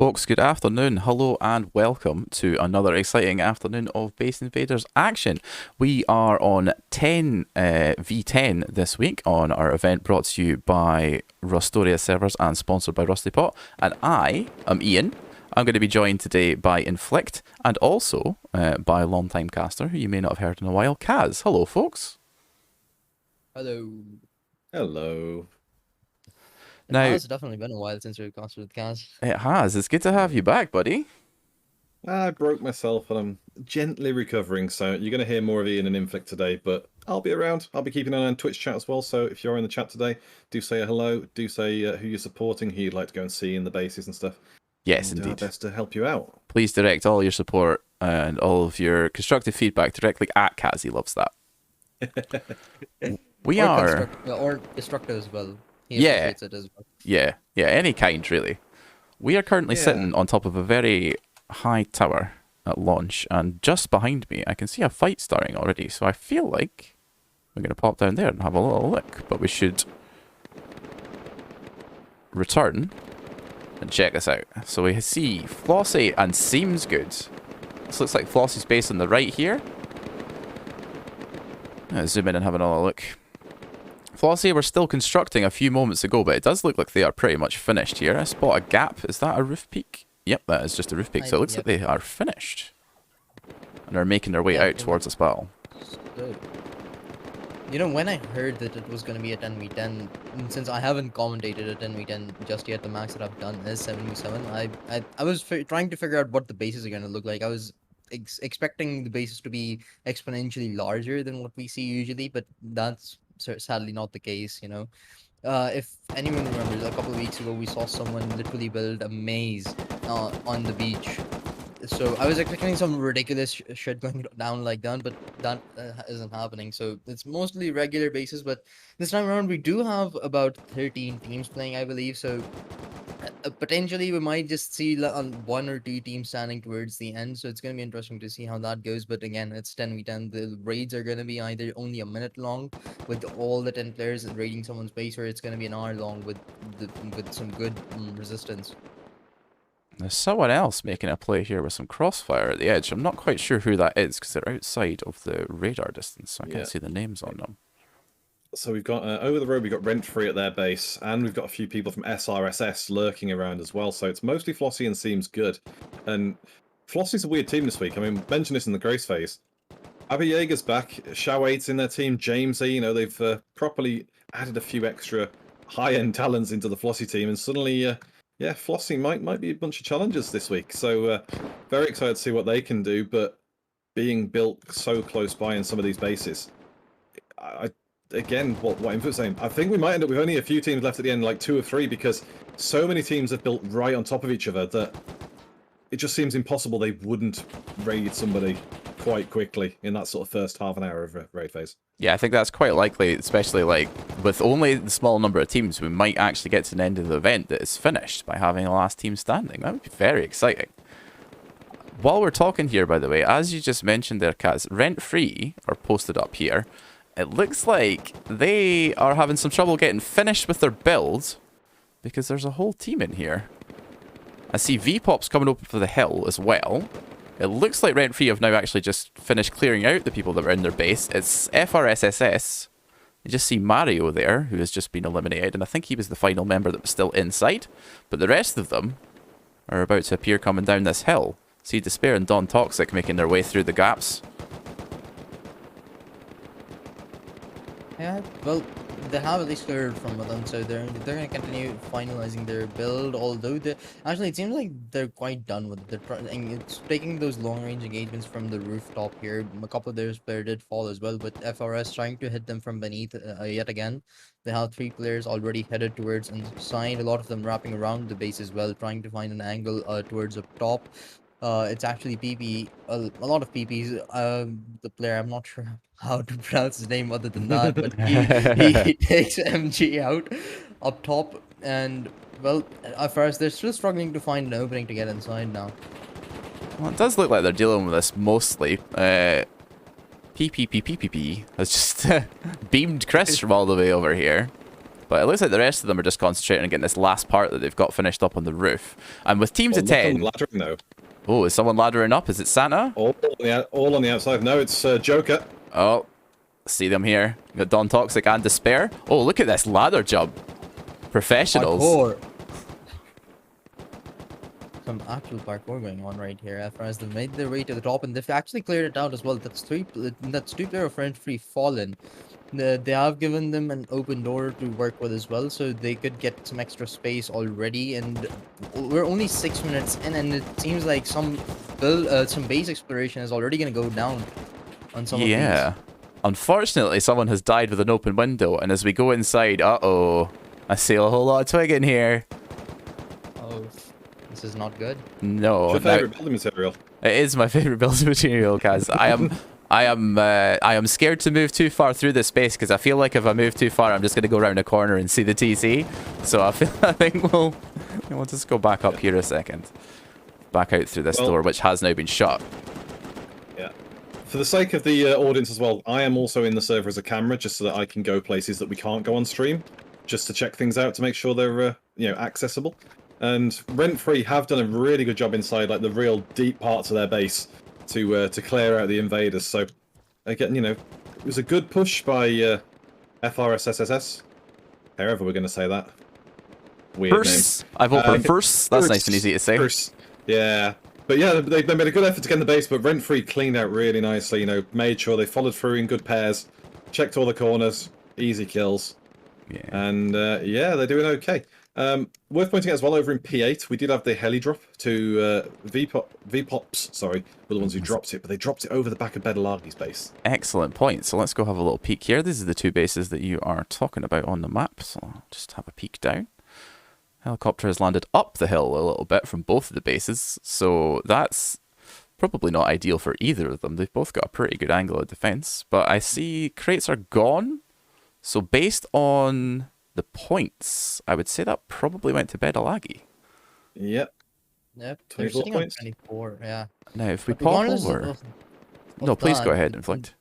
Folks, good afternoon, hello and welcome to another exciting afternoon of Base Invaders action. We are on 10 v10 this week on our event brought to you by Rustoria servers and sponsored by Rusty Pot. And I am Ian. I'm going to be joined today by Inflict and also by longtime caster who you may not have heard in a while, Kaz. Hello folks. Hello. Hello. Now, It has definitely been a while since we've casted with Kaz. it has. It's good to have you back, buddy. I broke myself and I'm gently recovering, so you're going to hear more of Ian and Inflict today, but I'll be around. I'll be keeping an eye on Twitch chat as well, so if you're in the chat today, do say hello, do say who you're supporting, who you'd like to go and see in the bases and stuff. Yes, and indeed. Our best to help you out. Please direct all your support and all of your constructive feedback directly at Kaz. He loves that. Or destructive as well. He Yeah. appreciates it as well. Yeah, any kind, really. We are currently sitting on top of a very high tower at launch, and just behind me, I can see a fight starting already, so I feel like we're going to pop down there and have a little look, but we should return and check this out. So we see Flossie and SeemsGood. This looks like Flossie's base on the right here. Let's zoom in and have another look. Flossie were still constructing a few moments ago, but it does look like they are pretty much finished here. I spot a gap. Is that a roof peak? Yep, that is just a roof peak. So it looks like they are finished. And are making their way out towards us battle. So, you know, when I heard that it was going to be a 10v10, since I haven't commentated a 10v10 just yet, the max that I've done is 7v7. I was trying to figure out what the bases are going to look like. I was expecting the bases to be exponentially larger than what we see usually, but that's sadly not the case, you know. If anyone remembers, a couple of weeks ago we saw someone literally build a maze on the beach. So I was expecting some ridiculous shit going down like that, but that isn't happening. So it's mostly regular bases, but this time around we do have about 13 teams playing, I believe. So potentially we might just see one or two teams standing towards the end, so it's going to be interesting to see how that goes. But again, it's 10v10. The raids are going to be either only a minute long with all the 10 players raiding someone's base, or it's going to be an hour long with some good resistance. There's someone else making a play here with some crossfire at the edge. I'm not quite sure who that is because they're outside of the radar distance, so I can't see the names on them. So we've got, over the road, we've got Rent Free at their base, and we've got a few people from SRSS lurking around as well, so it's mostly Flossie and SeemsGood. And Flossie's a weird team this week. I mean, mentioned this in the Grace phase. Abby Yeager's back, Shao 8's in their team, Jamesy, you know, they've properly added a few extra high-end talents into the Flossie team, and suddenly, Flossie might be a bunch of challengers this week, so very excited to see what they can do, but being built so close by in some of these bases, again, what Infant's saying, I think we might end up with only a few teams left at the end, like 2 or 3, because so many teams have built right on top of each other that it just seems impossible they wouldn't raid somebody quite quickly in that sort of first half an hour of a raid phase. Yeah, I think that's quite likely, especially like with only the small number of teams, we might actually get to the end of the event that is finished by having the last team standing. That would be very exciting. While we're talking here, by the way, as you just mentioned there, Kaz, Rent Free are posted up here. It looks like they are having some trouble getting finished with their build because there's a whole team in here. I see V-Pop's coming up for the hill as well. It looks like Rent Free have now actually just finished clearing out the people that were in their base. It's FRSSS. You just see Mario there, who has just been eliminated, and I think he was the final member that was still inside. But the rest of them are about to appear coming down this hill. See Despair and Don Toxic making their way through the gaps. Yeah, well, they have at least cleared from within, so they're going to continue finalizing their build, although actually it seems like they're quite done with it. It's taking those long-range engagements from the rooftop here. A couple of their players did fall as well, but FRS trying to hit them from beneath yet again. They have 3 players already headed towards inside, a lot of them wrapping around the base as well, trying to find an angle towards up top. It's actually PP, a lot of PPs. The player, I'm not sure how to pronounce his name other than that, but he takes MG out up top, and well, at first they're still struggling to find an opening to get inside now. Well, it does look like they're dealing with this mostly. PPPPPP has just beamed Chris from all the way over here. But it looks like the rest of them are just concentrating on getting this last part that they've got finished up on the roof. And with teams of 10... Laddering, though. Oh, is someone laddering up? Is it Santa? All on the outside. No, it's Joker. Oh, see them here. Got Don Toxic and Despair. Oh, look at this ladder jump. Professionals. Parkour. Some actual parkour going on right here. As they made their way to the top, and they've actually cleared it out as well. That's two-player French free fallen. They have given them an open door to work with as well, so they could get some extra space already. And we're only 6 minutes in, and it seems like some base exploration is already going to go down on some of these. Yeah. Unfortunately, someone has died with an open window, and as we go inside, uh-oh, I see a whole lot of twig in here. Oh, this is not good. No. It's your favourite building material. It is my favorite building material, Kaz. I am scared to move too far through this space because I feel like if I move too far, I'm just going to go around a corner and see the TC. So I think we'll just go back up here a second, back out through this door, which has now been shut. Yeah. For the sake of the audience as well, I am also in the server as a camera, just so that I can go places that we can't go on stream, just to check things out to make sure they're accessible. And Rent Free have done a really good job inside, like the real deep parts of their base, to clear out the invaders. So again, it was a good push by FRSSSS. However, we're going to say that. Weird name. I vote for first. That's nice and easy to say. Yeah. But yeah, they made a good effort to get in the base, but Rent Free cleaned out really nicely, made sure they followed through in good pairs, checked all the corners, easy kills. Yeah. And yeah, they're doing okay. Worth pointing out as well, over in P8, we did have the heli drop to VPOPs, sorry, were the ones who dropped it, but they dropped it over the back of Bedelagi's base. Excellent point. So let's go have a little peek here. These are the two bases that you are talking about on the map. So I'll just have a peek down. Helicopter has landed up the hill a little bit from both of the bases, so that's probably not ideal for either of them. They've both got a pretty good angle of defense, but I see crates are gone. So based on the points, I would say that probably went to Bedalagi. Yep. Yep. 24 points. 24, yeah. Now, if we pop over... No, please go ahead, Inflict.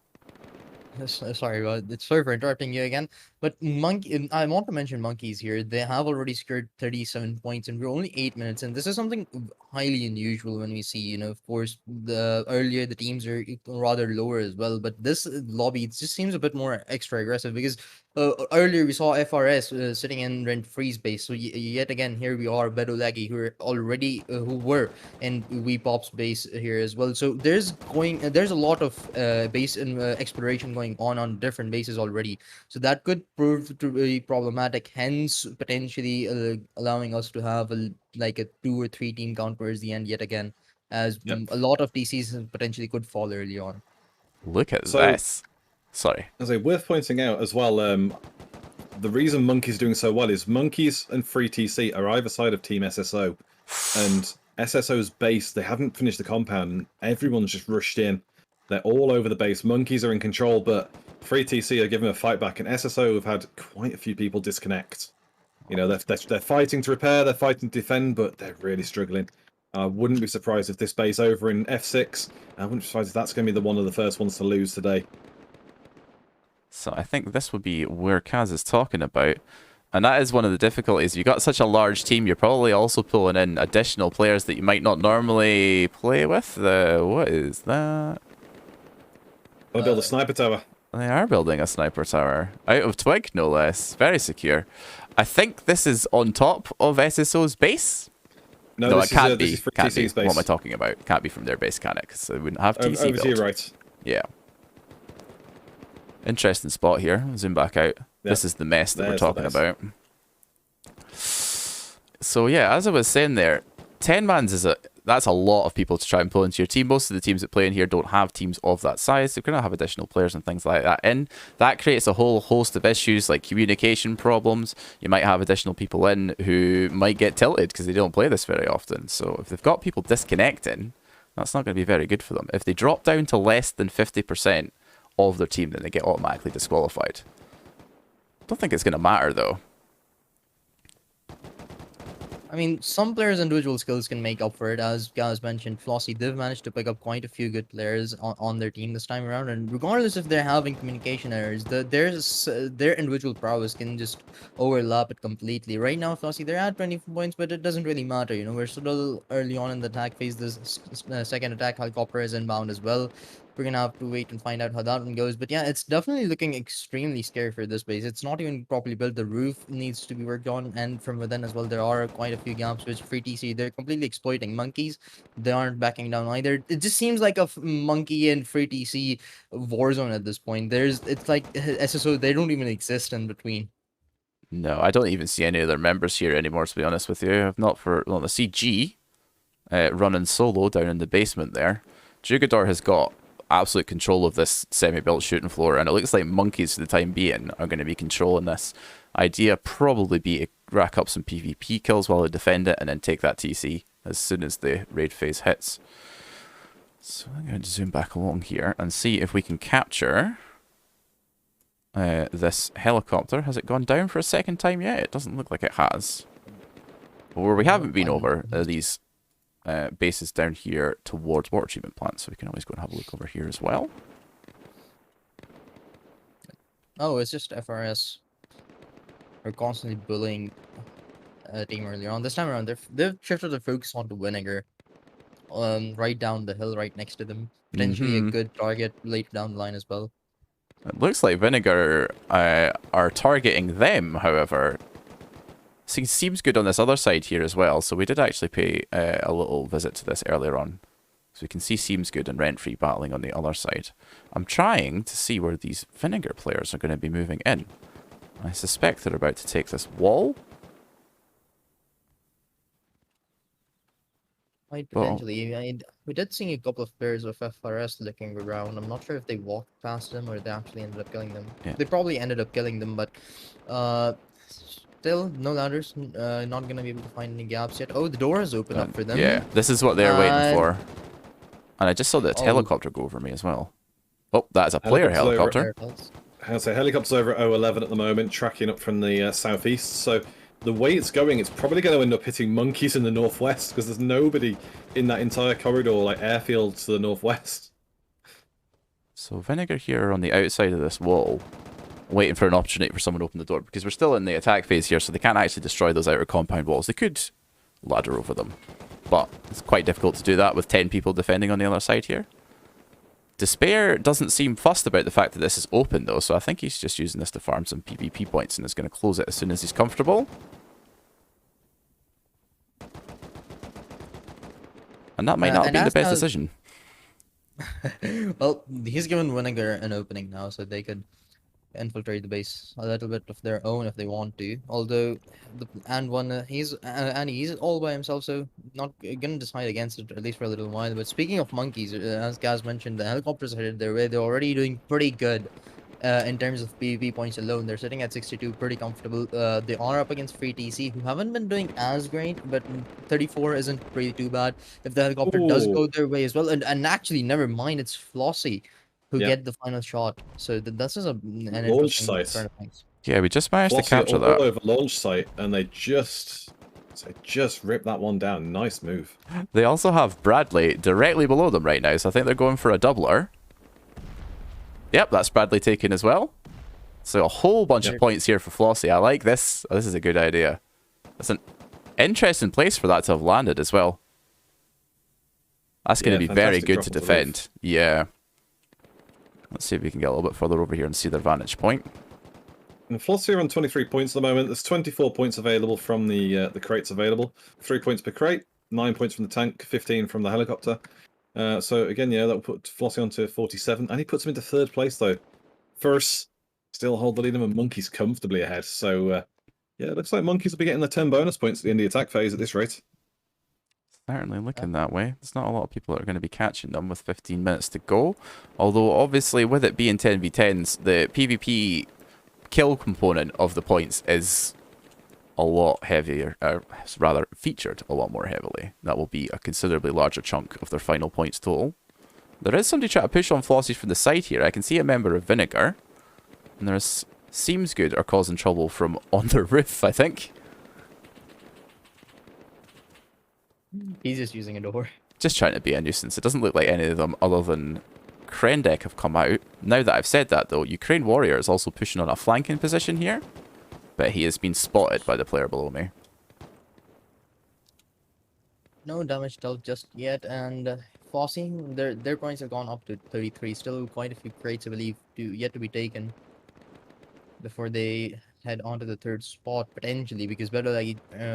Sorry for interrupting you again, but I want to mention Monkeys here. They have already scored 37 points, and we're only 8 minutes in. This is something highly unusual when we see, of course, earlier the teams are rather lower as well, but this lobby just seems a bit more extra aggressive because earlier we saw FRS sitting in Rent Free's base, so yet again here we are Bedolagi who were in Weepop's base here as well. So there's a lot of base exploration going on different bases already, so that could prove to be problematic, hence potentially allowing us to have a 2 or 3 team count towards the end yet again, as a lot of DCs potentially could fall early on. Look at this. Sorry. As worth pointing out as well, the reason Monkey's doing so well is Monkeys and Free TC are either side of Team SSO, and SSO's base, they haven't finished the compound, and everyone's just rushed in. They're all over the base. Monkeys are in control, but Free TC are giving a fight back, and SSO have had quite a few people disconnect. They're fighting to repair, they're fighting to defend, but they're really struggling. I wouldn't be surprised if this base over in F6, I wouldn't be surprised if that's going to be one of the first ones to lose today. So I think this would be where Kaz is talking about. And that is one of the difficulties. You've got such a large team, you're probably also pulling in additional players that you might not normally play with. What is that? They'll build a sniper tower. They are building a sniper tower. Out of twig, no less. Very secure. I think this is on top of SSO's base. No, it can't be. Can't be. What am I talking about? It can't be from their base, can it? Because they wouldn't have TC over to your right. Yeah. Interesting spot here. Zoom back out. Yep. This is the mess that we're talking about. So yeah, as I was saying there, 10 mans that's a lot of people to try and pull into your team. Most of the teams that play in here don't have teams of that size. They're going to have additional players and things like that in. That creates a whole host of issues like communication problems. You might have additional people in who might get tilted because they don't play this very often. So if they've got people disconnecting, that's not going to be very good for them. If they drop down to less than 50% of their team, then they get automatically disqualified. Don't think it's going to matter though. I mean, some players' individual skills can make up for it. As Gaz mentioned, Flossie, they've managed to pick up quite a few good players on their team this time around. And regardless if they're having communication errors, their individual prowess can just overlap it completely. Right now, Flossie, they're at 24 points, but it doesn't really matter. You know, we're still early on in the attack phase. This second attack helicopter is inbound as well. We're gonna have to wait and find out how that one goes. But yeah, it's definitely looking extremely scary for this base. It's not even properly built. The roof needs to be worked on, and from within as well, there are quite a few gaps which Free TC they're completely exploiting. Monkeys, they aren't backing down either. It just seems like a monkey and Free TC war zone at this point. It's like SSO, they don't even exist in between. No, I don't even see any of their members here anymore, to be honest with you. I've not for... Well, I see G running solo down in the basement there. Jugador has got absolute control of this semi-built shooting floor, and it looks like monkeys for the time being are going to be controlling this. Idea probably be to rack up some PvP kills while they defend it, and then take that TC as soon as the raid phase hits. So I'm going to zoom back along here and see if we can capture this helicopter. Has it gone down for a second time yet? It doesn't look like it has. But where we haven't been over are these bases down here towards water treatment plants, so we can always go and have a look over here as well. Oh, it's just FRS. We're constantly bullying team earlier on. This time around, they've shifted their focus onto Vinegar. Right down the hill, right next to them. Potentially a good target later down the line as well. It looks like Vinegar are targeting them, however. Seems good on this other side here as well, so we did actually pay a little visit to this earlier on. So we can see SeemsGood and Rent-Free battling on the other side. I'm trying to see where these Vinegar players are going to be moving in. I suspect they're about to take this wall. Might potentially. We did see a couple of players of FRS looking around. I'm not sure if they walked past them or they actually ended up killing them. Yeah. They probably ended up killing them, but still, no ladders. Not gonna be able to find any gaps yet. Oh, the door has opened up for them. Yeah, this is what they're waiting for. And I just saw that helicopter go over me as well. Oh, that is a player helicopter. I'll say helicopter's over at 011 at the moment, tracking up from the southeast. So the way it's going, it's probably going to end up hitting monkeys in the northwest because there's nobody in that entire corridor, like airfield to the northwest. So Vinegar here are on the outside of this wall, waiting for an opportunity for someone to open the door, because we're still in the attack phase here, so they can't actually destroy those outer compound walls. They could ladder over them, but it's quite difficult to do that with 10 people defending on the other side here. Despair doesn't seem fussed about the fact that this is open, though, so I think he's just using this to farm some PvP points and is going to close it as soon as he's comfortable. And that might not have been the best decision. Well, he's given Vinegar an opening now, so they could infiltrate the base a little bit of their own if they want to. Although, he's all by himself, so not gonna decide against it at least for a little while. But speaking of monkeys, as Gaz mentioned, the helicopters are headed their way. They're already doing pretty good in terms of PvP points alone. They're sitting at 62, pretty comfortable. They are up against Free TC, who haven't been doing as great, but 34 isn't pretty too bad. If the helicopter does go their way as well, and actually, never mind, it's Flossie who get the final shot. So this is an launch site. Yeah, we just managed to capture all that. Over launch site, and they just ripped that one down. Nice move. They also have Bradley directly below them right now, so I think they're going for a doubler. Yep, that's Bradley taken as well. So a whole bunch of points here for Flossie. I like this. This is a good idea. It's an interesting place for that to have landed as well. That's going to be very good to defend. Yeah. Let's see if we can get a little bit further over here and see their vantage point. And Flossie are on 23 points at the moment. There's 24 points available from the crates available. 3 points per crate, 9 points from the tank, 15 from the helicopter. So again, yeah, that will put Flossie onto 47, and he puts him into third place though. First, still hold the lead, and Monkeys comfortably ahead. So yeah, it looks like Monkeys will be getting the 10 bonus points at the end of the attack phase at this rate. Certainly looking that way. There's not a lot of people that are going to be catching them with 15 minutes to go. Although, obviously, with it being 10v10s, the PvP kill component of the points is a lot heavier, rather featured a lot more heavily. That will be a considerably larger chunk of their final points total. There is somebody trying to push on Flossie from the side here. I can see a member of Vinegar. And there's SeemsGood are causing trouble from on the roof, I think. He's just using a door. Just trying to be a nuisance. It doesn't look like any of them other than Krendek have come out. Now that I've said that, though, Ukraine Warrior is also pushing on a flanking position here. But he has been spotted by the player below me. No damage dealt just yet, and Fossey, their points have gone up to 33. Still quite a few crates, I believe, yet to be taken before they head on to the third spot, potentially, because Better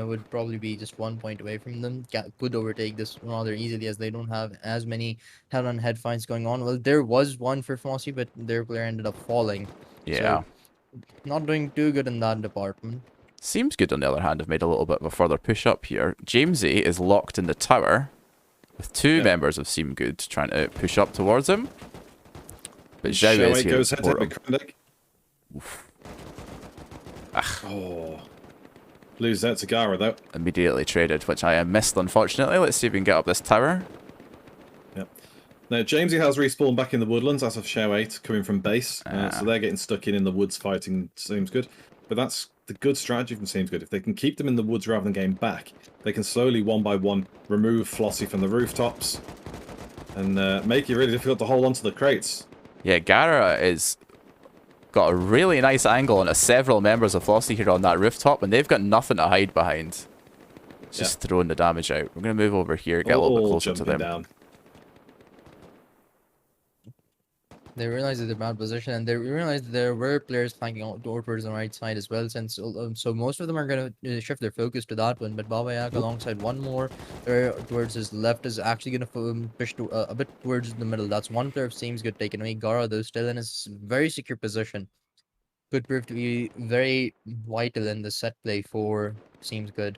would probably be just 1 point away from them. Could overtake this rather easily, as they don't have as many head-on-head fights going on. Well, there was one for Fossey, but their player ended up falling. Yeah. So, not doing too good in that department. SeemsGood, on the other hand, have made a little bit of a further push up here. Jamesy is locked in the tower with two members of SeemsGood trying to push up towards him. But Zhao is here goes to head to support head him. with Krendek. Oh. Lose out to Gara, though. Immediately traded, which I missed, unfortunately. Let's see if we can get up this tower. Yep. Now, Jamesy has respawned back in the woodlands as of Shao 8 coming from base. So they're getting stuck in the woods fighting SeemsGood. But that's the good strategy from SeemsGood. If they can keep them in the woods rather than getting back, they can slowly, one by one, remove Flossie from the rooftops and make it really difficult to hold on to the crates. Yeah, Gara is got a really nice angle on several members of Flossie here on that rooftop, and they've got nothing to hide behind. Just throwing the damage out. We're going to move over here, get a little bit closer to them. Down. They realized that they're bad position, and they realized that there were players flanking out towards the right side as well. Since so most of them are going to shift their focus to that one. But Baba Yaga alongside one more towards his left is actually going to push to, a bit towards the middle. That's one player of SeemsGood taken away. Gara, though, still in his very secure position, could prove to be very vital in the set play for SeemsGood.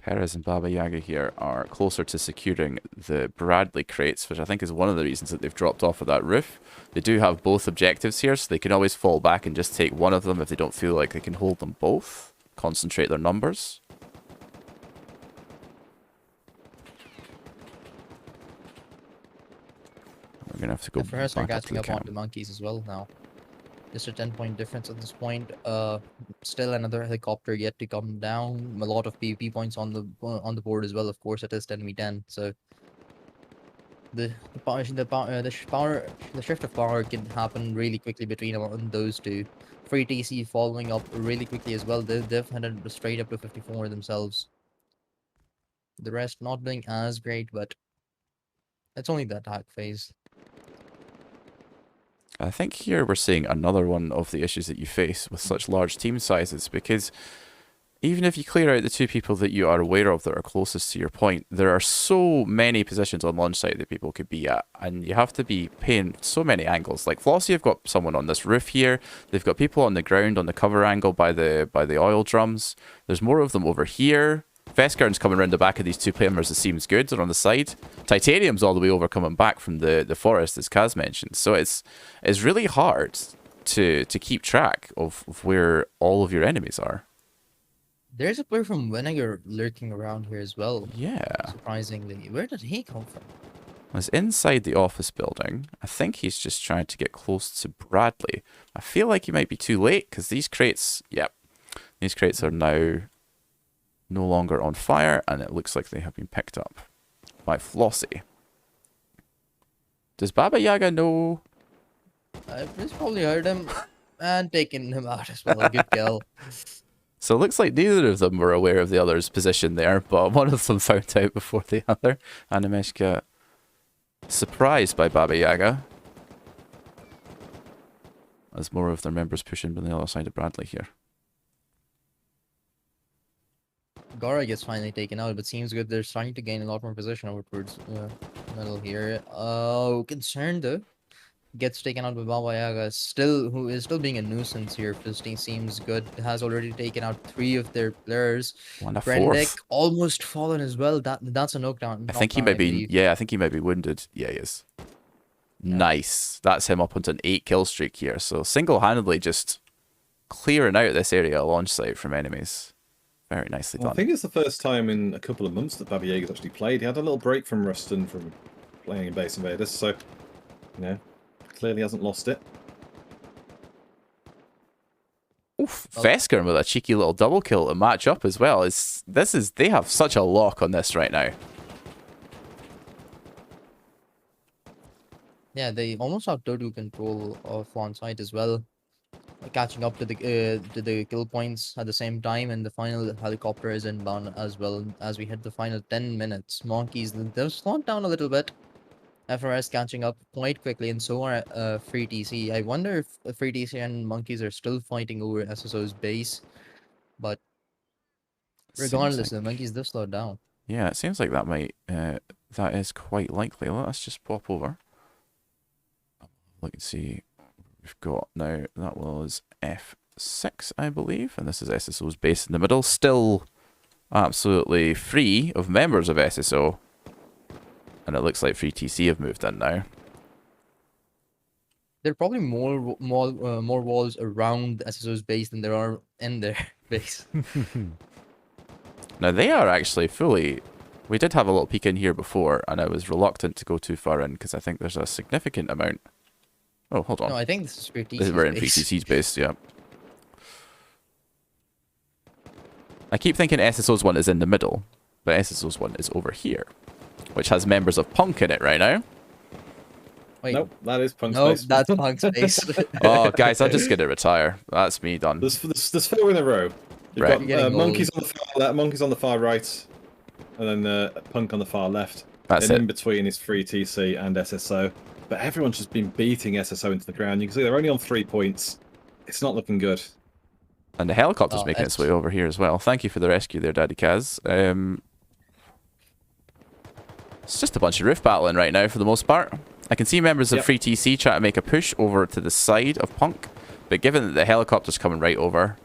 Perez and Baba Yaga here are closer to securing the Bradley crates, which I think is one of the reasons that they've dropped off of that roof. They do have both objectives here, so they can always fall back and just take one of them if they don't feel like they can hold them both. Concentrate their numbers. We're going to have to go For us, back they're up to catching the up on camp. the monkeys as well now. Just a 10-point difference at this point. Still another helicopter yet to come down. A lot of PvP points on the board as well. Of course, it is 10v10. So the shift of power can happen really quickly between those two. Free TC following up really quickly as well. They've headed straight up to 54 themselves. The rest not doing as great, but it's only the attack phase. I think here we're seeing another one of the issues that you face with such large team sizes, because even if you clear out the two people that you are aware of that are closest to your point, there are so many positions on launch site that people could be at, and you have to be paying so many angles. Like Flossie have got someone on this roof here, they've got people on the ground on the cover angle by the oil drums, there's more of them over here. Veskard's coming around the back of these two members of SeemsGood are on the side. Titanium's all the way over coming back from the forest, as Kaz mentioned. So it's really hard to keep track of where all of your enemies are. There's a player from Vinegar lurking around here as well. Yeah. Surprisingly. Where did he come from? He's inside the office building. I think he's just trying to get close to Bradley. I feel like he might be too late, because these crates, these crates are now no longer on fire, and it looks like they have been picked up by Flossie. Does Baba Yaga know? I've just probably heard him and taken him out as well. Good kill. So it looks like neither of them were aware of the other's position there, but one of them found out before the other. Animesh got surprised by Baba Yaga as more of their members push in on the other side of Bradley here. Gara gets finally taken out, but SeemsGood they're starting to gain a lot more position over towards middle here. Concerned though. Gets taken out by Baba Yaga, who is still being a nuisance here for this team. SeemsGood has already taken out 3 of their players. Krendek almost fallen as well. That's a knockdown. I think he might be. Yeah, I think he might be wounded. Yeah, he is. Yeah. Nice. That's him up onto an 8 kill streak here. So single-handedly just clearing out this area launch site from enemies. Very nicely done. I think it's the first time in a couple of months that Baba Yaga's actually played. He had a little break from Ruston from playing in Base Invaders, so clearly hasn't lost it. Oof, Vesker with a cheeky little double kill to match up as well. They have such a lock on this right now. Yeah, they almost have total control of one side as well, catching up to the kill points at the same time, and the final helicopter is inbound as well as we hit the final 10 minutes. Monkeys, they've slowed down a little bit. FRS catching up quite quickly, and so are Free TC. I wonder if Free TC and Monkeys are still fighting over SSO's base, but regardless, the Monkeys they've slowed down. Yeah, it seems like that is quite likely. Let's just pop over. Look and see. We've got now, that was F6, I believe, and this is SSO's base in the middle. Still absolutely free of members of SSO. And it looks like Free TC have moved in now. There are probably more walls around SSO's base than there are in their base. Now they are actually fully... We did have a little peek in here before, and I was reluctant to go too far in, because I think there's a significant amount... Oh, hold on. No, I think this is Free TC's We're in base. Free TC's base, yeah. I keep thinking SSO's one is in the middle, but SSO's one is over here, which has members of Punk in it right now. Wait, Nope, that is Punk's no, base. that's Punk's base. Oh, guys, I'm just going to retire. That's me done. There's 4 in a row. You've Right. got Monkeys on the far left, Monkeys on the far right, and then Punk on the far left. That's and it. in between is Free TC and SSO. But everyone's just been beating SSO into the ground. You can see they're only on 3 points. It's not looking good. And the helicopter's Oh, making its way over here as well. Thank you for the rescue there, Daddy Kaz. It's just a bunch of roof battling right now for the most part. I can see members of Free TC trying to make a push over to the side of Punk, but given that the helicopter's coming right over,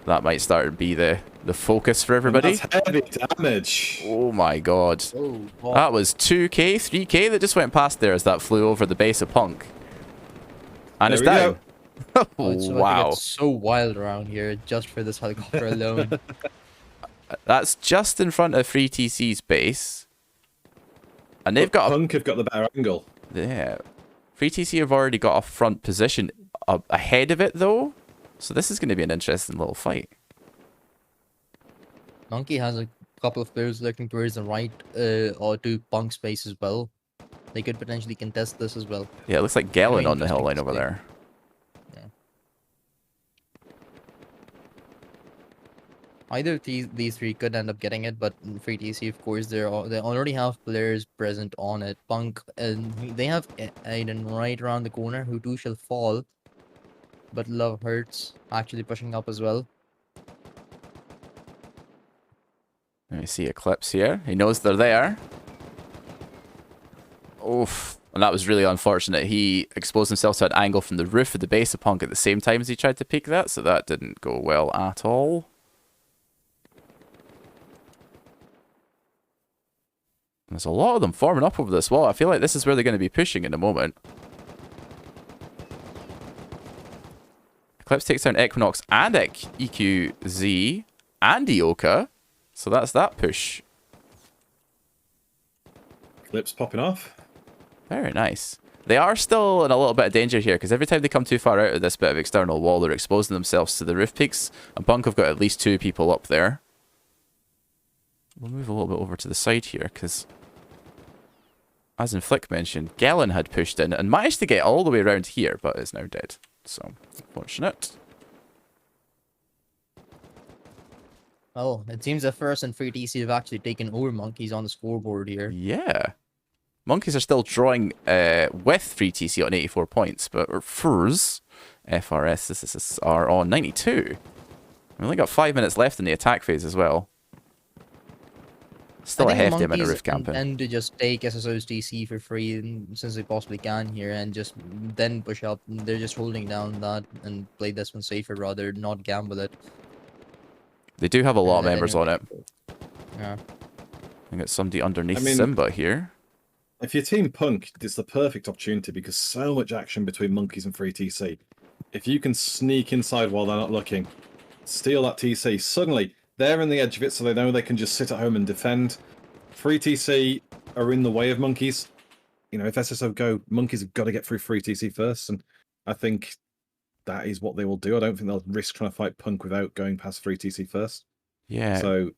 that might start to be the focus for everybody. And that's heavy damage. Oh my god. Oh, wow. That was 2k, 3k that just went past there as that flew over the base of Punk. And it's There we down. Oh, it's about to Wow. get so wild around here just for this helicopter alone. That's just in front of Free TC's base. And they've got a... Punk have got the better angle. Yeah. Free TC have already got a front position ahead of it, though. So this is going to be an interesting little fight. Monkey has a couple of players looking towards the right or to Punk space as well. They could potentially contest this as well. Yeah, it looks like Gellin Very on the hill line interesting over to there. Either of these three could end up getting it, but Free TC, of course, they already have players present on it. Punk, and they have Aiden right around the corner, who too shall fall. But Love Hurts actually pushing up as well. Let me see Eclipse here. He knows they're there. Oof. And that was really unfortunate. He exposed himself to an angle from the roof of the base of Punk at the same time as he tried to peek that, so that didn't go well at all. There's a lot of them forming up over this wall. I feel like this is where they're going to be pushing in a moment. Eclipse takes down Equinox and EQZ and Ioka. So that's that push. Eclipse popping off. Very nice. They are still in a little bit of danger here, because every time they come too far out of this bit of external wall, they're exposing themselves to the roof peaks. And Punk have got at least 2 people up there. We'll move a little bit over to the side here, because... as Inflict mentioned, Gellin had pushed in and managed to get all the way around here, but is now dead. So, unfortunate. Oh, it seems that First and Free TC have actually taken over Monkeys on the scoreboard here. Yeah. Monkeys are still drawing with Free TC on 84 points, but FRS are on 92. We only got 5 minutes left in the attack phase as well. Still a hefty amount of roof camping. And to just take SSO's DC for free since they possibly can here and just then push up. They're just holding down that and play this one safer rather, not gamble it. They do have a lot of And members on it. Yeah. I got somebody underneath I mean- Simba here. If you're Team Punk, it's the perfect opportunity because so much action between Monkeys and Free TC. If you can sneak inside while they're not looking, steal that TC, suddenly they're in the edge of it so they know they can just sit at home and defend. Free TC are in the way of Monkeys. You know, if SSO go, Monkeys have got to get through Free TC first, and I think that is what they will do. I don't think they'll risk trying to fight Punk without going past 3TC first. Yeah. So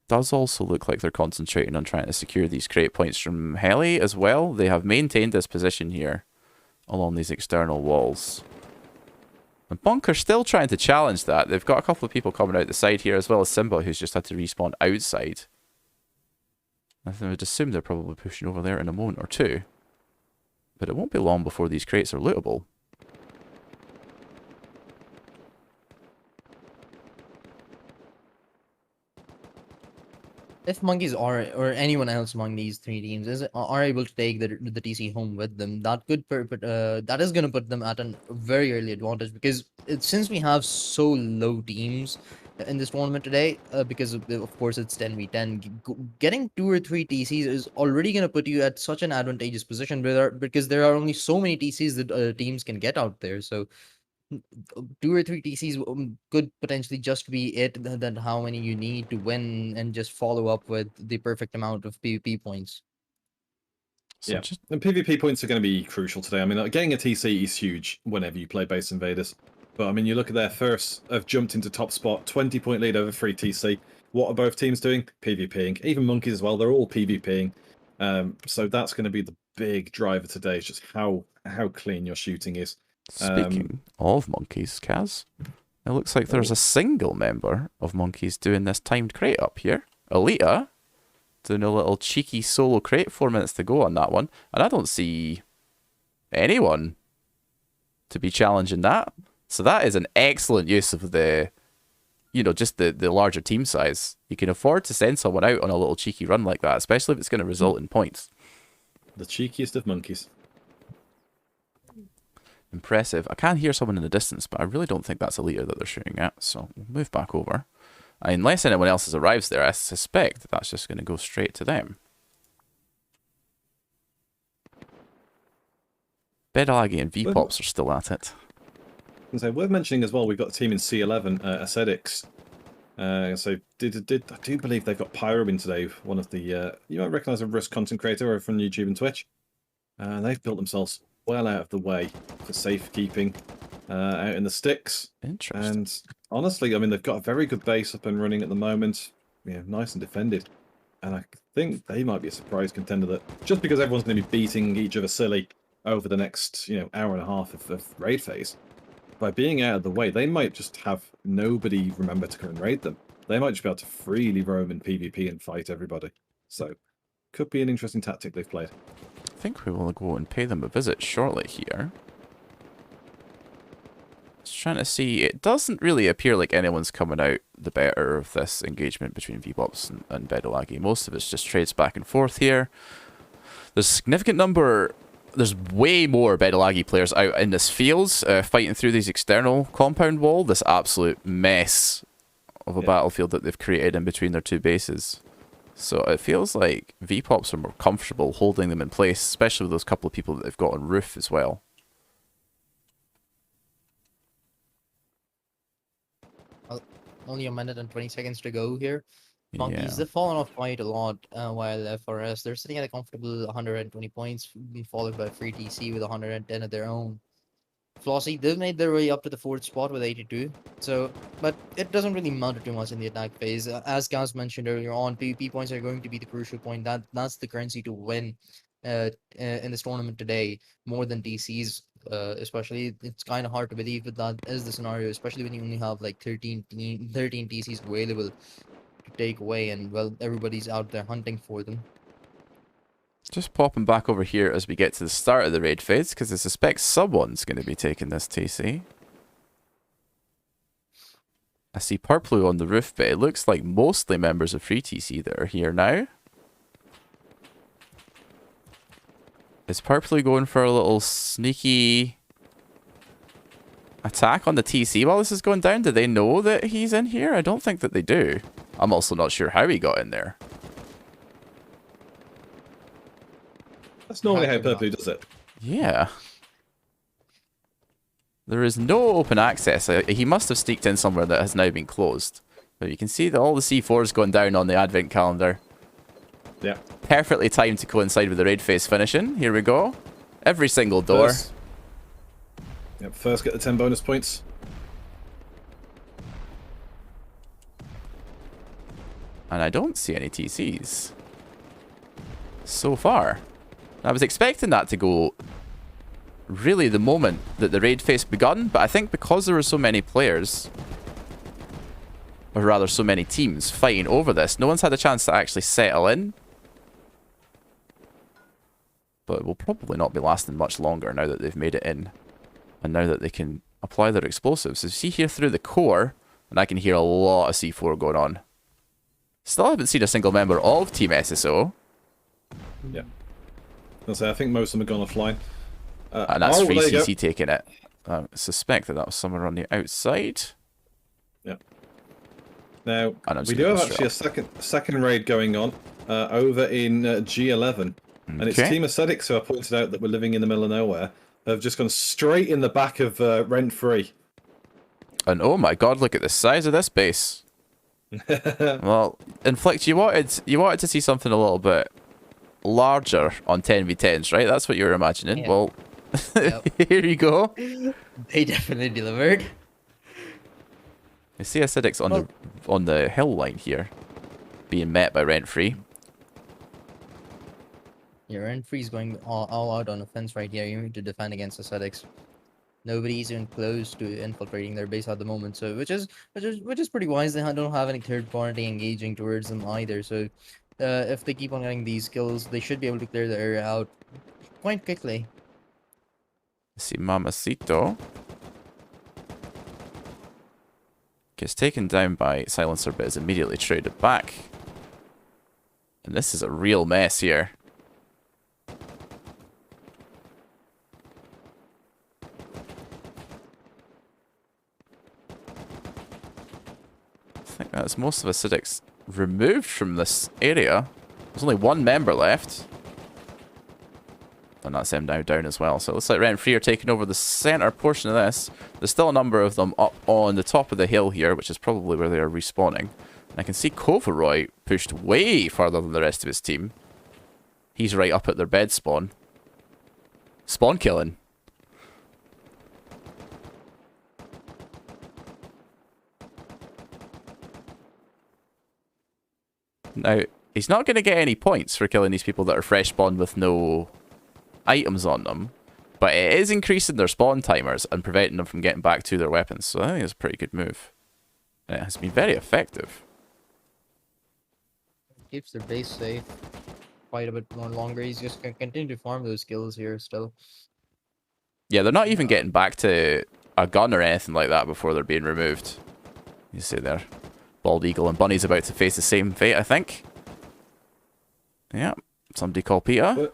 Does also look like they're concentrating on trying to secure these crate points from Heli as well. They have maintained this position here along these external walls. And Bunker's still trying to challenge that. They've got a couple of people coming out the side here, as well as Simba, who's just had to respawn outside. I would assume they're probably pushing over there in a moment or two. But it won't be long before these crates are lootable. If monkeys or anyone else among these three teams are able to take the TC home with them, that could that is going to put them at a very early advantage, because since we have so low teams in this tournament today, because of course it's 10v10, getting 2 or 3 TCs is already going to put you at such an advantageous position, because there are only so many TCs that teams can get out there. So 2 or 3 TCs could potentially just be it, than how many you need to win and just follow up with the perfect amount of PvP points. So yeah, and PvP points are going to be crucial today. I mean, like, getting a TC is huge whenever you play base Invaders. But I mean, you look at their first, have jumped into top spot, 20-point lead over 3TC. What are both teams doing? PvPing. Even Monkeys as well, they're all PvPing. So that's going to be the big driver today, is just how clean your shooting is. Speaking of monkeys, Kaz, it looks like there's a single member of monkeys doing this timed crate up here. Alita doing a little cheeky solo crate, 4 minutes to go on that one. And I don't see anyone to be challenging that. So that is an excellent use of the, you know, just the larger team size. You can afford to send someone out on a little cheeky run like that, especially if it's going to result in points. The cheekiest of monkeys. Impressive. I can hear someone in the distance, but I really don't think that's a leader that they're shooting at, so we'll move back over. Unless anyone else has arrived there, I suspect that that's just going to go straight to them. Bedalagi and V-Pops are still at it. So worth mentioning as well, we've got a team in C11, Ascetics. So I do believe they've got Pyro in today, one of the, you might recognise a Rust content creator over from YouTube and Twitch. They've built themselves well out of the way for safekeeping out in the sticks. Interesting. And honestly, I mean, they've got a very good base up and running at the moment. Yeah, nice and defended. And I think they might be a surprise contender, that just because everyone's going to be beating each other silly over the next, hour and a half of raid phase, by being out of the way, they might just have nobody remember to come and raid them. They might just be able to freely roam in PvP and fight everybody. So, could be an interesting tactic they've played. I think we will go and pay them a visit shortly here. Just trying to see. It doesn't really appear like anyone's coming out the better of this engagement between V-Pops and Bedalagi. Most of it's just trades back and forth here. There's a significant number. There's way more Bedalagi players out in this field, fighting through these external compound wall. This absolute mess of a battlefield that they've created in between their two bases. So it feels like V-Pops are more comfortable holding them in place, especially with those couple of people that they've got on roof as well. Only a minute and 20 seconds to go here. Monkeys, Yeah. they've fallen off quite a lot, while FRS, they're sitting at a comfortable 120 points, followed by Free TC with 110 of their own. Flossie, they've made their way up to the 4th spot with 82. So, but it doesn't really matter too much in the attack phase. As Gaz mentioned earlier on, PvP points are going to be the crucial point. That's the currency to win in this tournament today, more than DCs. Especially, it's kind of hard to believe that that is the scenario, especially when you only have like 13 DCs available to take away, and well, everybody's out there hunting for them. Just popping back over here as we get to the start of the raid phase, because I suspect someone's going to be taking this TC. I see Purplu on the roof, but it looks like mostly members of Free TC that are here now. Is Purplu going for a little sneaky attack on the TC while this is going down? Do they know that he's in here? I don't think that they do. I'm also not sure how he got in there. That's normally how Purple does it. Yeah. There is no open access. He must have sneaked in somewhere that has now been closed. But you can see that all the C4's going down on the advent calendar. Yeah. Perfectly timed to coincide with the raid phase finishing. Here we go. Every single door. Yep, first get the 10 bonus points. And I don't see any TCs so far. I was expecting that to go really the moment that the raid phase begun, but I think because there were so many players, or rather so many teams fighting over this, no one's had a chance to actually settle in. But it will probably not be lasting much longer now that they've made it in. And now that they can apply their explosives. So see here through the core, and I can hear a lot of C4 going on. Still haven't seen a single member of Team SSO. Yeah. I'll say, I think most of them have gone offline. And that's free there you CC taking it. I suspect that was somewhere on the outside. Yeah. Now, And we do have actually a second raid going on over in G11. And it's Team Ascetics who I pointed out that we're living in the middle of nowhere. Have just gone straight in the back of Rent Free. And oh my god, look at the size of this base. Well, Inflict, you wanted to see something a little bit larger on 10v10s, right? That's what you were imagining. Yeah. Well, Yep. here you go. They definitely delivered. I see Acidics on the hill line here, being met by Rent Free. Yeah, Renfree's going all out on offense right here. You need to defend against Ascetics. Nobody's even close to infiltrating their base at the moment, so which is pretty wise. They don't have any third party engaging towards them either. So, if they keep on getting these kills, they should be able to clear the area out quite quickly. I see Mamacito gets taken down by Silencer, but is immediately traded back. And this is a real mess here. I think that's most of Acidics removed from this area. There's only one member left. And that's them now down as well. So it looks like Rent Free are taking over the center portion of this. There's still a number of them up on the top of the hill here, which is probably where they are respawning. And I can see Coveroy pushed way further than the rest of his team. He's right up at their bed spawn. Spawn killing. Now, he's not going to get any points for killing these people that are fresh spawned with no items on them, but it is increasing their spawn timers and preventing them from getting back to their weapons, so I think it's a pretty good move. And it has been very effective. Keeps their base safe quite a bit more longer. He's just gonna continue to farm those skills here still. Yeah, they're not even getting back to a gun or anything like that before they're being removed. You see there. Bald Eagle and Bunny's about to face the same fate, I think. Yeah, somebody call Peter.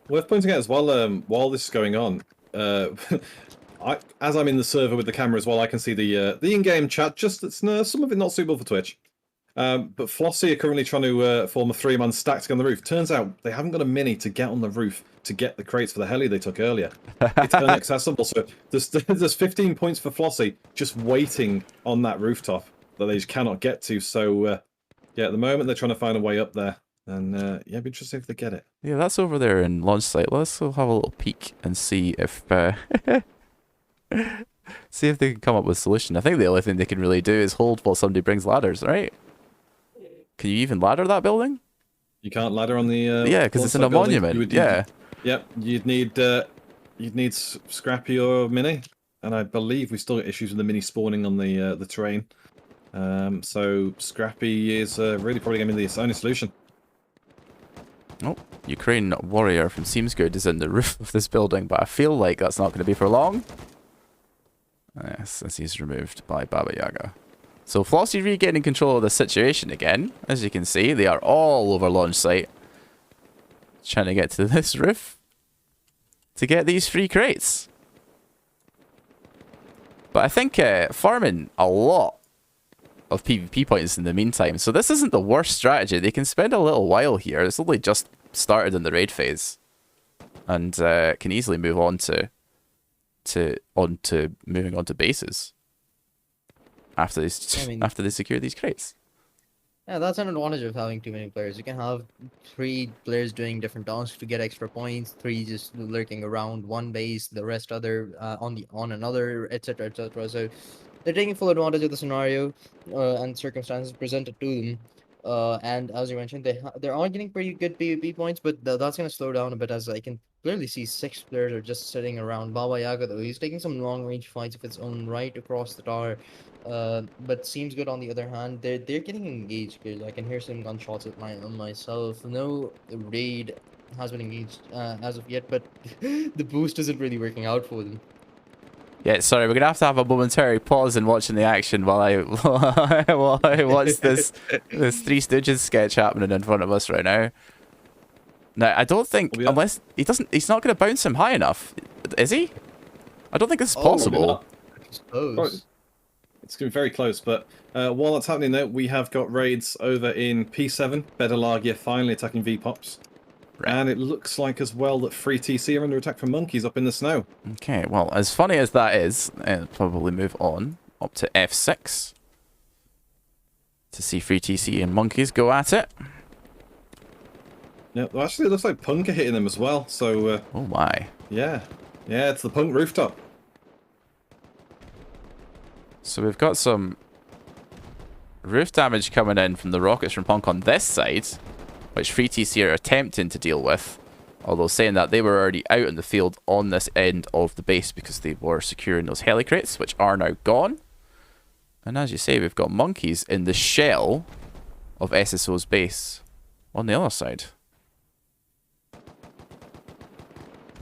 Worth pointing out as well, while this is going on, as I'm in the server with the camera as well, I can see the in-game chat, just it's some of it not suitable for Twitch. But Flossie are currently trying to form a 3-man stack to get on the roof. Turns out they haven't got a mini to get on the roof to get the crates for the heli they took earlier. It's inaccessible, so there's 15 points for Flossie just waiting on that rooftop that they just cannot get to. So, yeah, at the moment they're trying to find a way up there. And, yeah, it'd be interesting if they get it. Yeah, that's over there in launch site. Let's go have a little peek and see if see if they can come up with a solution. I think the only thing they can really do is hold while somebody brings ladders, right? Can you even ladder that building? You can't ladder on the yeah, because it's in a monument. Yeah. Yep, you'd need Scrappy or Mini, and I believe we still got issues with the Mini spawning on the train. So Scrappy is really probably going to be the only solution. Oh, Ukraine warrior from SeemsGood is in the roof of this building, but I feel like that's not going to be for long. Yes, as he's removed by Baba Yaga. So Flossie regaining control of the situation again. As you can see, they are all over launch site, trying to get to this roof to get these free crates. But I think farming a lot of PvP points in the meantime, so this isn't the worst strategy. They can spend a little while here. It's only just started in the raid phase, and can easily move on to moving on to bases after they secure these crates. Yeah, that's an advantage of having too many players. You can have 3 players doing different tasks to get extra points, 3 just lurking around one base, the rest other on another, etc., etc. So they're taking full advantage of the scenario and circumstances presented to them. And as you mentioned, they are getting pretty good PvP points, but that's going to slow down a bit as I can clearly see 6 players are just sitting around. Baba Yaga though, he's taking some long range fights of its own right across the tower. But seems good on the other hand. They're getting engaged good. I can hear some gunshots at on myself. No raid has been engaged as of yet, but the boost isn't really working out for them. Yeah, sorry, we're gonna have a momentary pause in watching the action while I while I watch this Three Stooges sketch happening in front of us right now. Now, I don't think unless he's not gonna bounce him high enough, is he? I don't think this is possible. I suppose. It's going to be very close, but while that's happening though, we have got raids over in P7, Bedelagia finally attacking V-Pops. Right. And it looks like as well that Free TC are under attack from monkeys up in the snow. Okay, well, as funny as that is, I'll probably move on up to F6 to see Free TC and monkeys go at it. Yeah, well, actually it looks like Punk are hitting them as well, so... oh my. Yeah, it's the Punk rooftop. So we've got some roof damage coming in from the rockets from Punk on this side, which Free TC are attempting to deal with, although saying that they were already out in the field on this end of the base because they were securing those heli crates, which are now gone. And as you say, we've got monkeys in the shell of SSO's base on the other side.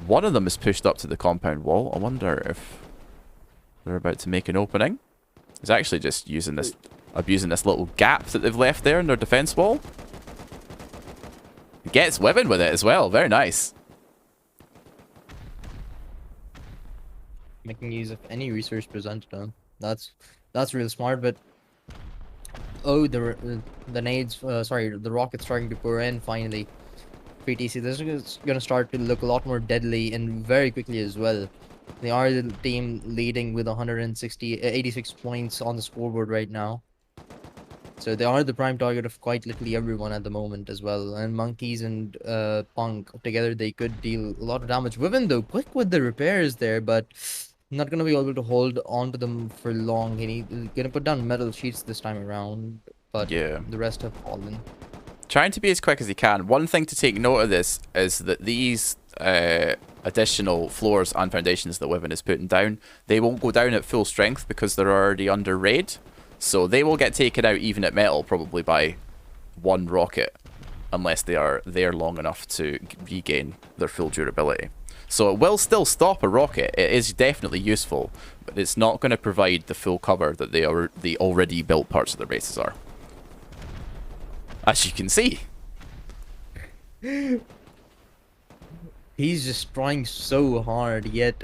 One of them is pushed up to the compound wall. I wonder if they're about to make an opening. He's actually just using this, abusing this little gap that they've left there in their defense wall. He gets whipping with it as well. Very nice. Making use of any resource presented to him. That's real smart. But oh, the nades. Sorry, the rockets starting to pour in finally. PTC. This is going to start to look a lot more deadly and very quickly as well. They are the team leading with 86 points on the scoreboard right now. So they are the prime target of quite literally everyone at the moment as well. And monkeys and Punk together, they could deal a lot of damage. Wyvern though, quick with the repairs there, but not going to be able to hold on to them for long. He's going to put down metal sheets this time around, but yeah, the rest have fallen. Trying to be as quick as he can. One thing to take note of this is that these additional floors and foundations that Wyvern is putting down, they won't go down at full strength because they're already under raid. So they will get taken out even at metal probably by one rocket unless they are there long enough to regain their full durability. So it will still stop a rocket. It is definitely useful, but it's not going to provide the full cover that the already built parts of their bases are. As you can see. He's just trying so hard, yet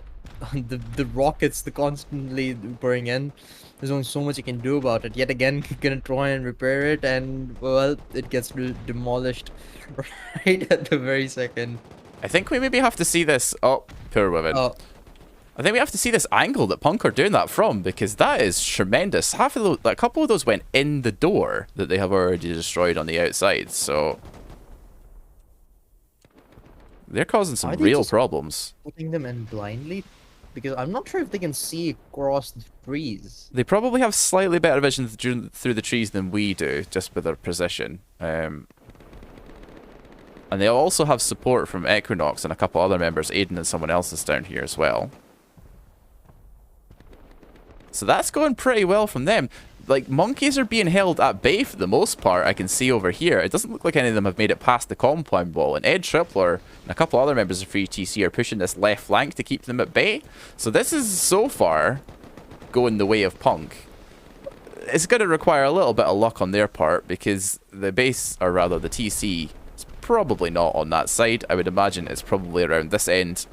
the rockets, the constantly pouring in, there's only so much he can do about it. Yet again, he's gonna try and repair it, and well, it gets demolished right at the very second. I think we maybe have to see this. Oh, poor Wyvern. Oh. I think we have to see this angle that Punk are doing that from, because that is tremendous. Half of those, a couple of those went in the door that they have already destroyed on the outside, so they're causing some real problems. Putting them in blindly, because I'm not sure if they can see across the trees. They probably have slightly better vision through the trees than we do, just with their position. And they also have support from Equinox and a couple other members. Aiden and someone else is down here as well. So that's going pretty well from them. Like, monkeys are being held at bay for the most part, I can see over here. It doesn't look like any of them have made it past the compound wall. And Ed Tripler and a couple other members of Free TC are pushing this left flank to keep them at bay. So this is, so far, going the way of Punk. It's going to require a little bit of luck on their part, because the base, or rather the TC, is probably not on that side. I would imagine it's probably around this end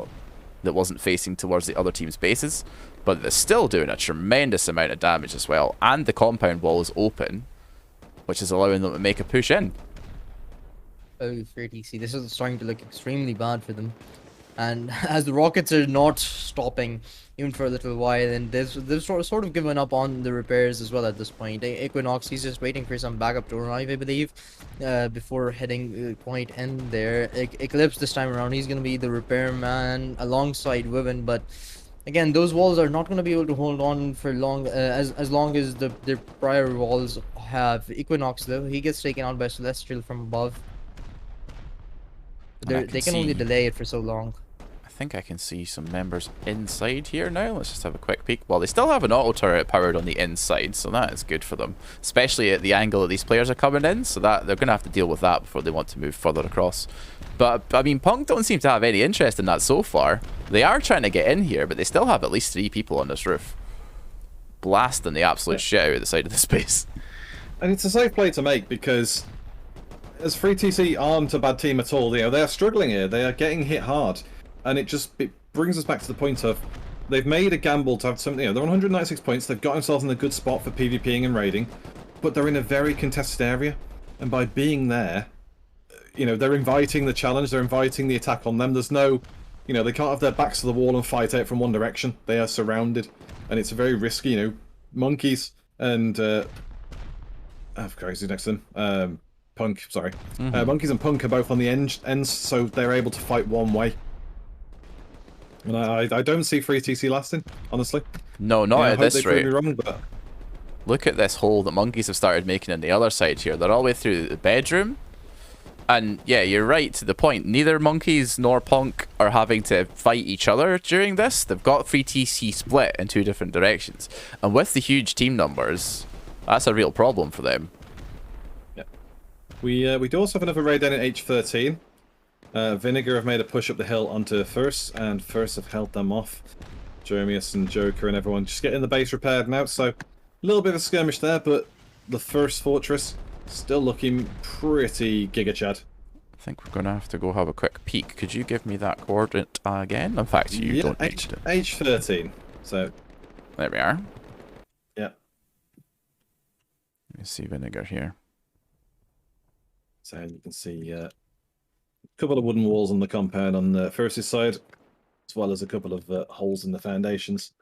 that wasn't facing towards the other team's bases. But they're still doing a tremendous amount of damage as well. And the compound wall is open, which is allowing them to make a push in. Oh, Free TC. This is starting to look extremely bad for them. And as the rockets are not stopping even for a little while, and they've sort of given up on the repairs as well at this point. Equinox, he's just waiting for some backup to arrive, I believe, before heading point in there. Eclipse this time around, he's gonna be the repairman alongside Viven, but again, those walls are not going to be able to hold on for long, as long as the prior walls have. Equinox, though, he gets taken out by Celestial from above. They can only delay it for so long. I think I can see some members inside here now. Let's just have a quick peek. Well, they still have an auto turret powered on the inside, so that is good for them. Especially at the angle that these players are coming in, so that they're going to have to deal with that before they want to move further across. But, I mean, Punk don't seem to have any interest in that so far. They are trying to get in here, but they still have at least 3 people on this roof. Blasting the absolute shit out of the side of the space. And it's a safe play to make because as Free TC aren't a bad team at all, they're struggling here. They are getting hit hard. And it brings us back to the point of they've made a gamble to have something. They're on 196 points. They've got themselves in a good spot for PvPing and raiding, but they're in a very contested area. And by being there, they're inviting the challenge. They're inviting the attack on them. There's no, they can't have their backs to the wall and fight out from one direction. They are surrounded, and it's very risky. Monkeys and I've crazy next to them. Punk, sorry. Monkeys and Punk are both on the ends, so they're able to fight one way. And I don't see Free TC lasting, honestly. No, not at this rate. Wrong, but... Look at this hole that Monkeys have started making on the other side here. They're all the way through the bedroom. And yeah, you're right to the point. Neither Monkeys nor Punk are having to fight each other during this. They've got Free TC split in 2 different directions. And with the huge team numbers, that's a real problem for them. Yeah. We do also have another raid down at H13. Vinegar have made a push up the hill onto First, and First have held them off. Jeremias and Joker and everyone just getting the base repaired now, so a little bit of a skirmish there, but the First Fortress still looking pretty Giga Chad. I think we're going to have to go have a quick peek. Could you give me that coordinate again? In fact, you don't need to. H13. So there we are. Yeah. Let me see Vinegar here. So you can see a couple of wooden walls on the compound on the First's side, as well as a couple of holes in the foundations.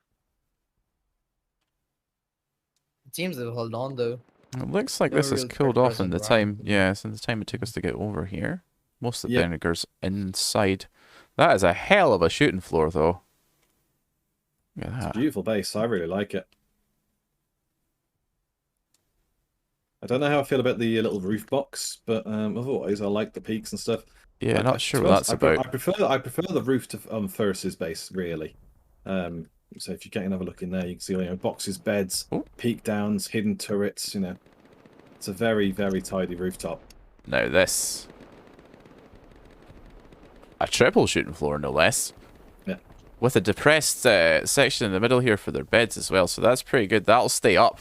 It seems they've held on, though. It looks like this has cooled off in the time. Yeah, since the time it took us to get over here. Most of the Vinegar's inside. That is a hell of a shooting floor, though. Look at that. It's a beautiful base. I really like it. I don't know how I feel about the little roof box, but otherwise I like the peaks and stuff. Yeah, not sure what that's about. I prefer the roof to First's base, really. So if you get another look in there, you can see boxes, beds, peak downs, hidden turrets. It's a very, very tidy rooftop. Now this, a triple shooting floor, no less. Yeah. With a depressed section in the middle here for their beds as well, so that's pretty good. That'll stay up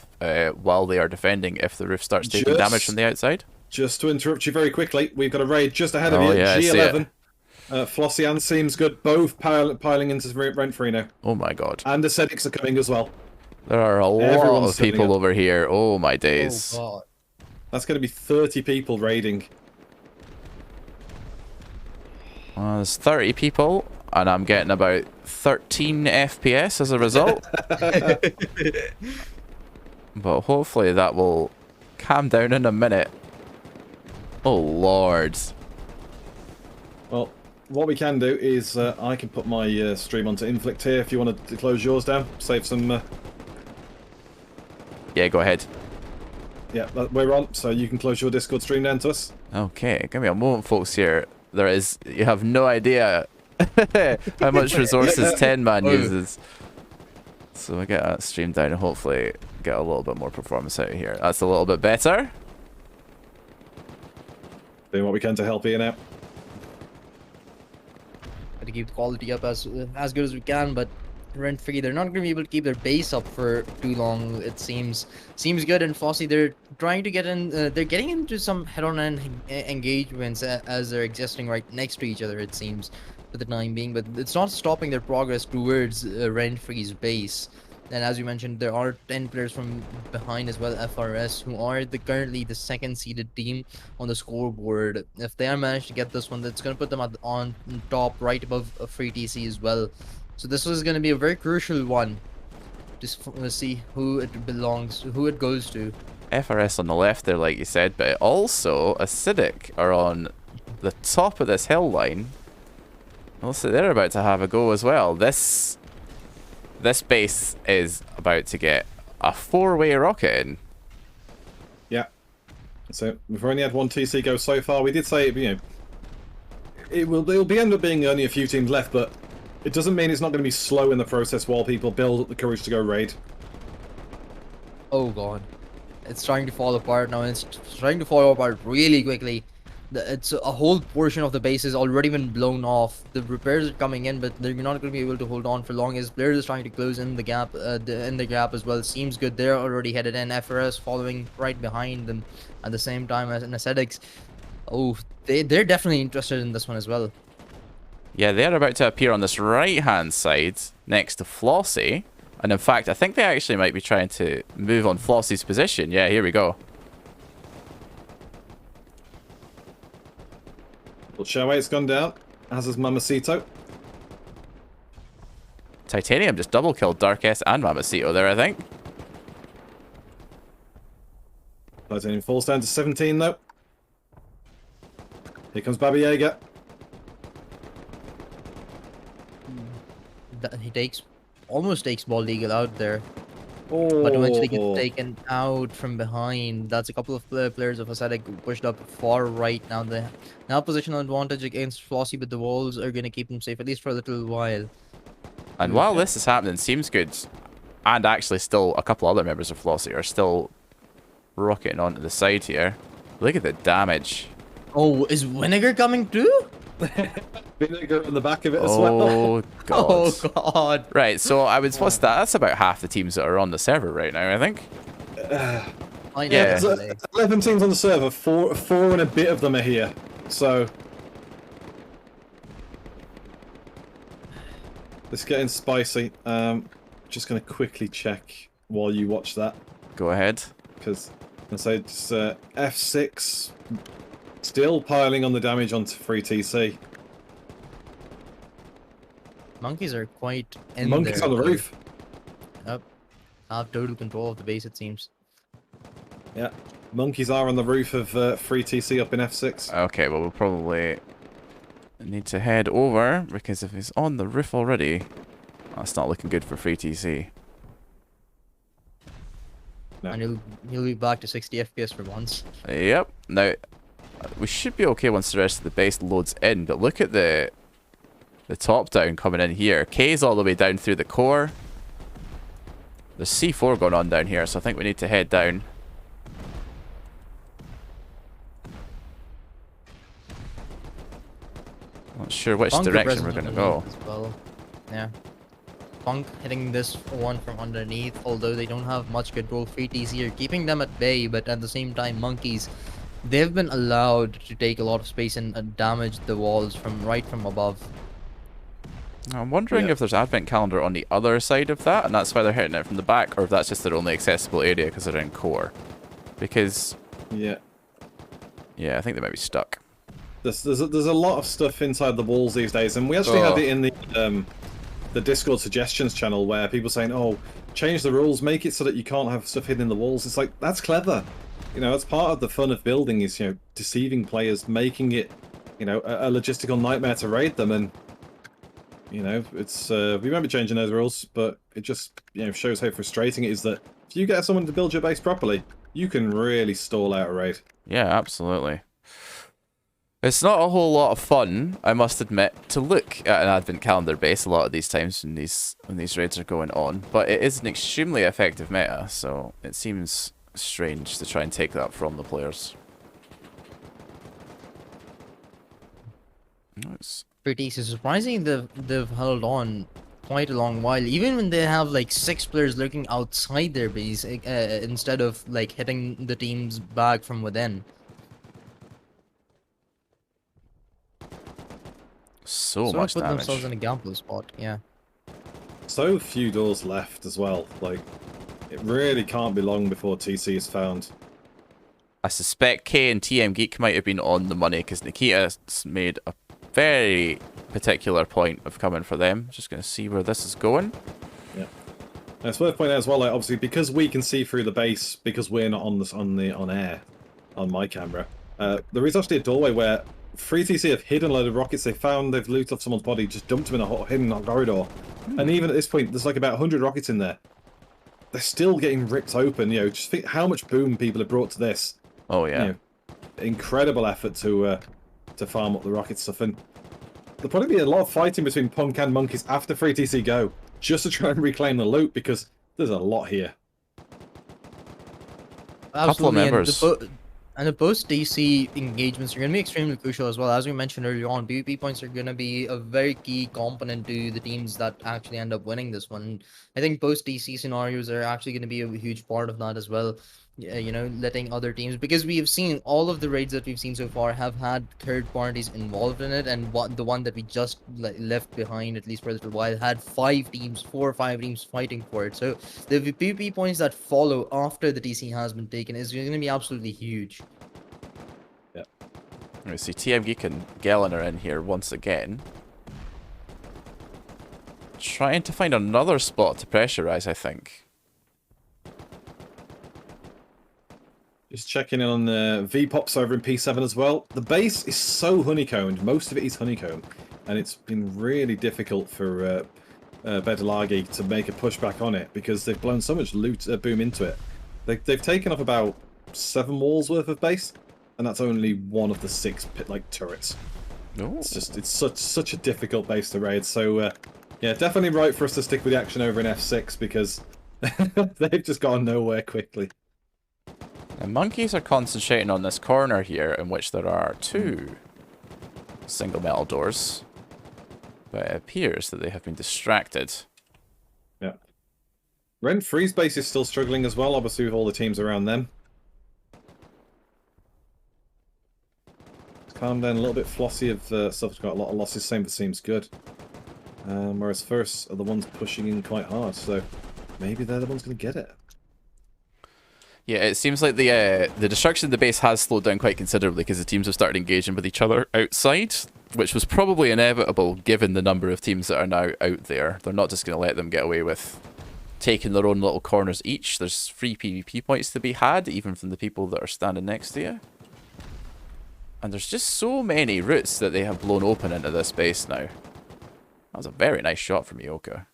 while they are defending if the roof starts taking damage from the outside. Just to interrupt you very quickly, we've got a raid just ahead of you. Yeah, G11. Flossie and SeemsGood both piling into rent free now. Oh my god. And Ascetics are coming as well. There are a lot of people over here. Oh my days. Oh god. That's going to be 30 people raiding. There's 30 people, and I'm getting about 13 FPS as a result. But hopefully that will calm down in a minute. Oh lord. Well, what we can do is I can put my stream onto Inflict here if you want to close yours down. Save some... Yeah, go ahead. Yeah, we're on, so you can close your Discord stream down to us. Okay, give me a moment, folks, here. You have no idea how much resources 10-man uses. So we get that stream down and hopefully get a little bit more performance out of here. That's a little bit better. Doing what we can to help Ian out. Got to keep the quality up as good as we can, but rent free, they're not going to be able to keep their base up for too long. It seems good. And Flossie, they're trying to get in. They're getting into some head-on engagements as they're existing right next to each other. It seems for the time being, but it's not stopping their progress towards rent free's base. And as you mentioned, there are 10 players from behind as well, FRS, who are currently the second seeded team on the scoreboard. If they are managed to get this one, that's going to put them on top, right above Free TC as well. So this is going to be a very crucial one. Just see who it belongs, who it goes to. FRS on the left there, like you said, but also Acidic are on the top of this hill line. Also, they're about to have a go as well. This base is about to get a 4-way rocket in. Yeah. So we've only had one TC go so far. We did say, you know, it'll be end up being only a few teams left, but it doesn't mean it's not going to be slow in the process while people build up the courage to go raid. Oh god. It's trying to fall apart now. It's trying to fall apart really quickly. It's a whole portion of the base has already been blown off. The repairs are coming in, but they're not going to be able to hold on for long as players are trying to close in the gap, as well. SeemsGood, they're already headed in. FRS following right behind them at the same time as Aesthetics. Oh, they're definitely interested in this one as well. Yeah, they're about to appear on this right-hand side next to Flossie. And in fact, I think they actually might be trying to move on Flossie's position. Yeah, here we go. Well, Showwait's gone down, as has Mamacito. Titanium just double killed Dark S and Mamacito there, I think. Titanium falls down to 17 though. Here comes Baba Yaga. He almost takes Bald Eagle out there. Oh. But eventually gets taken out from behind. That's a couple of players of Ascetic pushed up far right now. They now positional advantage against Flossie, but the walls are going to keep them safe, at least for a little while. And while this is happening, SeemsGood and actually still a couple other members of Flossie are still rocketing onto the side here. Look at the damage. Oh, is Vinegar coming too? Vinegar on the back of it as well. Oh, God. Oh, God. Right, so I would, what's that? That's about half the teams that are on the server right now, I think. I know. Yeah. So 11 teams on the server, four and a bit of them are here. So it's getting spicy. Just going to quickly check while you watch that. Go ahead. Because I say it's F6 still piling on the damage onto free TC. Monkeys are quite in Monkeys there. on the roof. Yep. Have total control of the base, it seems. Yeah. Monkeys are on the roof of free TC up in F6. Okay, well, we'll probably need to head over, because if he's on the roof already, that's not looking good for free TC. No. And he'll be back to 60 FPS for once. Yep. Now, we should be okay once the rest of the base loads in, but look at the top down coming in here. K's all the way down through the core. There's C4 going on down here, so I think we need to head down. Not sure which Punk are direction we're present going to underneath go. as well. Yeah. Punk hitting this one from underneath, although they don't have much control. Free TC are keeping them at bay, but at the same time, Monkeys, they've been allowed to take a lot of space and damage the walls from right from above. I'm wondering if there's advent calendar on the other side of that, and that's why they're hitting it from the back, or if that's just their only accessible area because they're in core. Because Yeah. yeah, I think they might be stuck. There's a lot of stuff inside the walls these days, and we actually had it in the Discord suggestions channel where people saying, "Oh, change the rules, make it so that you can't have stuff hidden in the walls." It's like, that's clever. You know, that's part of the fun of building is, you know, deceiving players, making it, you know, a logistical nightmare to raid them. And you know, it's we won't be changing those rules, but it just, you know, shows how frustrating it is that if you get someone to build your base properly, you can really stall out a raid. Yeah, absolutely. It's not a whole lot of fun, I must admit, to look at an advent calendar base a lot of these times when these raids are going on, but it is an extremely effective meta, so it seems strange to try and take that from the players. Nice. Pretty surprising they've held on quite a long while, even when they have like 6 players lurking outside their base instead of like hitting the teams back from within. So Sort of much put damage. themselves in a gamble spot, yeah. So few doors left as well. Like, it really can't be long before TC is found. I suspect K and TM Geek might have been on the money because Nikita's made a very particular point of coming for them. Just going to see where this is going. Yeah. And it's worth pointing out as well, like, obviously, because we can see through the base, because we're not on air, on my camera, there is actually a doorway where 3TC have hidden a load of rockets they've looted off someone's body, just dumped them in a hidden corridor. And even at this point, there's like about 100 rockets in there. They're still getting ripped open, you know, just think how much boom people have brought to this. Oh, yeah. You know, incredible effort to farm up the rocket stuff. And there'll probably be a lot of fighting between Punk and Monkeys after 3TC go, just to try and reclaim the loot, because there's a lot here. Couple of members. And the post-DC engagements are going to be extremely crucial as well. As we mentioned earlier on, PvP points are going to be a very key component to the teams that actually end up winning this one. I think post-DC scenarios are actually going to be a huge part of that as well. You know, letting other teams, because we have seen all of the raids that we've seen so far have had third parties involved in it, and the one that we just left behind, at least for a little while, had 4 or 5 teams fighting for it. So the PvP points that follow after the DC has been taken is going to be absolutely huge. Yeah. I see TM Geek and Gellin are in here once again. Trying to find another spot to pressurize, I think. Just checking in on the V-Pops over in P7 as well. The base is so honeycombed. Most of it is honeycomb. And it's been really difficult for Bedalagi to make a pushback on it because they've blown so much loot boom into it. They've taken off about 7 walls worth of base, and that's only one of the 6 turrets. Oh. It's such a difficult base to raid. So yeah, definitely right for us to stick with the action over in F6 because they've just gone nowhere quickly. And Monkeys are concentrating on this corner here, in which there are 2 single metal doors. But it appears that they have been distracted. Yeah. Rent Free's base is still struggling as well, obviously with all the teams around them. Calm down a little bit. Flossy have suffered quite a lot of losses, same for SeemsGood. Whereas First are the ones pushing in quite hard, so maybe they're the ones going to get it. Yeah, it seems like the destruction of the base has slowed down quite considerably because the teams have started engaging with each other outside, which was probably inevitable given the number of teams that are now out there. They're not just going to let them get away with taking their own little corners each. There's free PvP points to be had, even from the people that are standing next to you. And there's just so many routes that they have blown open into this base now. That was a very nice shot from Ioka.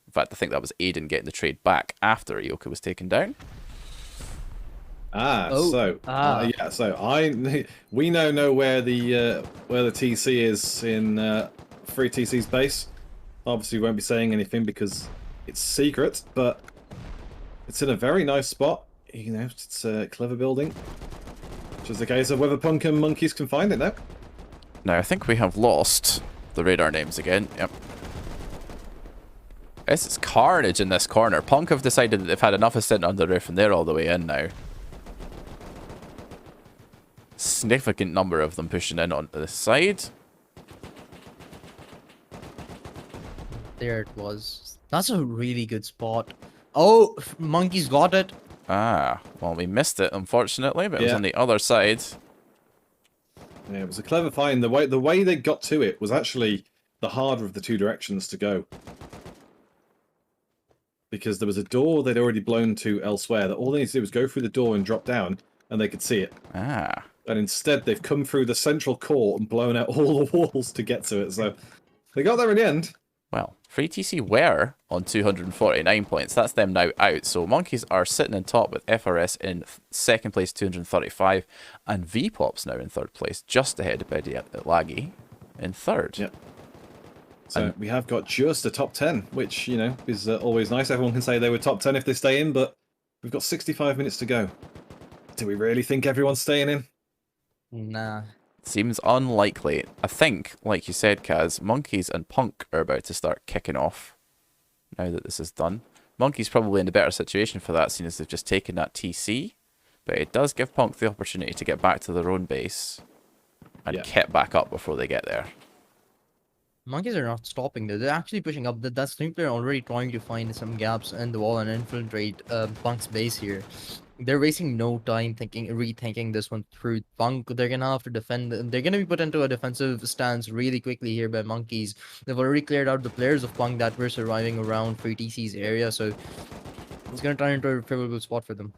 In fact, I think that was Aiden getting the trade back after Ioka was taken down. Yeah, so we now know where the TC is in Free TC's base. Obviously, we won't be saying anything because it's secret, but it's in a very nice spot. You know, it's a clever building. Just a case of whether Punk and Monkeys can find it now. Now, I think we have lost the radar names again. Yep. This is carnage in this corner. Punk have decided that they've had enough of sitting on the roof and they're all the way in now. Significant number of them pushing in onto this side. There it was. That's a really good spot. Oh, Monkeys got it. Ah, well, we missed it, unfortunately, but it was on the other side. Yeah, it was a clever find. The way they got to it was actually the harder of the 2 directions to go. Because there was a door they'd already blown to elsewhere that all they needed to do was go through the door and drop down, and they could see it. Ah. And instead, they've come through the central core and blown out all the walls to get to it. So they got there in the end. Well, Free TC were on 249 points. That's them now out. So Monkeys are sitting in top with FRS in second place, 235, and VPOP's now in third place, just ahead of Laggy in third. Yep. So we have got just a top 10, which, you know, is always nice. Everyone can say they were top 10 if they stay in, but we've got 65 minutes to go. Do we really think everyone's staying in? Nah. Seems unlikely. I think, like you said, Kaz, Monkeys and Punk are about to start kicking off now that this is done. Monkeys probably in a better situation for that, seeing as they've just taken that TC. But it does give Punk the opportunity to get back to their own base and kit back up before they get there. Monkeys are not stopping though. They're actually pushing up. That's think they're already trying to find some gaps in the wall and infiltrate Punk's base here. They're wasting no time rethinking this one through. Punk, they're gonna have to defend. They're gonna be put into a defensive stance really quickly here by Monkeys. They've already cleared out the players of Punk that were surviving around free TC's area, so it's gonna turn into a favorable spot for them.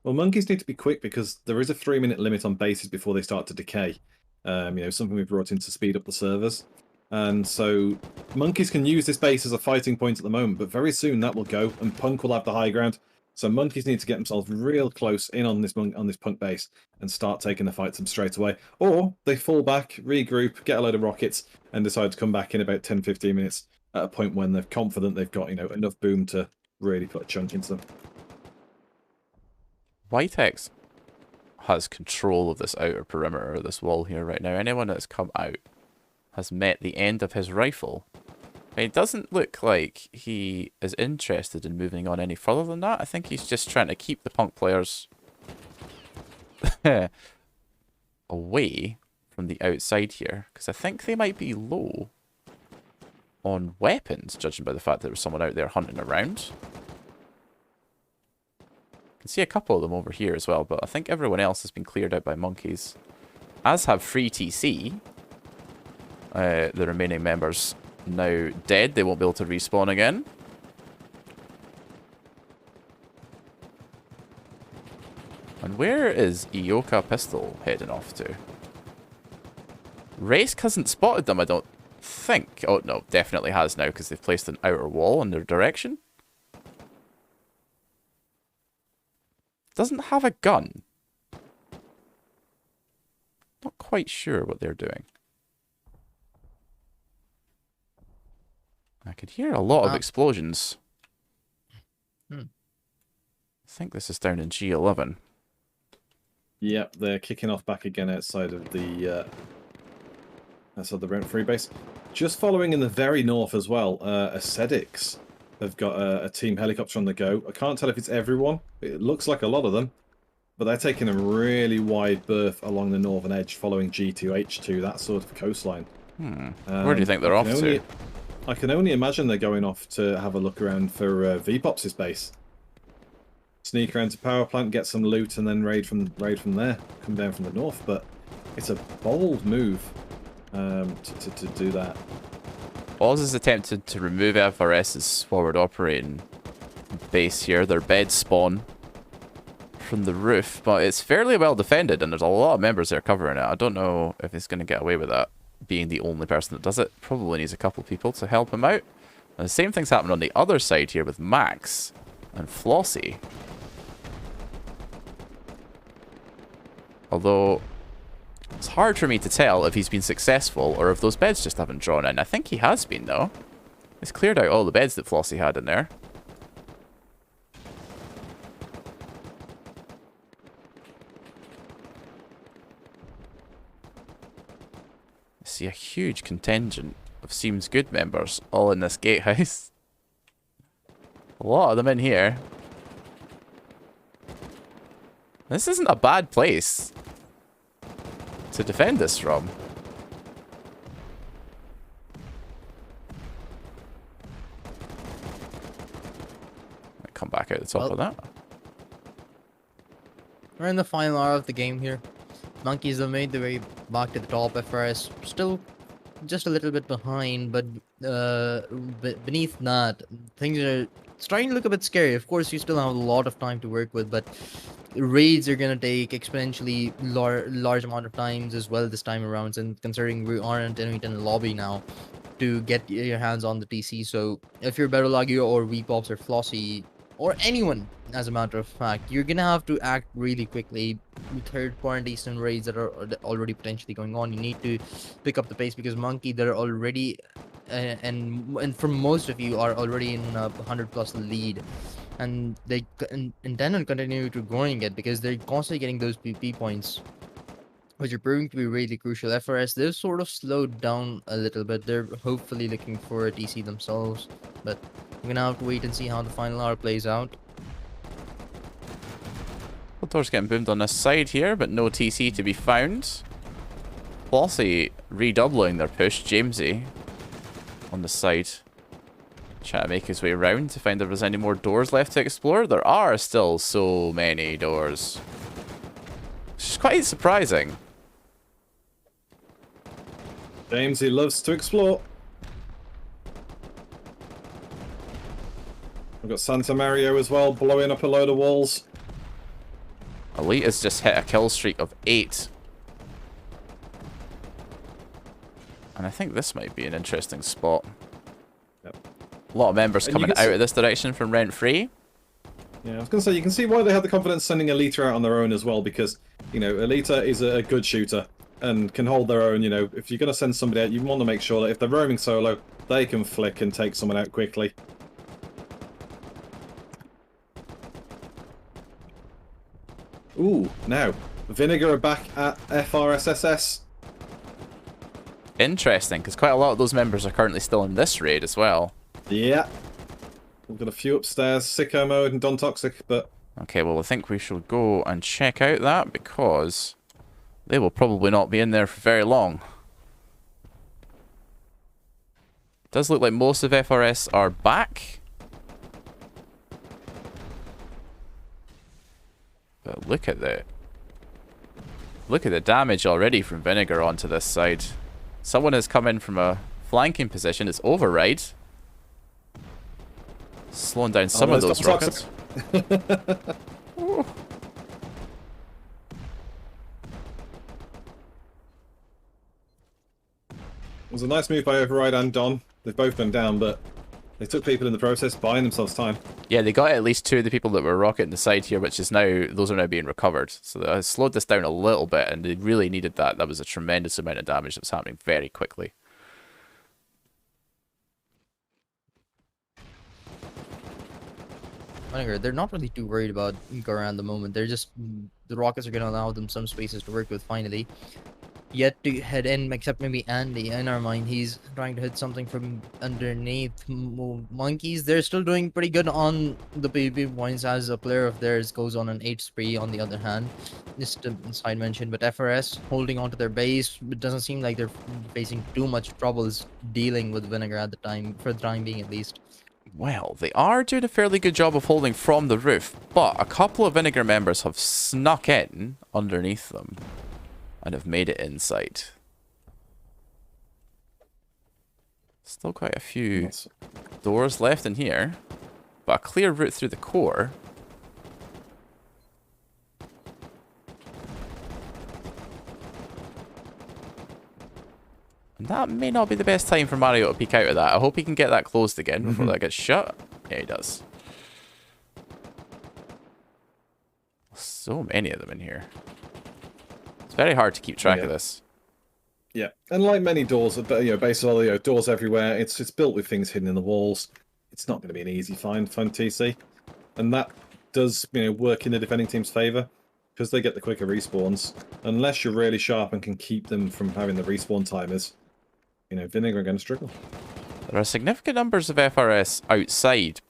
Well, monkeys need to be quick because there is a 3-minute limit on bases before they start to decay. Something we brought in to speed up the servers. And so monkeys can use this base as a fighting point at the moment, but very soon that will go and Punk will have the high ground. So monkeys need to get themselves real close in on this Punk base and start taking the fight to them straight away. Or they fall back, regroup, get a load of rockets, and decide to come back in about 10-15 minutes at a point when they're confident they've got enough boom to really put a chunk into them. Whitex has control of this outer perimeter of this wall here right now. Anyone that's come out has met the end of his rifle. It doesn't look like he is interested in moving on any further than that. I think he's just trying to keep the Punk players away from the outside here, because I think they might be low on weapons, judging by the fact that there was someone out there hunting around. I can see a couple of them over here as well, but I think everyone else has been cleared out by monkeys, as have free TC. The remaining members now dead. They won't be able to respawn again. And where is Ioka Pistol heading off to? Race hasn't spotted them, I don't think. Oh, no, definitely has now, because they've placed an outer wall in their direction. Doesn't have a gun. Not quite sure what they're doing. I could hear a lot of explosions. I think this is down in G11. Yep, they're kicking off back again outside of the rent-free base. Just following in the very north as well, Ascetics have got a team helicopter on the go. I can't tell if it's everyone. It looks like a lot of them. But they're taking a really wide berth along the northern edge, following G2, H2, that sort of coastline. Where do you think they're off to? I can only imagine they're going off to have a look around for VPOP's base. Sneak around to power plant, get some loot, and then raid from there. Come down from the north, but it's a bold move to do that. Oz has attempted to remove FRS's forward operating base here, their bed spawn from the roof, but it's fairly well defended, and there's a lot of members there covering it. I don't know if he's going to get away with that, being the only person that does it. Probably needs a couple people to help him out. And the same thing's happening on the other side here with Max and Flossie. Although, it's hard for me to tell if he's been successful or if those beds just haven't drawn in. I think he has been, though. He's cleared out all the beds that Flossie had in there. I see a huge contingent of SeemsGood members all in this gatehouse. A lot of them in here. This isn't a bad place to defend this from. Might come back out the top of that. We're in the final hour of the game here. Monkeys have made their way back to the top. FRS still just a little bit behind, but beneath that, things are starting to look a bit scary. Of course, you still have a lot of time to work with, but raids are going to take exponentially large amount of times as well this time around, and considering we aren't in a lobby now to get your hands on the TC. So if you're Battlelagio or Weepops or Flossie, or anyone, as a matter of fact, you're gonna have to act really quickly. Third-party Eastern raids that are already potentially going on, you need to pick up the pace, because Monkey, they're already, and for most of you, are already in a 100+ lead, and they intend on continue to growing it because they're constantly getting those PP points, which are proving to be really crucial. FRS, they've sort of slowed down a little bit. They're hopefully looking for a TC themselves, but we're gonna have to wait and see how the final hour plays out. Doors getting boomed on this side here, but no TC to be found. Flossie redoubling their push. Jamesy on the side. Trying to make his way around to find if there's any more doors left to explore. There are still so many doors. Which is quite surprising. James, he loves to explore. We've got Santa Mario as well, blowing up a load of walls. Elite has just hit a kill streak of 8. And I think this might be an interesting spot. Yep. A lot of members And coming out of this direction from Rent Free. Yeah, I was going to say, you can see why they had the confidence sending Elita out on their own as well, because, you know, Elita is a good shooter and can hold their own. You know, if you're going to send somebody out, you want to make sure that if they're roaming solo, they can flick and take someone out quickly. Ooh, now, Vinegar are back at FRSSS. Interesting, because quite a lot of those members are currently still in this raid as well. Yeah. We've got a few upstairs, Sicko Mode and Don Toxic, but... Okay, well, I think we should go and check out that, because they will probably not be in there for very long. Does look like most of FRS are back. But look at the damage already from Vinegar onto this side. Someone has come in from a flanking position. It's Override. Slowing down some of those rockets. It was a nice move by Override and Don. They've both been down, but they took people in the process, buying themselves time. Yeah, they got at least 2 of the people that were rocketing the side here, which is now, those are now being recovered. So they slowed this down a little bit, and they really needed that. That was a tremendous amount of damage that was happening very quickly. They're not really too worried about Gora at the moment. They're just, the rockets are going to allow them some spaces to work with finally. Yet to head in, except maybe Andy. In our mind, he's trying to hit something from underneath. Monkeys, they're still doing pretty good on the PvP points, as a player of theirs goes on an 8 spree on the other hand. Just a side mention, but FRS holding on to their base. It doesn't seem like they're facing too much troubles dealing with Vinegar at the time, for the time being at least. Well, they are doing a fairly good job of holding from the roof, but a couple of Vinegar members have snuck in underneath them and have made it inside. Still quite a few doors left in here, but a clear route through the core. And that may not be the best time for Mario to peek out of that. I hope he can get that closed again before that gets shut. Yeah, he does. So many of them in here. It's very hard to keep track of this. Yeah, and like many doors, you know, basically, you know, doors everywhere. It's built with things hidden in the walls. It's not going to be an easy find from TC, and that does, you know, work in the defending team's favour because they get the quicker respawns. Unless you're really sharp and can keep them from having the respawn timers, you know, Vinegar are going to struggle. There are significant numbers of FRS outside.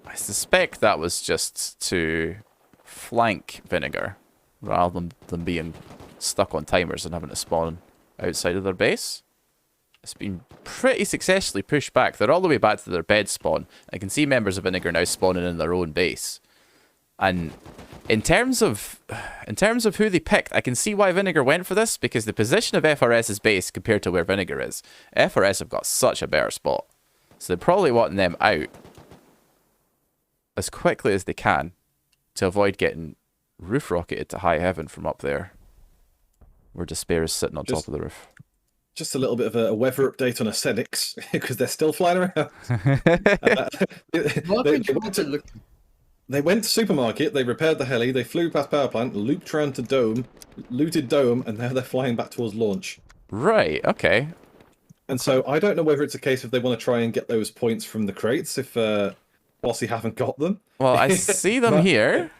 I suspect that was just to flank Vinegar rather than being stuck on timers and having to spawn outside of their base. It's been pretty successfully pushed back. They're all the way back to their bed spawn. I can see members of Vinegar now spawning in their own base. And in terms of who they picked, I can see why Vinegar went for this, because the position of FRS's base compared to where Vinegar is, FRS have got such a better spot. So they're probably wanting them out as quickly as they can to avoid getting roof rocketed to high heaven from up there, where Despair is sitting on top of the roof. Just a little bit of a weather update on Aesthetics, because they're still flying around. They went to supermarket, they repaired the heli, they flew past power plant, looped around to dome, looted dome, and now they're flying back towards launch. Right, okay. And so I don't know whether it's a case if they want to try and get those points from the crates, if Bossy haven't got them. Well, I see them here.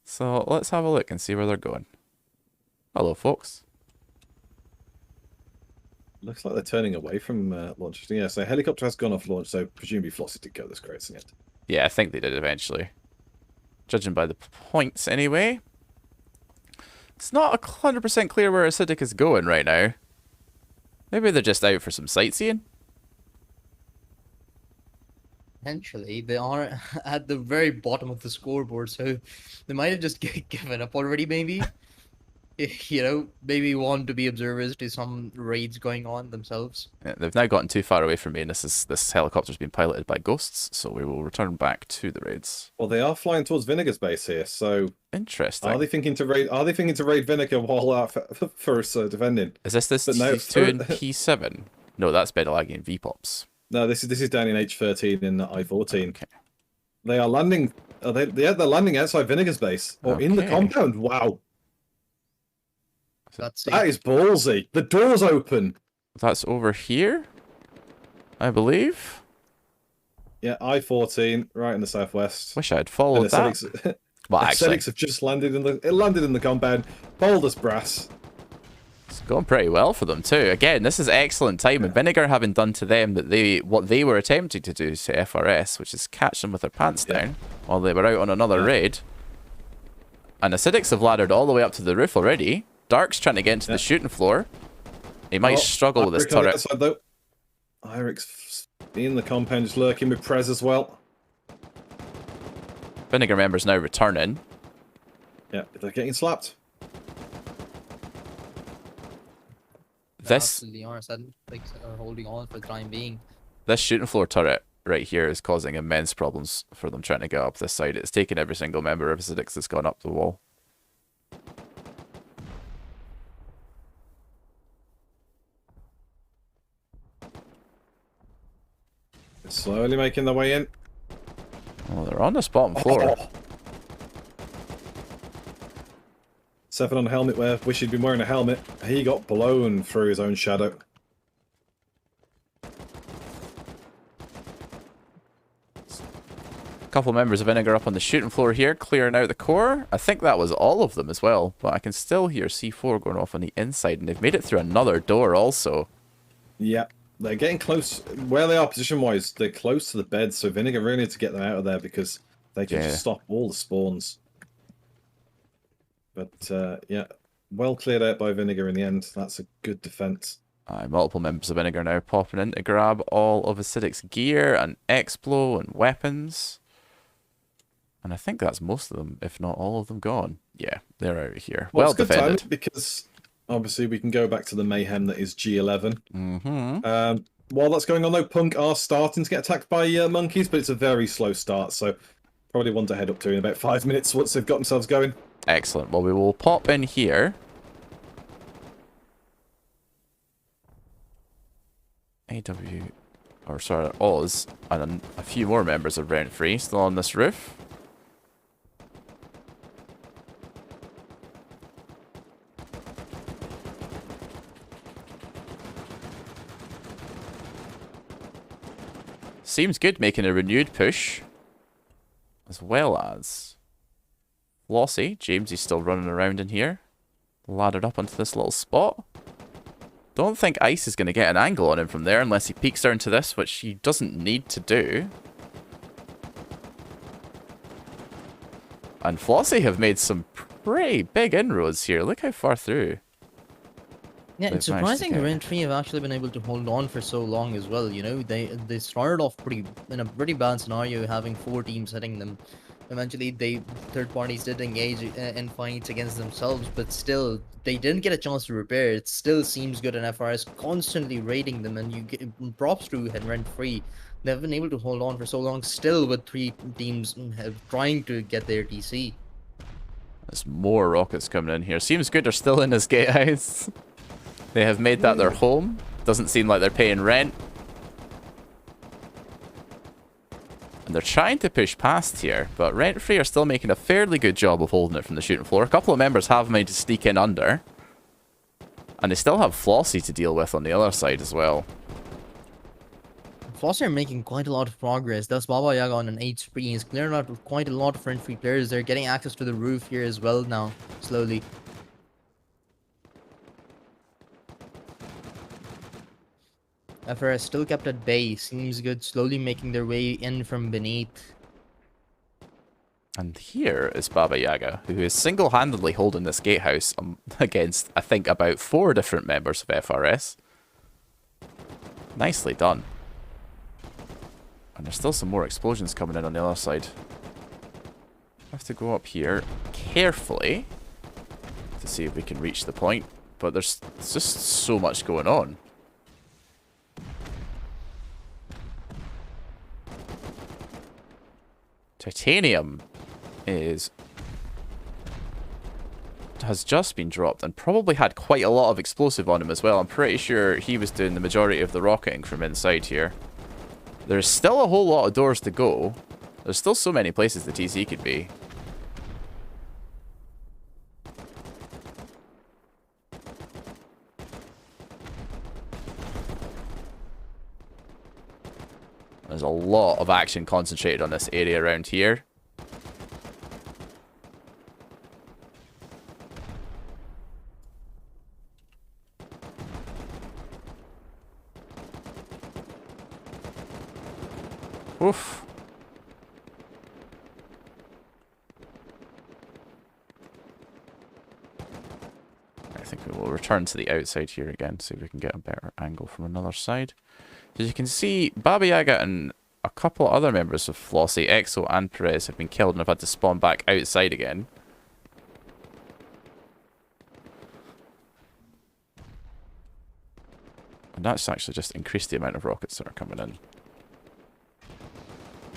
So let's have a look and see where they're going. Hello, folks. Looks like they're turning away from launch. Yeah, so helicopter has gone off launch, so presumably Flossie did go this crates in it. Yeah, I think they did eventually. Judging by the points anyway. It's not 100% clear where Acidic is going right now. Maybe they're just out for some sightseeing. Potentially, they are at the very bottom of the scoreboard, so they might have just given up already, maybe. You know, maybe want to be observers to some raids going on themselves. Yeah, they've now gotten too far away from me, and this helicopter's been piloted by ghosts, so we will return back to the raids. Well, they are flying towards Vinegar's base here, so Interesting. are they thinking to raid? Are they thinking to raid Vinegar while out for us defending? Is this But no, T2 and P7? No, that's Bedalagi and VPops. No, this is down in H13 and I14. Okay. They are landing. They're landing outside Vinegar's base or in the Okay. compound. Wow, That's that is ballsy. The door's open. That's over here, I believe. Yeah, I14 right in the southwest. Wish I had followed that. Ascetics, Well, actually, Ascetics have just landed in the. It landed in the compound. Bold as brass. it's going pretty well for them too. Again, this is excellent time, and Vinegar having done to them what they were attempting to do to FRS, which is catch them with their pants down while they were out on another raid. And Acidics have laddered all the way up to the roof already. Dark's trying to get into the shooting floor. He might struggle with this turret. Outside, though. Irik's in the compound, just lurking with Prez as well. Vinegar members now returning. Yeah, they're getting slapped. They This absolutely are. Like, are holding on for the time being. this shooting floor turret right here is causing immense problems for them trying to get up this side. It's taken every single member of Acidics that's gone up the wall. Slowly making their way in. Oh, they're on this bottom floor. Oh. 7 on helmet wear. Wish he'd been wearing a helmet. He got blown through his own shadow. A couple members of Vinegar up on the shooting floor here, clearing out the core. I think that was all of them as well, but I can still hear C4 going off on the inside, and they've made it through another door also. Yeah, they're getting close. Where they are position-wise, they're close to the bed, so Vinegar really need to get them out of there because they can just stop all the spawns. But, yeah, well cleared out by Vinegar in the end. That's a good defense. Multiple members of Vinegar now popping in to grab all of Acidic's gear and Explo and weapons. And I think that's most of them, if not all of them, gone. Yeah, they're out of here. Well it's good defended. time because obviously we can go back to the mayhem that is G11. Mm-hmm. While that's going on, though, Punk are starting to get attacked by monkeys, but it's a very slow start, so probably one to head up to in about 5 minutes once they've got themselves going. Excellent. Well, we will pop in here. Oz, and a few more members of Round 3 still on this roof. SeemsGood making a renewed push, as well as Flossie. James is still running around in here, laddered up onto this little spot. Don't think Ice is going to get an angle on him from there unless he peeks down to this, which he doesn't need to do. And Flossie have made some pretty big inroads here. Look how far through. Yeah, it's they've managed to surprising get. Rent 3 have actually been able to hold on for so long as well, you know? They started off in a pretty bad scenario, having 4 teams hitting them. Eventually, third parties did engage in fights against themselves, but still, they didn't get a chance to repair. It still seems good, and FRS constantly raiding them, and you get props to Rent 3. They've been able to hold on for so long, still with 3 teams trying to get their DC. There's more rockets coming in here. SeemsGood are still in his gatehouse. They have made that their home. Doesn't seem like they're paying rent. And they're trying to push past here, but Rent Free are still making a fairly good job of holding it from the shooting floor. A couple of members have managed to sneak in under. And they still have Flossie to deal with on the other side as well. Flossie are making quite a lot of progress. That's Baba Yaga on an 8 spree. He's clearing out quite a lot of Rent Free players. They're getting access to the roof here as well now, slowly. FRS still kept at bay. SeemsGood slowly making their way in from beneath. And here is Baba Yaga, who is single-handedly holding this gatehouse against, I think, about 4 different members of FRS. Nicely done. And there's still some more explosions coming in on the other side. Have to go up here carefully to see if we can reach the point. But there's just so much going on. Titanium has just been dropped and probably had quite a lot of explosive on him as well. I'm pretty sure he was doing the majority of the rocketing from inside here. There's still a whole lot of doors to go. There's still so many places the TC could be. There's a lot of action concentrated on this area around here. Oof. I think we will return to the outside here again, see if we can get a better angle from another side. As you can see, Baba Yaga and a couple other members of Flossie, Exo and Perez, have been killed and have had to spawn back outside again. And that's actually just increased the amount of rockets that are coming in.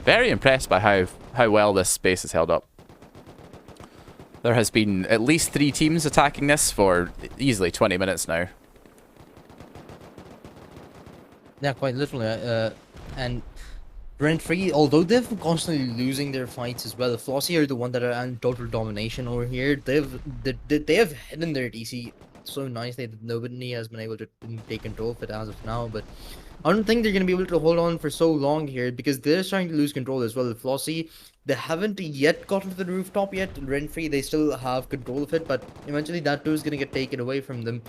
Very impressed by how well this space has held up. There has been at least 3 teams attacking this for easily 20 minutes now. Yeah, quite literally. And Rent-Free, although they've constantly losing their fights as well, Flossie are the one that are in total domination over here. They have hidden their DC so nicely that nobody has been able to take control of it as of now. But I don't think they're going to be able to hold on for so long here because they're starting to lose control as well. Flossie, they haven't yet gotten to the rooftop yet. Rent-Free, they still have control of it, but eventually that too is going to get taken away from them.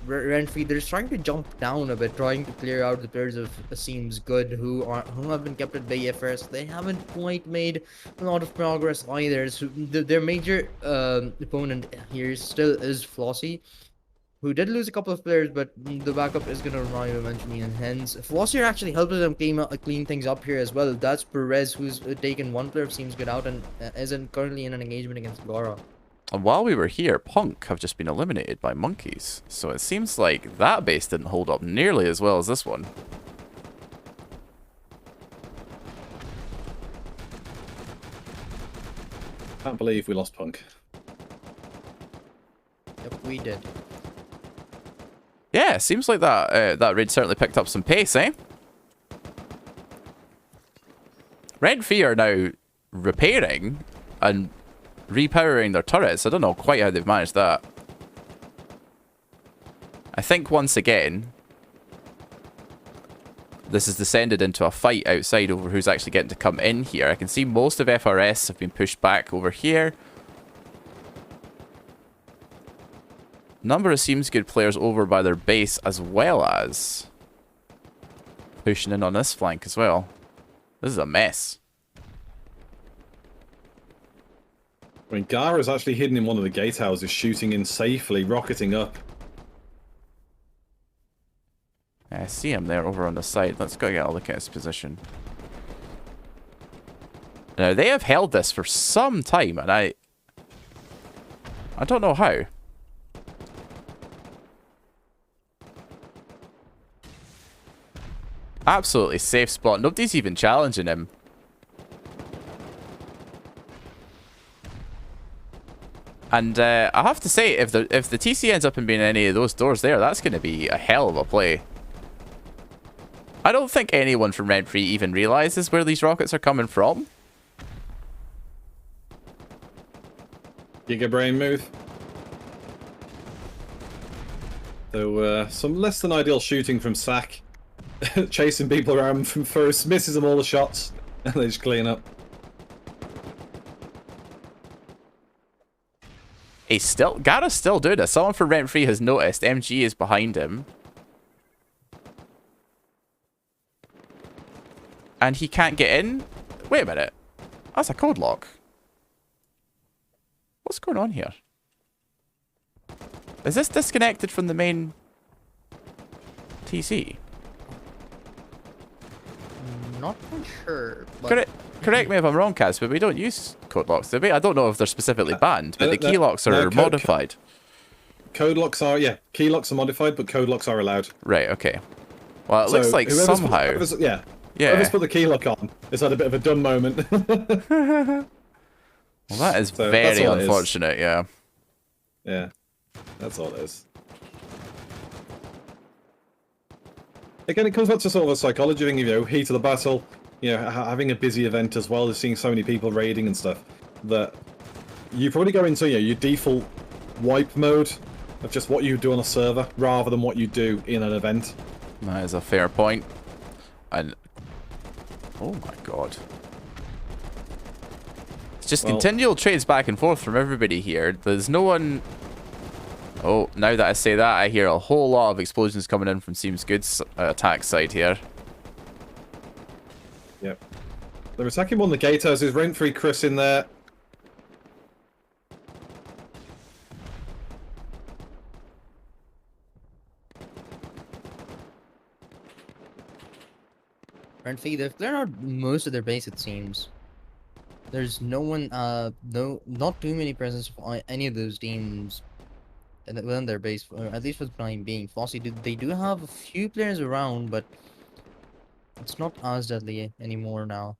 Rent-Free, they're trying to jump down a bit, trying to clear out the players of SeemsGood who have been kept at bay at first. They haven't quite made a lot of progress either. So their major opponent here still is Flossie, who did lose a couple of players, but the backup is going to arrive eventually, and hence Flossie are actually helping them clean things up here as well. That's Perez, who's taken one player of SeemsGood out and is currently in an engagement against Gara. And while we were here, Punk have just been eliminated by monkeys. So it seems like that base didn't hold up nearly as well as this one. Can't believe we lost Punk. Yep, we did. Yeah, seems like that raid certainly picked up some pace, eh? Rent-Free are now repairing and repowering their turrets. I don't know quite how they've managed that. I think once again, this has descended into a fight outside over who's actually getting to come in here. I can see most of FRS have been pushed back over here. Number of SeemsGood players over by their base, as well as pushing in on this flank as well. This is a mess. I mean, Gara's actually hidden in one of the gatehouses, shooting in safely, rocketing up. I see him there over on the side. Let's go get a look at his position. Now, they have held this for some time, and I don't know how. Absolutely safe spot. Nobody's even challenging him. And I have to say, if the TC ends up in being any of those doors there, that's going to be a hell of a play. I don't think anyone from Rent-Free even realizes where these rockets are coming from. Giga brain move. So some less than ideal shooting from Sack. Chasing people around from first, misses them all the shots, and they just clean up. Gara's still doing this. Someone from Rent-Free has noticed. MG is behind him. And he can't get in? Wait a minute. That's a code lock. What's going on here? Is this disconnected from the main TC? not quite sure. But Correct me if I'm wrong, Kaz, but we don't use code locks, do we? I don't know if they're specifically banned, but the key locks are modified. Code locks are, yeah, key locks are modified, but code locks are allowed. Right, okay. Well, it looks like somehow... Whoever's put the key lock on has had a bit of a dumb moment. Well, that is very unfortunate, yeah. Yeah, that's all it is. Again, it comes back to sort of a psychology thing, you know, heat of the battle, you know, having a busy event as well as seeing so many people raiding and stuff, that you probably go into, you know, your default wipe mode of just what you do on a server rather than what you do in an event. That is a fair point. And oh my god. It's just continual trades back and forth from everybody here. There's no one... Oh, now that I say that, I hear a whole lot of explosions coming in from SeemsGood's attack side here. Yep. They're attacking one of the gatehouses. Rent-free Chris in there. Rent-free, they've cleared out most of their base, it seems. There's no one, not too many presence of any of those teams within their base, at least for the time being. Flossie, they do have a few players around, but it's not as deadly anymore now.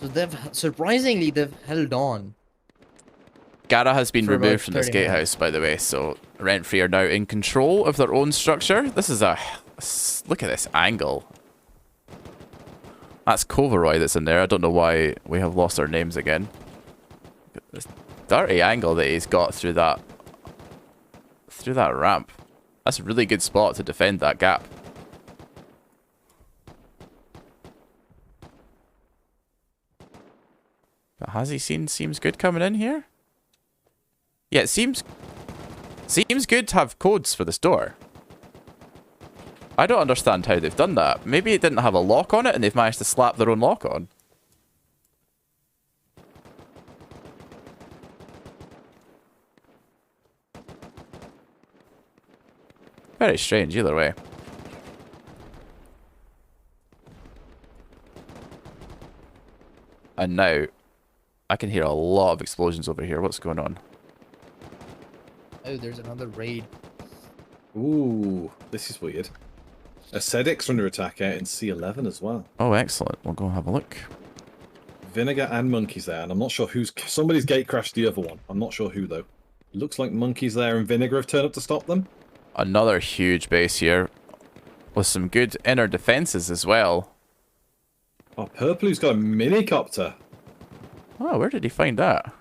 So surprisingly, they've held on. Gara has been removed from this gatehouse, by the way, so Rent-free are now in control of their own structure. This is a... Look at this angle. That's Coveroy that's in there. I don't know why we have lost our names again. This dirty angle that he's got through that ramp. That's a really good spot to defend that gap. But has he seen SeemsGood coming in here? Yeah, it seems SeemsGood have codes for this door. I don't understand how they've done that. Maybe it didn't have a lock on it and they've managed to slap their own lock on. Very strange either way. And now, I can hear a lot of explosions over here. What's going on? Oh, there's another raid. Ooh, this is weird. Ascetics under attack out in C11 as well. Oh, excellent. We'll go have a look. Vinegar and Monkey's there, and I'm not sure who's... Somebody's gate crashed the other one. I'm not sure who, though. Looks like Monkey's there and Vinegar have turned up to stop them. Another huge base here. With some good inner defenses as well. Oh, Purplu's got a minicopter. Oh, where did he find that?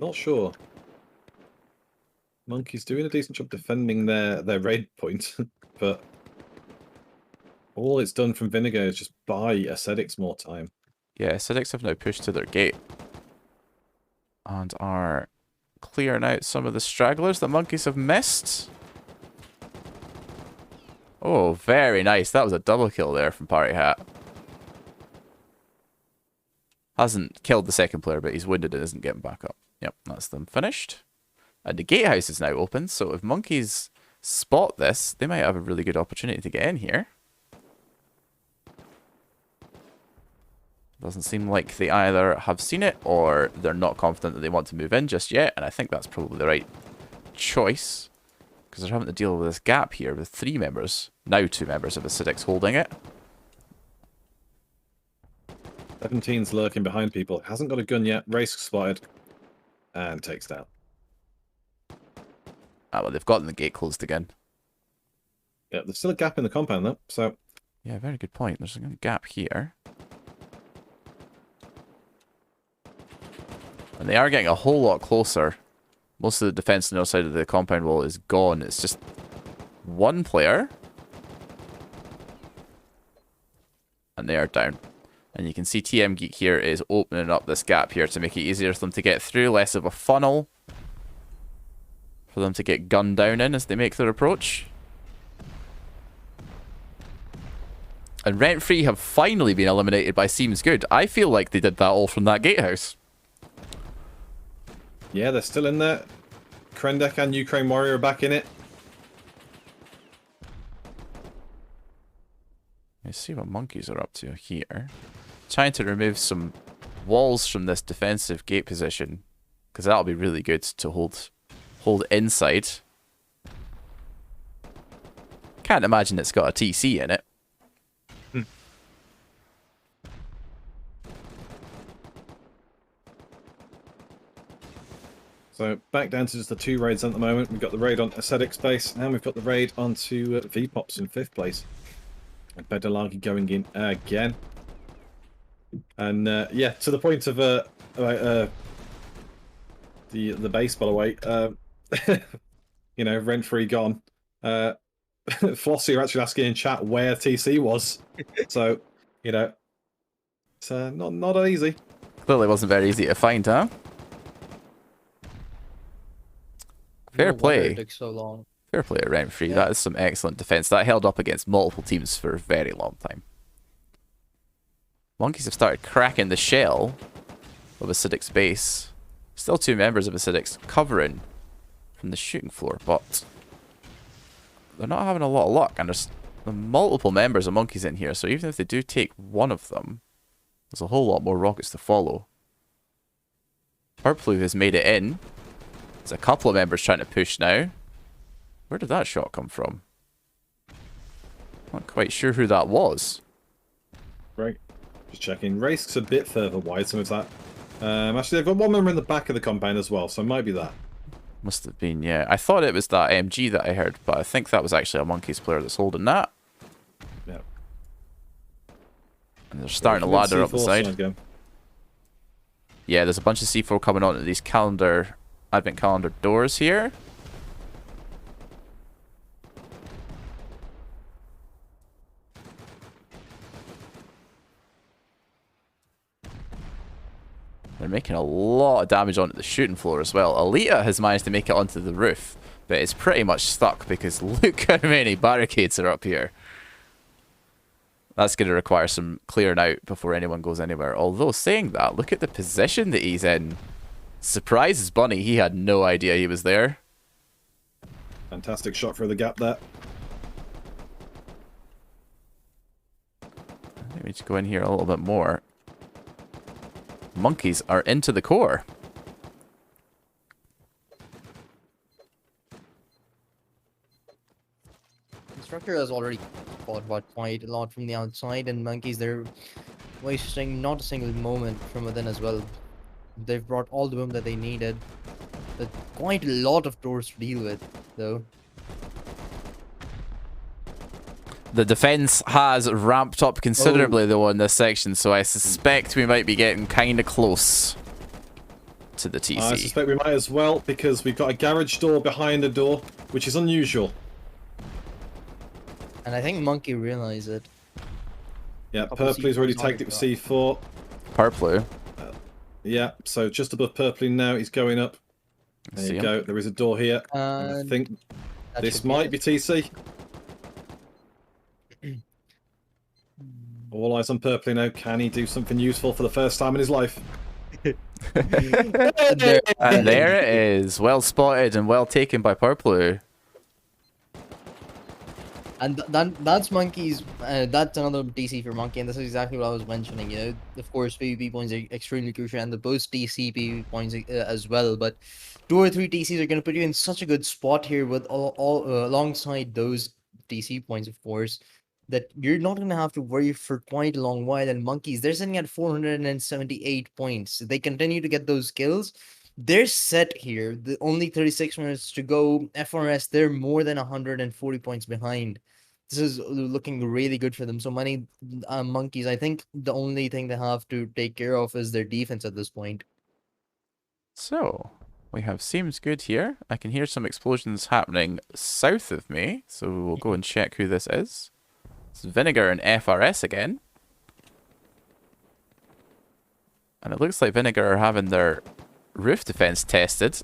Not sure. Monkey's doing a decent job defending their raid point, but all it's done from Vinegar is just buy Ascetics more time. Yeah, Ascetics have now pushed to their gate. And are clearing out some of the stragglers that Monkeys have missed. Oh, very nice. That was a double kill there from Party Hat. Hasn't killed the second player, but he's wounded and isn't getting back up. Yep, that's them finished. And the gatehouse is now open, so if Monkeys spot this, they might have a really good opportunity to get in here. Doesn't seem like they either have seen it or they're not confident that they want to move in just yet, and I think that's probably the right choice. Because they're having to deal with this gap here with 3 members, now 2 members of Acidics holding it. 17's lurking behind people. Hasn't got a gun yet. Race spotted. And takes down. Ah, well, they've gotten the gate closed again. Yeah, there's still a gap in the compound, though, so... Yeah, very good point. There's a gap here. And they are getting a whole lot closer. Most of the defense on the other side of the compound wall is gone. It's just one player. And they are down. And you can see TM Geek here is opening up this gap here to make it easier for them to get through. Less of a funnel for them to get gunned down in as they make their approach. And Rent-free have finally been eliminated by SeemsGood. I feel like they did that all from that gatehouse. Yeah, they're still in there. Krendek and Ukraine Warrior are back in it. Let's see what monkeys are up to here. Trying to remove some walls from this defensive gate position, because that'll be really good to hold inside. Can't imagine it's got a TC in it. So back down to just the 2 raids at the moment. We've got the raid on Ascetics base, and we've got the raid onto VPops in 5th place. And Bedalagi going in again. And yeah, to the point of the base, by the way, you know, rent-free gone. Flossie are actually asking in chat where TC was. So, you know, it's not easy. Clearly wasn't very easy to find, huh? Fair play. It took so long. Fair play at Rent-Free. Yeah. That is some excellent defense. That held up against multiple teams for a very long time. Monkeys have started cracking the shell of Acidic's base. Still 2 members of Acidic's covering from the shooting floor, but they're not having a lot of luck. And there's multiple members of Monkeys in here, so even if they do take one of them, there's a whole lot more rockets to follow. Purpley has made it in. There's a couple of members trying to push now. Where did that shot come from? Not quite sure who that was. Right. Just checking. Race's a bit further wide, some of that. Actually, I've got one member in the back of the compound as well, so it might be that. Must have been, yeah. I thought it was that MG that I heard, but I think that was actually a Monkeys player that's holding that. Yeah. And they're starting to ladder up the side. Yeah, there's a bunch of C4 coming onto these advent calendar doors here. They're making a lot of damage onto the shooting floor as well. Alita has managed to make it onto the roof, but it's pretty much stuck because look how many barricades are up here. That's going to require some clearing out before anyone goes anywhere. Although, saying that, look at the position that he's in. Surprises Bunny. He had no idea he was there. Fantastic shot through the gap there. Let me just go in here a little bit more. Monkeys are into the core. Structure has already fought quite a lot from the outside, and Monkeys, they're wasting not a single moment from within as well. They've brought all the boom that they needed. But quite a lot of doors to deal with, though. The defense has ramped up considerably, though, in this section, so I suspect we might be getting kind of close to the TC. I suspect we might as well, because we've got a garage door behind the door, which is unusual. And I think Monkey realized it. Yeah, Purpley's already tagged it with C4. Purpley. Yeah, so just above Purpley now, he's going up. There you go, there is a door here. I think this might be TC. All eyes on Purpley now. Can he do something useful for the first time in his life? And there it is. Well spotted and well taken by Purpley. And that's Monkey's. That's another DC for Monkey, and this is exactly what I was mentioning. You know, of course, PvP points are extremely crucial, and the boost DC PvP points as well. But 2 or 3 DCs are going to put you in such a good spot here with all alongside those DC points, of course, that you're not going to have to worry for quite a long while. And Monkeys, they're sitting at 478 points. They continue to get those kills. They're set here. The only 36 minutes to go. FRS, they're more than 140 points behind. This is looking really good for them. So many Monkeys, I think the only thing they have to take care of is their defense at this point. So, we have SeemsGood here. I can hear some explosions happening south of me, so we'll go and check who this is. It's Vinegar and FRS again. And it looks like Vinegar are having their roof defense tested.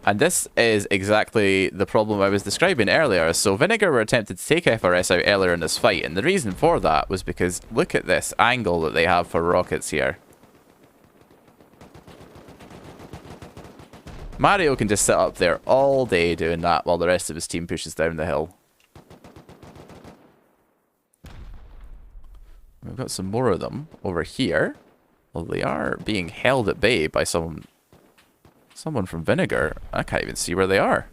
And this is exactly the problem I was describing earlier. So Vinegar were attempting to take FRS out earlier in this fight. And the reason for that was because look at this angle that they have for rockets here. Mario can just sit up there all day doing that while the rest of his team pushes down the hill. We've got some more of them over here. Well, they are being held at bay by someone from Vinegar. I can't even see where they are.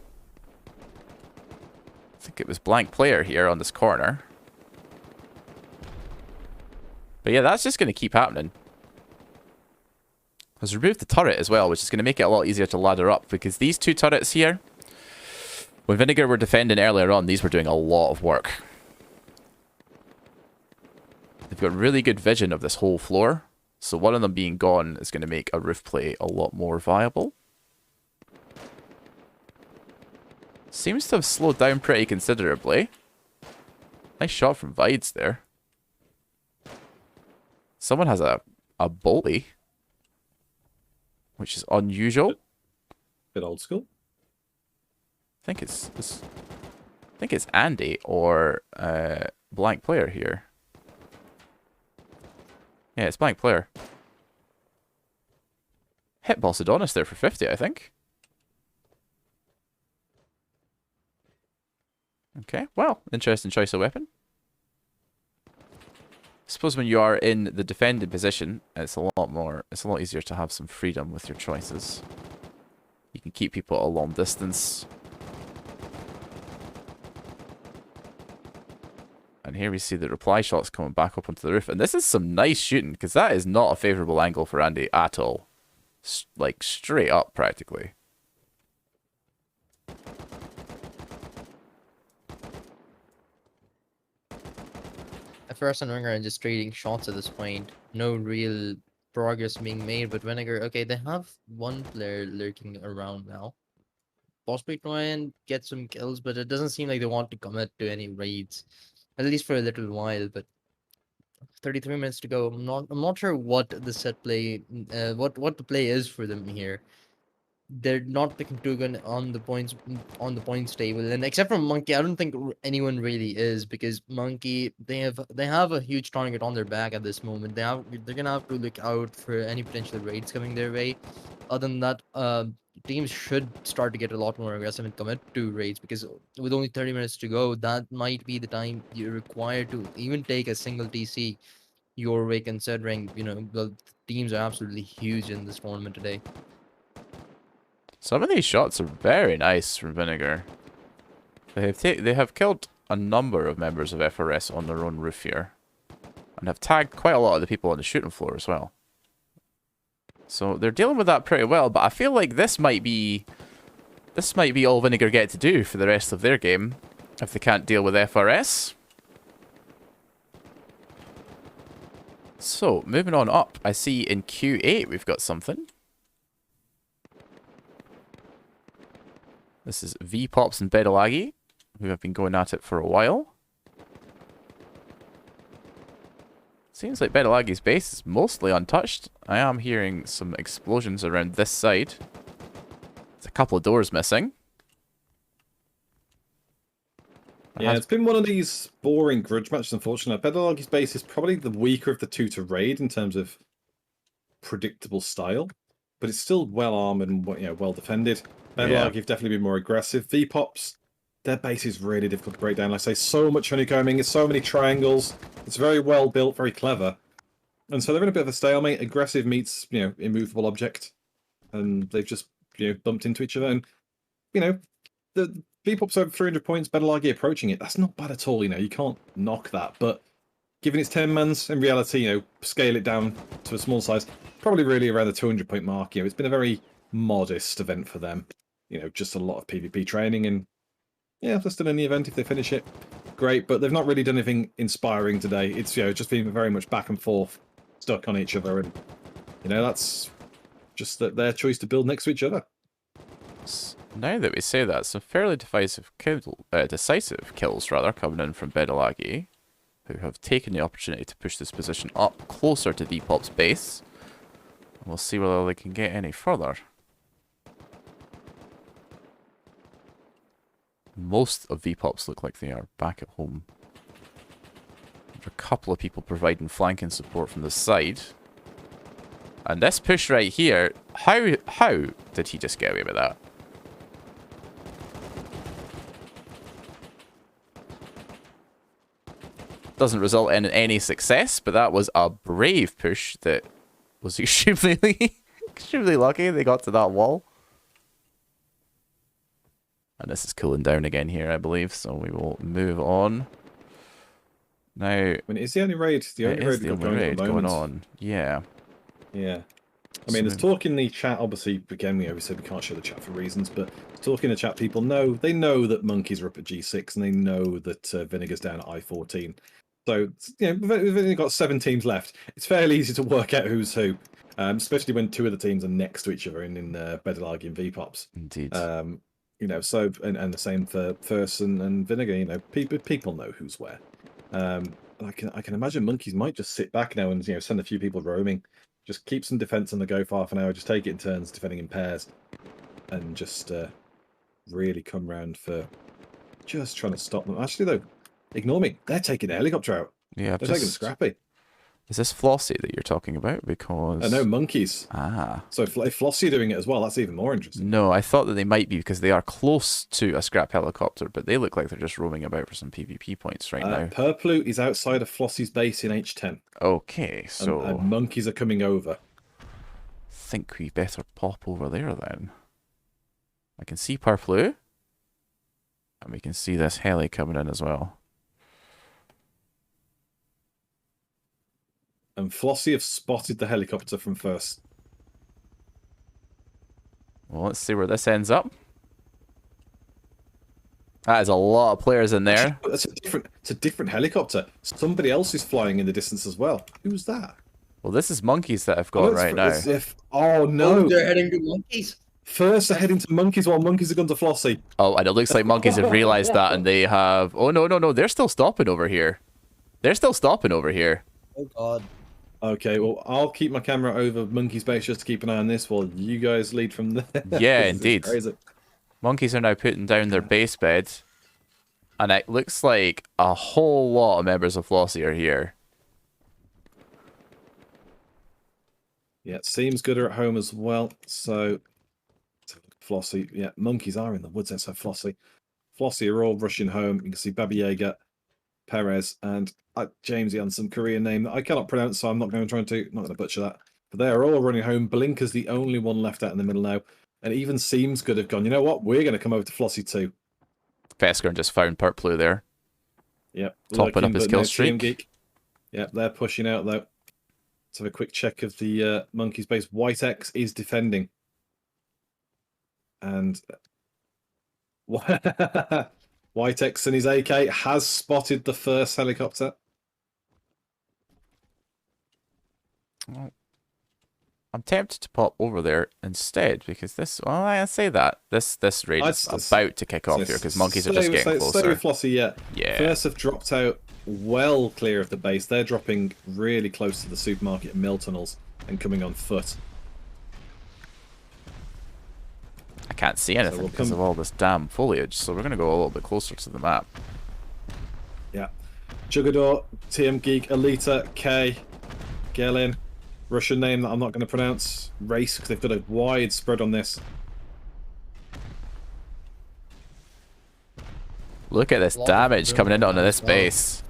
I think it was blank player here on this corner. But yeah, that's just going to keep happening. Let's remove the turret as well, which is going to make it a lot easier to ladder up, because these two turrets here, when Vinegar were defending earlier on, these were doing a lot of work. They've got really good vision of this whole floor, so one of them being gone is going to make a roof play a lot more viable. Seems to have slowed down pretty considerably. Nice shot from Vides there. Someone has a bolty, which is unusual. Bit old school. I think it's Andy or blank player here. Yeah, it's blank player. Hit Balsadonis there for 50, I think. Okay, well, interesting choice of weapon. I suppose when you are in the defended position, it's a lot easier to have some freedom with your choices. You can keep people at a long distance. And here we see the reply shots coming back up onto the roof. And this is some nice shooting, because that is not a favourable angle for Andy at all. Like, straight up, practically. FRS and Vinegar are just trading shots at this point. No real progress being made, but Vinegar, okay, they have one player lurking around now. Possibly try and get some kills, but it doesn't seem like they want to commit to any raids. At least for a little while, but 33 minutes to go. I'm not sure what the set play what the play is for them here. They're not looking too good on the points table, and except for Monkey, I don't think anyone really is, because Monkey, they have a huge target on their back at this moment. They're gonna have to look out for any potential raids coming their way. Other than that, teams should start to get a lot more aggressive and commit to raids, because with only 30 minutes to go, that might be the time you're required to even take a single TC your way, considering the teams are absolutely huge in this tournament today. Some of these shots are very nice from Vinegar. They have killed a number of members of FRS on their own roof here, and have tagged quite a lot of the people on the shooting floor as well. So they're dealing with that pretty well, but I feel like this might be all Vinegar get to do for the rest of their game if they can't deal with FRS. So moving on up, I see in Q8 we've got something. This is V-Pops and Bedalagi, who have been going at it for a while. Seems like Bedalagi's base is mostly untouched. I am hearing some explosions around this side. There's a couple of doors missing. Yeah, it's been one of these boring grudge matches, unfortunately. Bedalagi's base is probably the weaker of the two to raid in terms of predictable style, but it's still well armed and well defended. Bedalagi have definitely been more aggressive. V-Pops, their base is really difficult to break down. Like I say, so much honeycombing, it's so many triangles. It's very well built, very clever. And so they're in a bit of a stalemate. Aggressive meets, immovable object. And they've just, bumped into each other. And, the V-Pops over 300 points, Bedalagi approaching it. That's not bad at all, you can't knock that. But given it's 10 mans, in reality, scale it down to a small size, probably really around the 200 point mark. It's been a very modest event for them. Just a lot of PvP training, and yeah, if they're still in the event, if they finish it, great, but they've not really done anything inspiring today. It's just been very much back and forth, stuck on each other, and that's just their choice to build next to each other. Now that we say that, some fairly decisive kills coming in from Bedalagi, who have taken the opportunity to push this position up closer to V-Pop's base. We'll see whether they can get any further. Most of V-Pops look like they are back at home. There are a couple of people providing flanking support from the side. And this push right here, how did he just get away with that? doesn't result in any success, but that was a brave push that was extremely, extremely lucky they got to that wall. And this is cooling down again here, I believe, so we will move on. Now, I mean, it's the only raid. The only raid we've got going at the moment. going on. Yeah. Yeah. I mean, there's talk in the chat. Obviously, again, we said we can't show the chat for reasons, but talk in the chat, people know, they know that monkeys are up at G6, and they know that Vinegar's down at I-14. So, you know, we've only got 7 teams left. It's fairly easy to work out who's who, especially when 2 of the teams are next to each other in Bedelargi and V-Pops. Indeed. You know, so, and the same for First and Vinegar, you know, people know who's where. I can imagine monkeys might just sit back now and, you know, send a few people roaming. Just keep some defense on the go for half an hour. Just take it in turns, defending in pairs, and just really come round for just trying to stop them. Actually, though, ignore me. They're taking the helicopter out. Yeah, they're taking Scrappy. Is this Flossie that you're talking about? Because no, monkeys. Ah. So if Flossie are doing it as well, that's even more interesting. No, I thought that they might be because they are close to a scrap helicopter, but they look like they're just roaming about for some PvP points right now. Purplu is outside of Flossie's base in H10. Okay, so and monkeys are coming over. Think we better pop over there then. I can see Purplu, and we can see this heli coming in as well. And Flossie have spotted the helicopter from First. Well, let's see where this ends up. That is a lot of players in there. It's a different helicopter. Somebody else is flying in the distance as well. Who's that? Well, this is monkeys that I've got right now. Oh no! Oh, they're heading to monkeys. First, they're heading to monkeys while monkeys have gone to Flossie. Oh, and it looks like monkeys have realized that, and they have. Oh no! They're still stopping over here. They're still stopping over here. Oh god. Okay, well, I'll keep my camera over Monkey's base just to keep an eye on this while you guys lead from there. Yeah, indeed. Monkeys are now putting down their base bed, and it looks like a whole lot of members of Flossie are here. Yeah, SeemsGood are at home as well, so Flossie, yeah, monkeys are in the woods outside Flossie. Flossie are all rushing home. You can see Baba Yaga, Perez, and Jamesy on some Korean name that I cannot pronounce, so I'm not going to butcher that. But they are all running home. Blinker's the only one left out in the middle now. And even SeemsGood have gone, you know what? We're going to come over to Flossie too. Vesker just found Purplu there. Yep. Topping up his kill streak. Yep, they're pushing out though. Let's have a quick check of the Monkey's base. White X is defending. And White X and his AK has spotted the first helicopter. Well, I'm tempted to pop over there instead because this. Well, I say that this raid is about to kick off here because monkeys are just getting closer. Stay with Flossie, yeah. Yeah. First have dropped out well clear of the base. They're dropping really close to the supermarket and mill tunnels and coming on foot. I can't see anything because of all this damn foliage, so we're going to go a little bit closer to the map. Yeah. Jugador, TM Geek, Alita, K, Gelin, Russian name that I'm not going to pronounce, Race, because they've got a wide spread on this. Look at this damage coming in onto this base.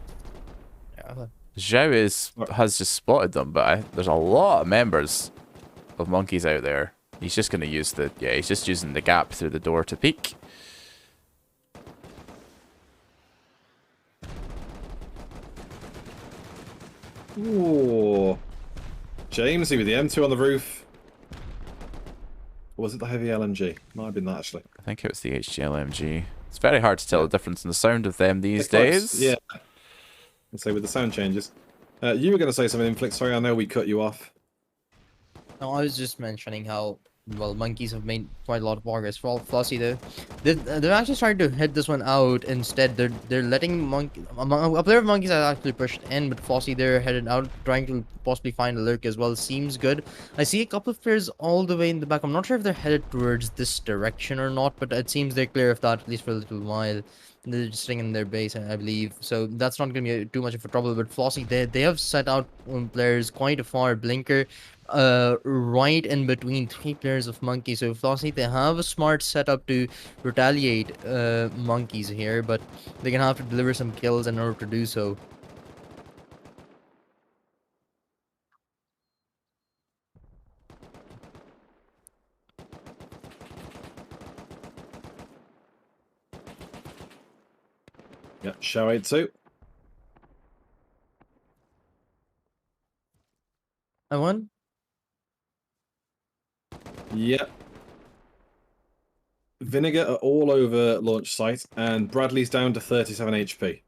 Yeah. Zhao has just spotted them, but there's a lot of members of monkeys out there. He's just going to use he's just using the gap through the door to peek. Ooh. Jamesy with the M2 on the roof. Or was it the heavy LMG? Might have been that, actually. I think it was the HGLMG. It's very hard to tell the difference in the sound of them these days. Yeah. Let's say with the sound changes. You were going to say something, Inflict. Sorry, I know we cut you off. No, I was just mentioning how, well, monkeys have made quite a lot of progress. For Flossie, they're actually starting to hit this one out instead. They're letting a player of monkeys has actually pushed in, but Flossie, they're headed out, trying to possibly find a lurk as well. SeemsGood. I see a couple of players all the way in the back. I'm not sure if they're headed towards this direction or not, but it seems they're clear of that, at least for a little while. They're just staying in their base, I believe. So that's not going to be too much of a trouble. But Flossie, they have set out players quite far. Blinker, right in between 3 players of monkeys. So Flossie, they have a smart setup to retaliate monkeys here, but they're going to have to deliver some kills in order to do so. Yeah, show 8-2. I won. Yeah. Vinegar are all over launch site, and Bradley's down to 37 HP.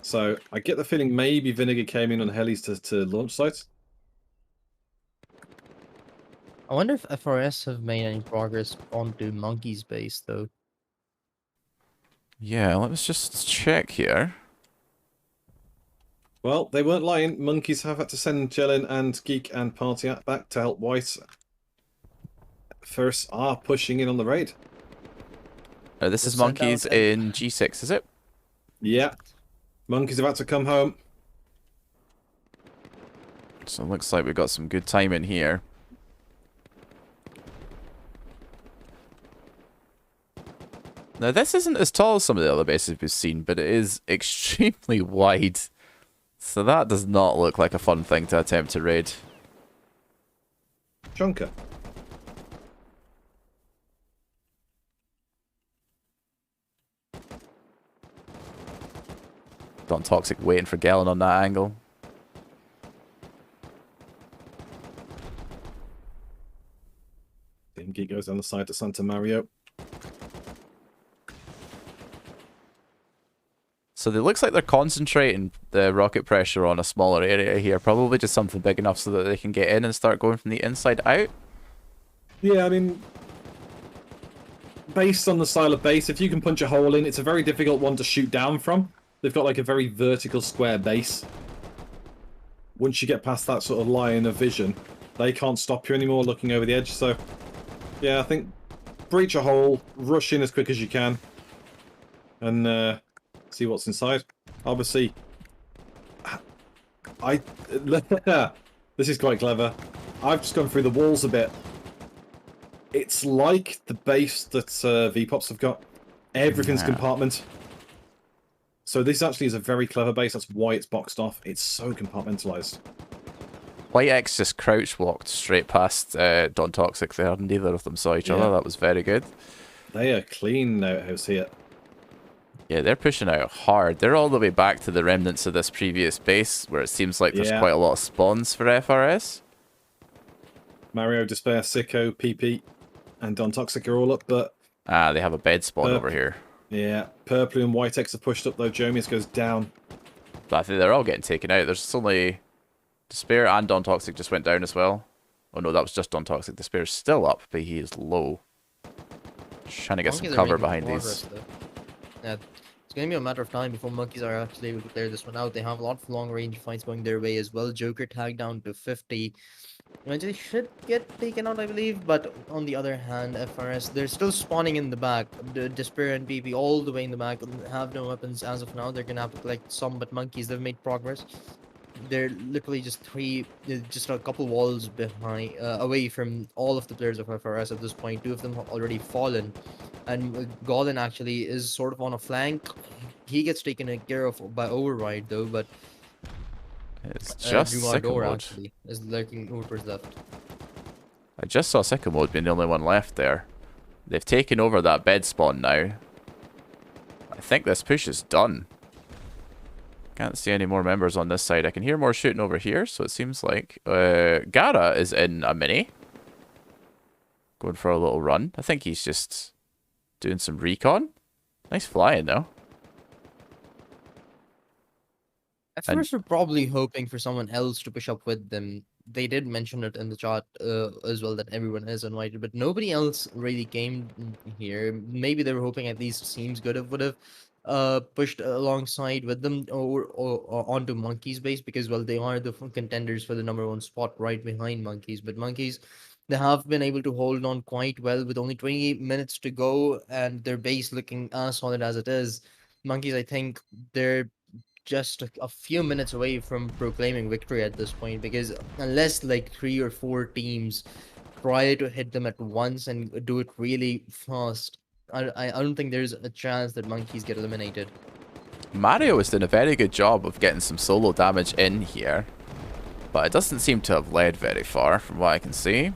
So I get the feeling maybe Vinegar came in on helis to launch site. I wonder if FRS have made any progress onto Monkey's base, though. Yeah, let's just check here. Well, they weren't lying. Monkeys have had to send Jellin and Geek and Party back to help White. First are pushing in on the raid. This They've is sent out Monkeys an- in G6, is it? Yeah. Monkeys have had to come home. So it looks like we've got some good time in here. Now, this isn't as tall as some of the other bases we've seen, but it is extremely wide. So that does not look like a fun thing to attempt to raid. Junker. Don Toxic waiting for Gellin on that angle. Team Geek goes down the side to Santa Mario. So it looks like they're concentrating the rocket pressure on a smaller area here. Probably just something big enough so that they can get in and start going from the inside out. Yeah, I mean, based on the style of base, if you can punch a hole in, it's a very difficult one to shoot down from. They've got like a very vertical square base. Once you get past that sort of line of vision, they can't stop you anymore looking over the edge. So, yeah, I think breach a hole, rush in as quick as you can, and see what's inside. Obviously, this is quite clever. I've just gone through the walls a bit. It's like the base that VPops have got. Everything's Yeah. compartment. So this actually is a very clever base. That's why it's boxed off. It's so compartmentalized. White X just crouch walked straight past Don Toxic there, and neither of them saw each other. Yeah. That was very good. They are clean outhouse here. Yeah, they're pushing out hard. They're all the way back to the remnants of this previous base, where it seems like there's Yeah. quite a lot of spawns for FRS. Mario, Despair, Sicko, PP, and Don Toxic are all up, but Ah, they have a bed spawn over here. yeah, Purple and White X are pushed up though. Jomius goes down. But I think they're all getting taken out. There's only Despair and Don Toxic just went down as well. Oh no, that was just Don Toxic. Despair's still up, but he is low. Trying to get Monkeys some are cover making behind progress, these. though. Yeah, it's going to be a matter of time before Monkeys are actually able to clear this one out. They have a lot of long-range fights going their way as well. Joker tagged down to 50. Eventually should get taken out, I believe. But on the other hand, FRS, they're still spawning in the back. The Despair and PP all the way in the back have no weapons as of now. They're going to have to collect some, but Monkeys, they've made progress. They're literally just just a couple walls behind, away from all of the players of FRS at this point. Two of them have already fallen, and Golan actually is sort of on a flank. He gets taken care of by Override though, but It's just Sicko Jumador mode. actually is lurking over towards left. I just saw Sicko mode being the only one left there. They've taken over that bed spawn now. I think this push is done. Can't see any more members on this side. I can hear more shooting over here, so it seems like Gara is in a mini. Going for a little run. I think he's just doing some recon. Nice flying, though. At And- first, we're probably hoping for someone else to push up with them. They did mention it in the chat as well that everyone is invited, but nobody else really came here. Maybe they were hoping at least SeemsGood would have pushed alongside with them or onto Monkey's base because, well, they are the contenders for the #1 spot right behind Monkeys. But Monkeys, they have been able to hold on quite well with only 28 minutes to go and their base looking as solid as it is. Monkeys, I think they're just a few minutes away from proclaiming victory at this point because unless like 3 or 4 teams try to hit them at once and do it really fast, I don't think there's a chance that Monkeys get eliminated. Mario is doing a very good job of getting some solo damage in here. But it doesn't seem to have led very far from what I can see.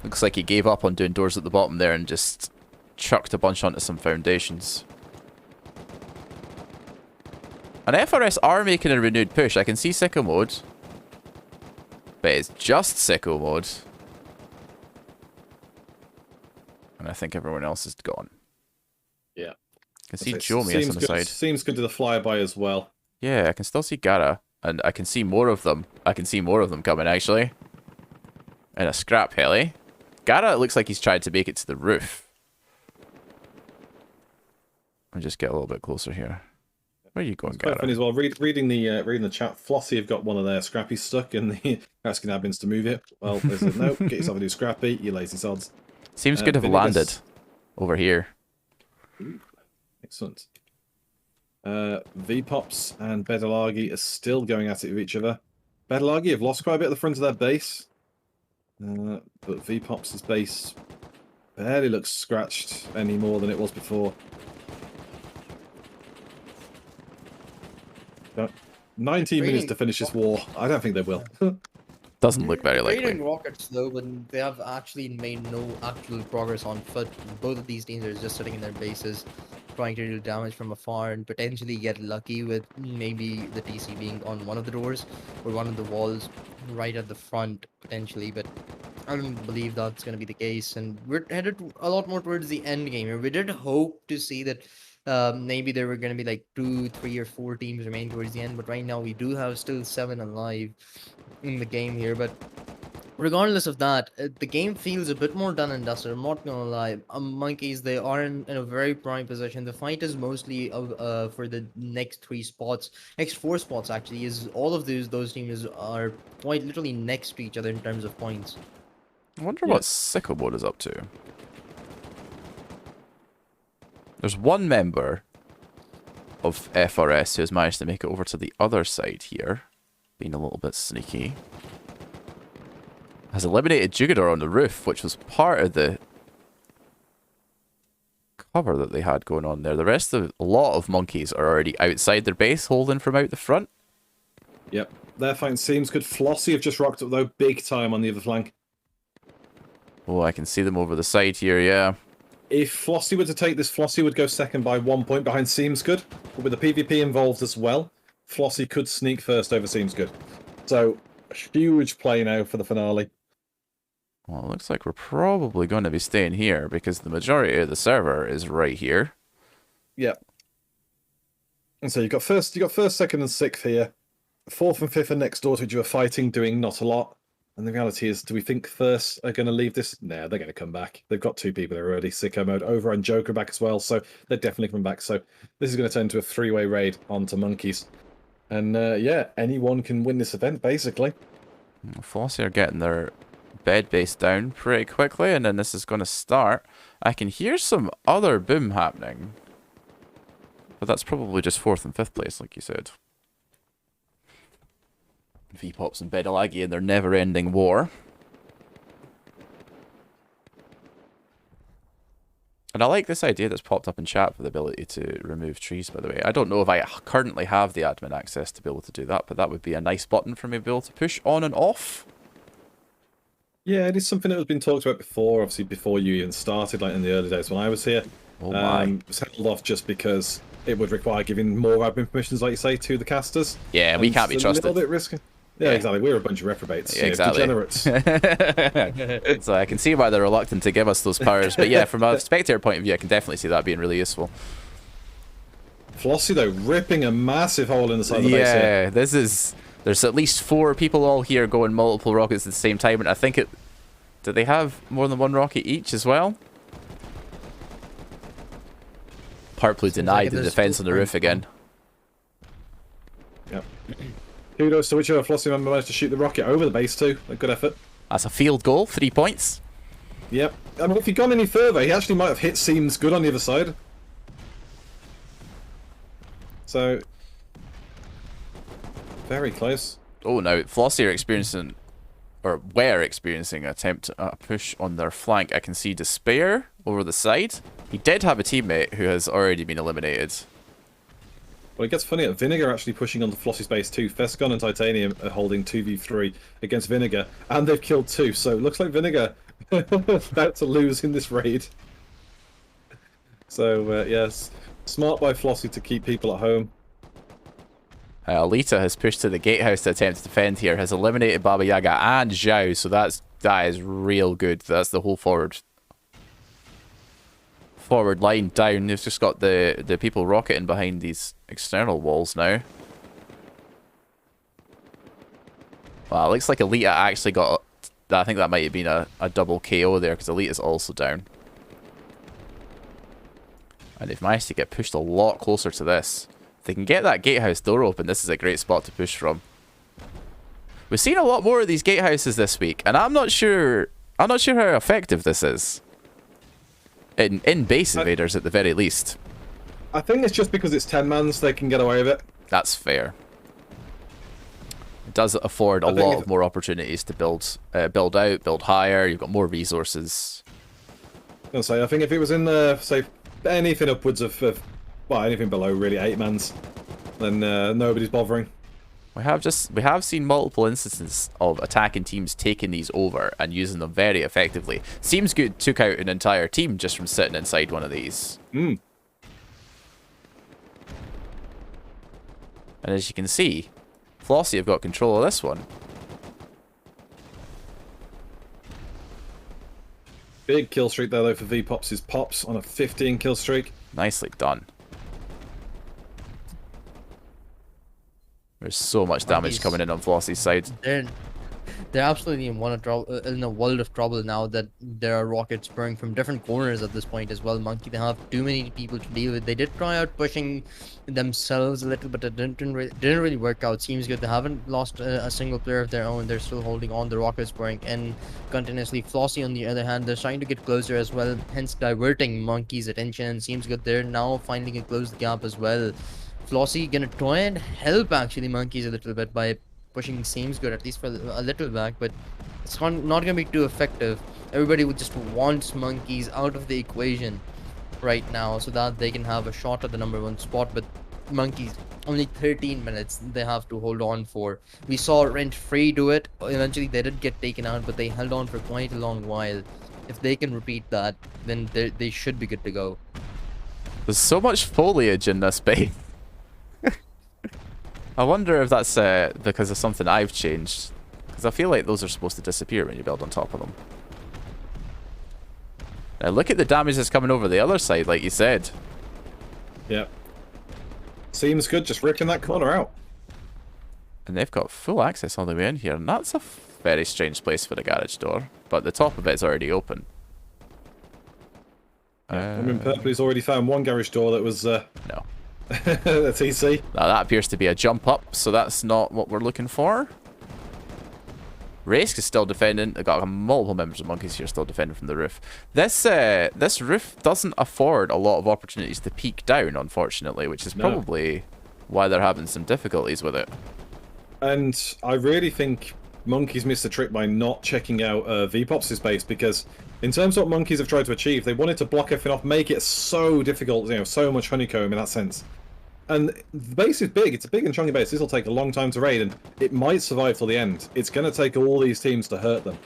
Looks like he gave up on doing doors at the bottom there and just chucked a bunch onto some foundations. And FRS are making a renewed push. I can see sicko mode. But it's just sicko mode. And I think everyone else is gone. Yeah. I can see Jomi on the side. SeemsGood to the flyby as well. Yeah, I can still see Gara. And I can see more of them. I can see more of them coming, actually. And a scrap heli. Gara, it looks like he's tried to make it to the roof. I'll just get a little bit closer here. Where are you going, Gara? Funny as well. Reading the chat, Flossie have got one of their Scrappy stuck in the asking admins to move it. Well, they said no, get yourself a new Scrappy, you lazy sods. Seems good to have landed over here. Excellent. V-Pops and Bedalagi are still going at it with each other. Bedalagi have lost quite a bit at the front of their base. But V-Pops' base barely looks scratched any more than it was before. But 19 minutes to finish this war. I don't think they will. Doesn't look very likely. Raiding rockets though, but they have actually made no actual progress on foot. Both of these teams are just sitting in their bases, trying to do damage from afar and potentially get lucky with maybe the TC being on one of the doors or one of the walls right at the front potentially, but I don't believe that's going to be the case. And we're headed a lot more towards the end game here. We did hope to see that maybe there were going to be like 2, 3, or 4 teams remaining towards the end, but right now we do have still 7 alive in the game here. But regardless of that, the game feels a bit more done and dusted. I'm not gonna lie. Monkeys, they are in a very prime position. The fight is mostly for the next 3 spots, next 4 spots actually. Is all of those teams are quite literally next to each other in terms of points. I wonder what Sicko Mode is up to. There's one member of FRS who has managed to make it over to the other side here, being a little bit sneaky. Has eliminated Jugador on the roof, which was part of the cover that they had going on there. The rest of a lot of monkeys are already outside their base, holding from out the front. Yep, their fight seems good. Flossie have just rocked up though, big time on the other flank. Oh, I can see them over the side here, yeah. If Flossie were to take this, Flossie would go second by 1 point behind SeemsGood. But with the PvP involved as well, Flossie could sneak first over SeemsGood. So, a huge play now for the finale. Well, it looks like we're probably going to be staying here because the majority of the server is right here. Yep. And so you've got first, second, and sixth here. Fourth and fifth are next door to each other fighting, doing not a lot. And the reality is, do we think first are going to leave this? Nah, they're going to come back. They've got 2 people that are already sicko mode. Over and Joker back as well, so they're definitely coming back. So this is going to turn into a 3-way raid onto monkeys. And yeah, anyone can win this event, basically. Flossie are getting their bed base down pretty quickly, and then this is going to start. I can hear some other boom happening. But that's probably just 4th and 5th place, like you said. V-Pops and Bedalagi in their never-ending war. And I like this idea that's popped up in chat for the ability to remove trees, by the way. I don't know if I currently have the admin access to be able to do that, but that would be a nice button for me to be able to push on and off. Yeah, it is something that has been talked about before, obviously before you even started, like in the early days when I was here. Oh my. It was held off just because it would require giving more admin permissions, like you say, to the casters. Yeah, we can't be trusted. A little bit risky. Yeah, exactly. We're a bunch of reprobates. Yeah, exactly. Degenerates. So I can see why they're reluctant to give us those powers. But yeah, from a spectator point of view, I can definitely see that being really useful. Flossie, though, ripping a massive hole in the side of the base here. Yeah, this is... There's at least 4 people all here going multiple rockets at the same time, and I think it... Do they have more than 1 rocket each as well? Partly denied the defense on the roof again. Yep. Kudos to whichever Flossie member managed to shoot the rocket over the base too. A good effort. That's a field goal, 3 points. Yep. I mean, if he'd gone any further, he actually might have hit SeemsGood on the other side. So, very close. Oh, now Flossie are experiencing, or were experiencing, an attempt at a push on their flank. I can see Despair over the side. He did have a teammate who has already been eliminated. Well, it gets funnier. Vinegar actually pushing onto Flossie's base too. Fescon and Titanium are holding 2v3 against Vinegar, and they've killed 2. So it looks like Vinegar about to lose in this raid. So, yes, smart by Flossie to keep people at home. Alita has pushed to the gatehouse to attempt to defend here, has eliminated Baba Yaga and Zhao, so that is real good. That's the whole forward line down. They've just got the people rocketing behind these external walls now. Wow, looks like Alita actually got... I think that might have been a double KO there, because Alita's also down. And they've managed to get pushed a lot closer to this. If they can get that gatehouse door open, this is a great spot to push from. We've seen a lot more of these gatehouses this week, and I'm not sure how effective this is. In base invaders at the very least. I think it's just because it's 10 man, so they can get away with it. That's fair. It does afford a lot more opportunities to build out, build higher. You've got more resources. I think if it was in say anything upwards of well, anything below really 8 mans, then nobody's bothering. We have seen multiple instances of attacking teams taking these over and using them very effectively. SeemsGood took out an entire team just from sitting inside one of these. Mm. And as you can see, Flossie have got control of this one. Big kill streak there though for V-Pops' Pops on a 15 kill streak. Nicely done. There's so much damage coming in on Flossie's side. They're absolutely in a world of trouble now that there are rockets spurring from different corners at this point as well. Monkey, they have too many people to deal with. They did try out pushing themselves a little, but it didn't really work out. Seems good. They haven't lost a single player of their own. They're still holding on. The rockets spurring in continuously. Flossie, on the other hand, they're trying to get closer as well, hence diverting Monkey's attention. And seems good. They're now finding a close gap as well. Flossie gonna try and help actually Monkeys a little bit by pushing SeemsGood at least for a little back, but it's not gonna be too effective. Everybody would just wants Monkeys out of the equation right now so that they can have a shot at the #1 spot, but Monkeys only 13 minutes they have to hold on for. We saw Rent Free do it. Eventually they did get taken out, but they held on for quite a long while. If they can repeat that, then they should be good to go. There's so much foliage in this base. I wonder if that's because of something I've changed. Because I feel like those are supposed to disappear when you build on top of them. Now look at the damage that's coming over the other side, like you said. Yeah. SeemsGood just ripping that corner out. And they've got full access all the way in here. And that's a very strange place for the garage door. But the top of it's already open. I mean, Purpley's already found one garage door that was... No. a TC. Now that appears to be a jump up, so that's not what we're looking for. Race is still defending. I've got multiple members of Monkeys here still defending from the roof. This roof doesn't afford a lot of opportunities to peek down, unfortunately, which is probably why they're having some difficulties with it. And I really think Monkeys missed the trick by not checking out V-Pops' base, because in terms of what Monkeys have tried to achieve, they wanted to block everything off, make it so difficult, you know, so much honeycomb in that sense. And the base is big. It's a big and chunky base. This will take a long time to raid, and it might survive till the end. It's going to take all these teams to hurt them.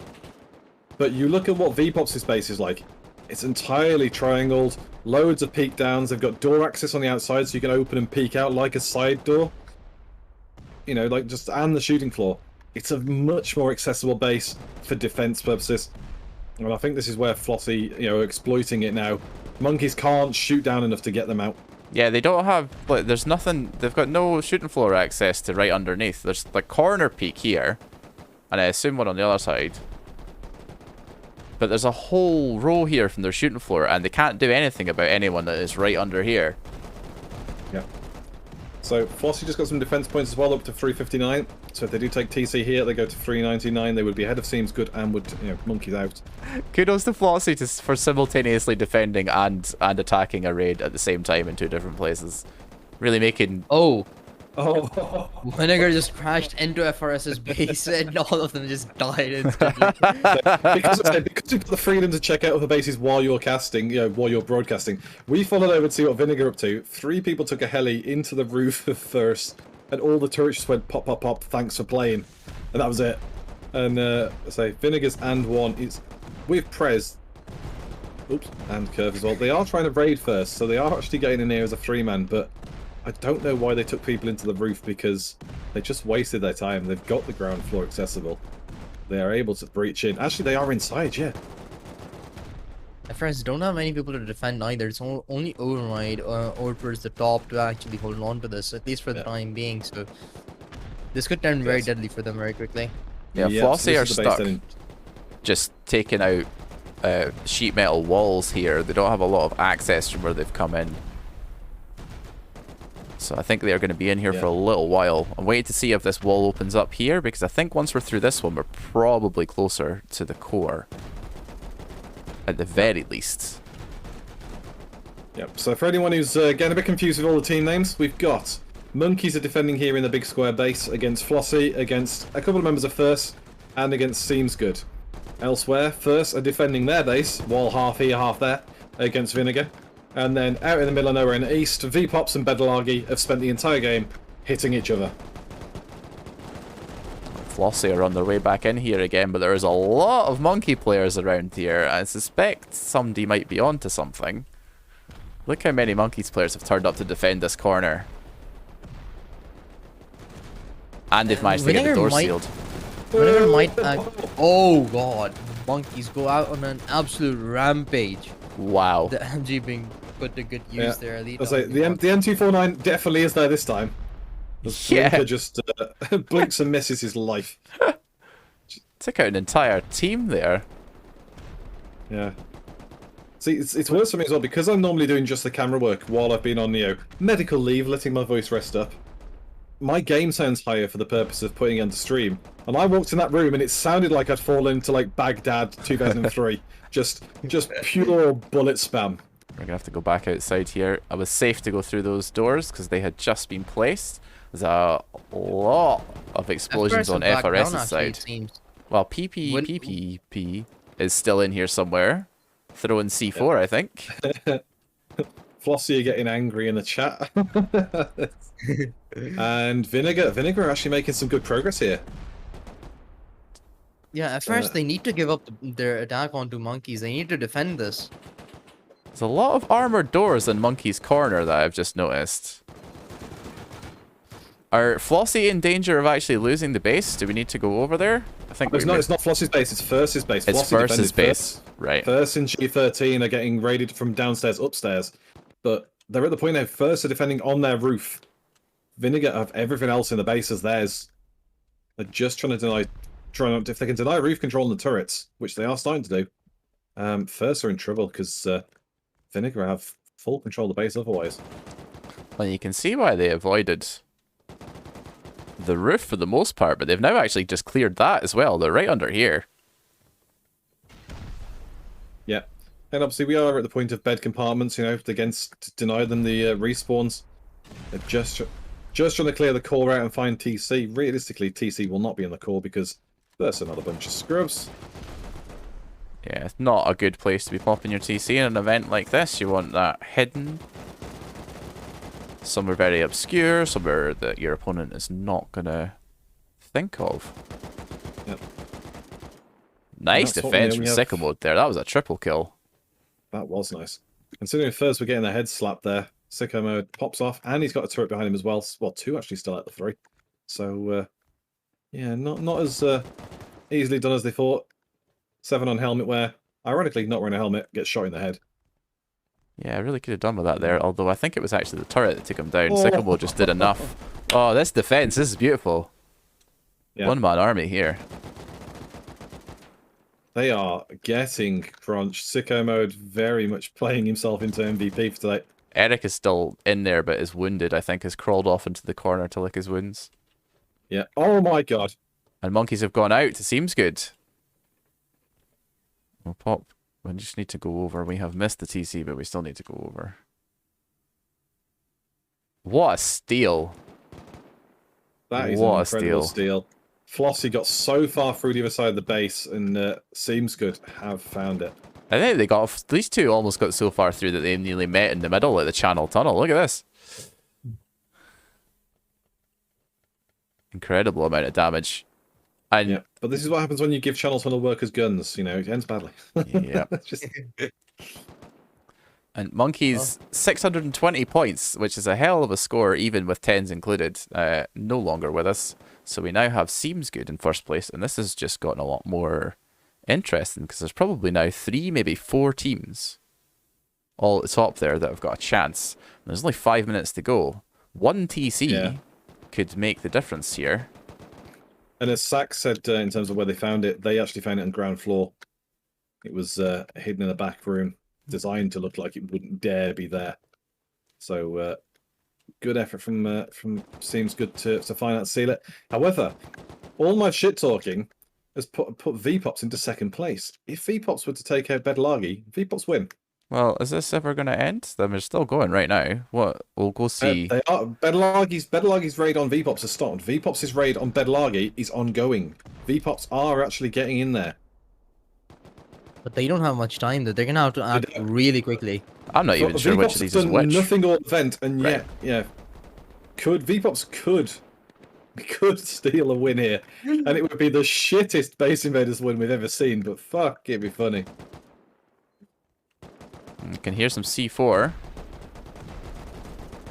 But you look at what V-Pops' base is like. It's entirely triangled, loads of peek downs. They've got door access on the outside, so you can open and peek out like a side door. You know, like just and the shooting floor. It's a much more accessible base for defense purposes. And I think this is where Flossie, you know, exploiting it now. Monkeys can't shoot down enough to get them out. Yeah, they don't have, like, there's nothing, they've got no shooting floor access to right underneath. There's the corner peak here, and I assume one on the other side. But there's a whole row here from their shooting floor, and they can't do anything about anyone that is right under here. Yeah. So Flossie just got some defense points as well, up to 359. So if they do take TC here, they go to 399. They would be ahead of SeemsGood and would, you know, Monkeys out. Kudos to Flossie for simultaneously defending and attacking a raid at the same time in two different places. Really making... Oh! Oh! Vinegar just crashed into FRS's base and all of them just died instantly. because you've got the freedom to check out other bases while you're casting, you know, while you're broadcasting, we followed over to see what Vinegar up to. 3 people took a heli into the roof of first, and all the turrets just went pop, pop, pop, thanks for playing. And that was it. And, say, Vinegar's and one is... With Prez, Oops, and Curve as well. They are trying to raid first, so they are actually getting in here as a 3-man, but I don't know why they took people into the roof, because they just wasted their time. They've got the ground floor accessible. They are able to breach in. Actually, they are inside, yeah. FRS don't have many people to defend either. It's only Override or towards the top to actually hold on to this, at least for the time being. So this could turn very deadly for them very quickly. Yeah, Yep, Flossie so are this is the base stuck. then. Just taking out sheet metal walls here. They don't have a lot of access from where they've come in. So I think they're going to be in here for a little while. I'm waiting to see if this wall opens up here, because I think once we're through this one, we're probably closer to the core. At the very least. Yep, so for anyone who's getting a bit confused with all the team names, we've got Monkeys are defending here in the big square base against Flossie, against a couple of members of First, and against SeemsGood. Elsewhere, First are defending their base, while half here, half there, against Vinegar. And then out in the middle of nowhere in the east, V-Pops and Bedlargi have spent the entire game hitting each other. Flossie are on their way back in here again, but there is a lot of monkey players around here. I suspect somebody might be onto something. Look how many monkeys players have turned up to defend this corner. And they've managed to get the doors sealed. Vinegar might oh god. Monkeys go out on an absolute rampage. Wow. The MG being put to good use there. I was like, the M249 definitely is there this time. Blinker just blinks and misses his life. Took out an entire team there. Yeah. See, it's worse for me as well, because I'm normally doing just the camera work while I've been on, medical leave, letting my voice rest up. My game sounds higher for the purpose of putting it on the stream. And I walked in that room and it sounded like I'd fallen into like Baghdad 2003. just pure bullet spam. We're going to have to go back outside here. I was safe to go through those doors because they had just been placed. There's a lot of explosions on FRS's side. Well, PPP is still in here somewhere. Throwing C4, I think. Flossie are getting angry in the chat. And Vinegar are actually making some good progress here. Yeah, at first they need to give up their attack onto monkeys. They need to defend this. There's a lot of armored doors in Monkey's Corner that I've just noticed. Are Flossie in danger of actually losing the base? Do we need to go over there? I think it's not Flossie's base, it's First's base. It's First's base, right. First and G13 are getting raided from downstairs upstairs. But they're at the point now, First are defending on their roof. Vinegar have everything else in the base as theirs. They're just trying to if they can deny roof control on the turrets, which they are starting to do. First are in trouble because Vinegar have full control of the base otherwise. Well, you can see why they avoided the roof for the most part, but they've now actually just cleared that as well. They're right under here. Yeah. And obviously we are at the point of bed compartments, against to deny them the respawns. They're just trying to clear the core out and find TC. Realistically, TC will not be in the core because there's another bunch of scrubs. Yeah, it's not a good place to be popping your TC in an event like this. You want that hidden. Somewhere very obscure, somewhere that your opponent is not going to think of. Yep. Nice defense from Sicko Mode there. That was a triple kill. That was nice. Considering First we're getting their head slapped there, Sicko Mode pops off, and he's got a turret behind him as well. Well, two actually still out of the three. So, yeah, not as easily done as they thought. 7 on helmet wear. Ironically, not wearing a helmet, gets shot in the head. Yeah, I really could have done with that there, although I think it was actually the turret that took him down. Sicko Mode just did enough. Oh, this defense, this is beautiful. Yeah. One-man army here. They are getting crunched. Sicko Mode very much playing himself into MVP for today. Eric is still in there, but is wounded, I think, has crawled off into the corner to lick his wounds. Yeah. Oh my god. And monkeys have gone out to SeemsGood. We'll pop. We just need to go over. We have missed the TC, but we still need to go over. What a steal. That is an incredible steal. Flossie got so far through the other side of the base, and SeemsGood have found it. I think they got... These two almost got so far through that they nearly met in the middle of the channel tunnel. Look at this. Incredible amount of damage. And yeah, but this is what happens when you give channel tunnel workers guns. It ends badly. Yeah. And Monkey's 620 points, which is a hell of a score, even with 10s included, no longer with us. So we now have SeemsGood in first place, and this has just gotten a lot more interesting because there's probably now 3, maybe 4 teams all at the top there that have got a chance. And there's only 5 minutes to go. One TC could make the difference here. And as Sack said, in terms of where they found it, they actually found it on ground floor. It was hidden in a back room, designed to look like it wouldn't dare be there. So good effort from SeemsGood to find out, seal it. However, all my shit talking has put VPops into second place. If VPops were to take out Bedlagi, VPops win. Well, is this ever going to end? They're still going right now. What? We'll go see. They are. Bedlagi's raid on VPops has stopped. VPops' raid on Bedlagi is ongoing. VPops are actually getting in there. But they don't have much time. They're gonna have to act really quickly. I'm not even sure which of these is which. Nothing all event, and VPops could steal a win here, and it would be the shittest Base Invaders win we've ever seen. But fuck, it'd be funny. You can hear some C4,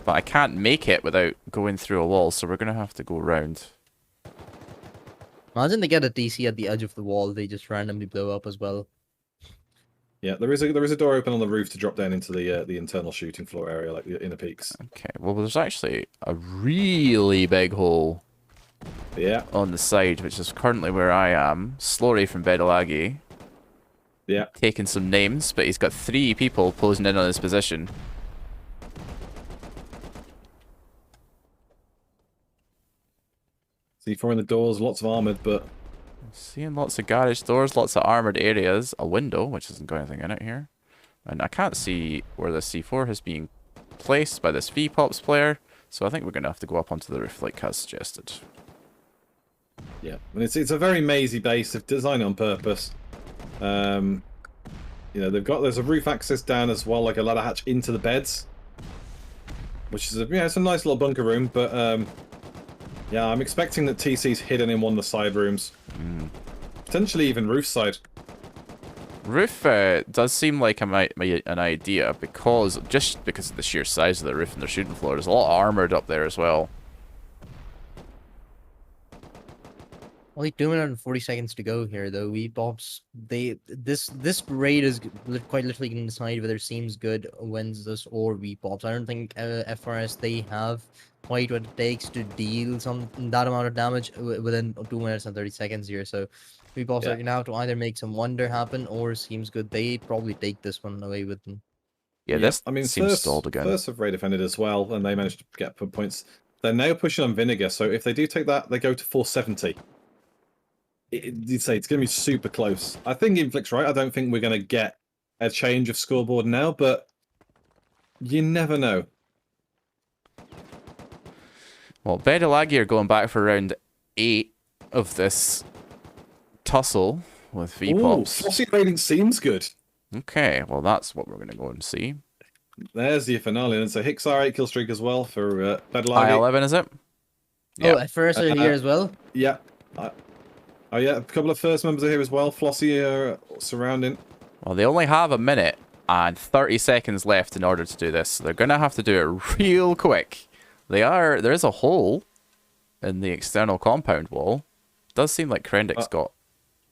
but I can't make it without going through a wall, so we're gonna have to go around. Imagine they get a DC at the edge of the wall. They just randomly blow up as well. Yeah, there is a door open on the roof to drop down into the internal shooting floor area, like the inner peaks. Okay, well, there's actually a really big hole. Yeah. On the side, which is currently where I am. Slory from Bedalagi. Yeah. Taking some names, but he's got 3 people closing in on his position. C4 in the doors, lots of armored, but Seeing lots of garage doors, lots of armored areas, a window, which isn't got anything in it here. And I can't see where the C4 has been placed by this VPops player, so I think we're going to have to go up onto the roof like Kaz suggested. Yeah, and it's a very mazy base. They've designed it on purpose. You know, there's a roof access down as well, like a ladder hatch into the beds, which is it's a nice little bunker room. But yeah, I'm expecting that TC's hidden in one of the side rooms, potentially even roof side. Roof does seem like an idea because of the sheer size of the roof and the shooting floor. There's a lot armored up there as well. Only 2 minutes and 40 seconds to go here, though. VPops, this raid is quite literally going to decide whether SeemsGood wins this or VPops. I don't think FRS they have quite what it takes to deal that amount of damage within 2 minutes and 30 seconds here. So VPops are going to have to either make some wonder happen or SeemsGood they probably take this one away with them. Yeah, this seems stalled again. First have raid defended as well, and they managed to get points. They're now pushing on Vinegar, so if they do take that, they go to 470. You'd say it's going to be super close. I think Inflict's right. I don't think we're going to get a change of scoreboard now, but you never know. Well, Bedalagi are going back for round 8 of this tussle with VPops. Flossie raiding SeemsGood. Okay, well that's what we're going to go and see. There's the finale, and it's a Hixar 8 kill streak as well for Bedlagi. I-11, is it? Yeah. Oh, at first are here as well? Yeah. Oh yeah, a couple of first members are here as well. Flossie are surrounding. Well, they only have a minute and 30 seconds left in order to do this. So they're going to have to do it real quick. There is a hole in the external compound wall. It does seem like Krendik's got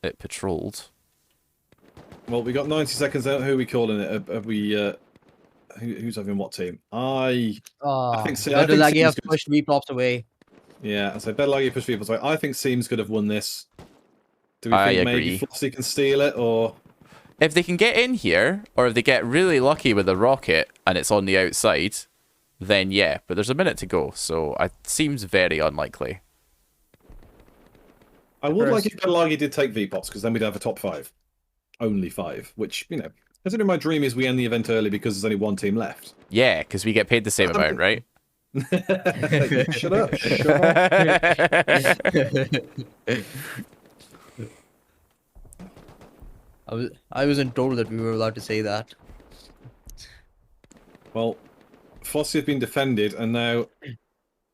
it patrolled. Well, we got 90 seconds out. Who are we calling it? Are we... who's having what team? I think Bedlagi have pushed VPops away. Yeah, so Bedlagi pushed VPops away. I think SeemsGood have won this. Do we think maybe Flossie can steal it, or... If they can get in here, or if they get really lucky with a rocket and it's on the outside, then yeah. But there's a minute to go, so it seems very unlikely. I would like if Bedlagi did take VPops, because then we'd have a top 5. Only 5, which, you know... Considering my dream is we end the event early because there's only one team left. Yeah, because we get paid the same amount, right? Shut up. I wasn't told that we were allowed to say that. Well, Flossie have been defended, and now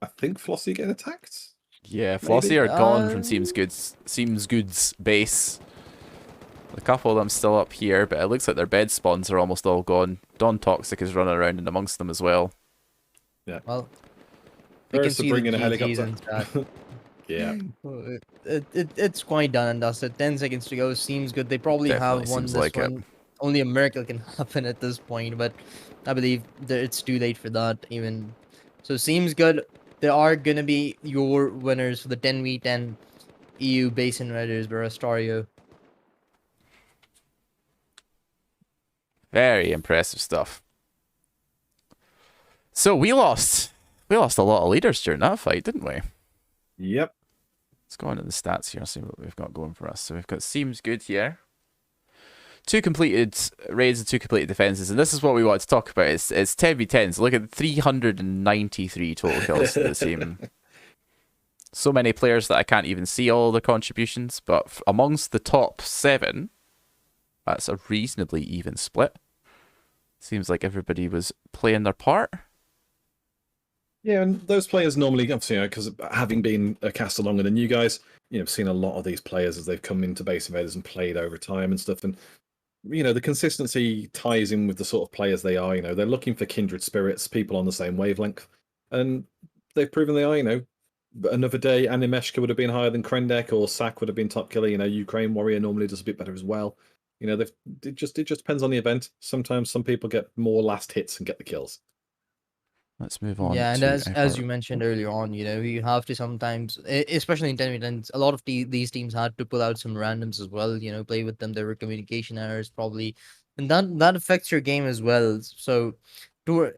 I think Flossie get attacked. Yeah, Flossie are gone from SeemsGood's base. A couple of them still up here, but it looks like their bed spawns are almost all gone. Don Toxic is running around in amongst them as well. Yeah. Well, we can First to see bring the in a GGs helicopter. and chat. Yeah. It's quite done and dusted. 10 seconds to go. Seems good. They probably Definitely have won seems this like it. one. Only a miracle can happen at this point, but I believe that it's too late for that even. So seems good. They are gonna be your winners for the 10v10 EU base invaders by Rustoria. Very impressive stuff. So we lost a lot of leaders during that fight, didn't we? Yep. Let's go on to the stats here and see what we've got going for us. So we've got SeemsGood here. 2 completed raids and 2 completed defenses, and this is what we want to talk about. It's 10v10s. Look at 393 total kills to the team. So many players that I can't even see all the contributions, but amongst the top 7, that's a reasonably even split. Seems like everybody was playing their part. Yeah, and those players normally, obviously, because having been a caster longer than you guys, seen a lot of these players as they've come into Base Invaders and played over time and stuff. And, the consistency ties in with the sort of players they are. They're looking for kindred spirits, people on the same wavelength. And they've proven they are, Another day, Animeshka would have been higher than Krendek, or Sak would have been top killer. Ukraine Warrior normally does a bit better as well. It just depends on the event. Sometimes some people get more last hits and get the kills. Let's move on. Yeah, and to as you mentioned earlier on, you have to sometimes, especially in 10v10s, a lot of these teams had to pull out some randoms as well. Play with them. There were communication errors probably, and that affects your game as well. So,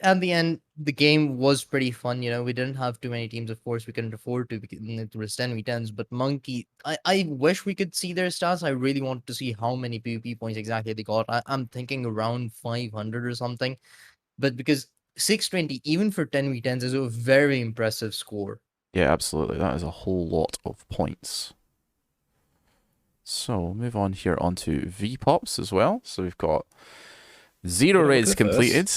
at the end, the game was pretty fun. We didn't have too many teams. Of course, we couldn't afford to because it was 10v10s. But Monkey, I wish we could see their stats. I really want to see how many PvP points exactly they got. I'm thinking around 500 or something, but because 620 even for 10v10s is a very impressive score. Yeah, absolutely. That is a whole lot of points. So move on here onto V-Pops as well. So we've got 0 raids completed.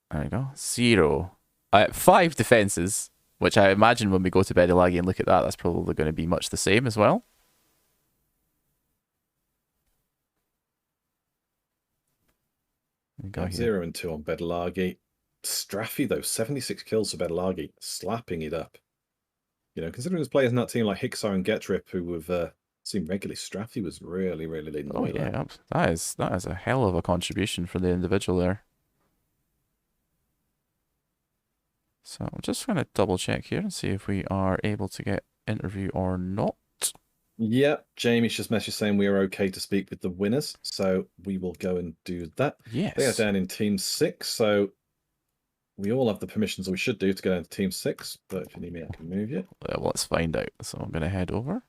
There we go. 0. 5 defenses, which I imagine when we go to Bedilagi and look at that, that's probably going to be much the same as well. Go 0 and 2 on Bedilagi. Straffy, though, 76 kills for Bedilagi, slapping it up. Considering there's players in that team like Hixar and Getrip who have seen regularly, Straffy was really, really leading the way. Yeah, that is a hell of a contribution for the individual there. So I'm just going to double check here and see if we are able to get interview or not. Yeah, Jamie's just messaged saying we are okay to speak with the winners, so we will go and do that. Yes. They are down in Team 6, so we all have the permissions that we should do to go down to Team 6, but if you need me, I can move you. Well, let's find out. So I'm going to head over.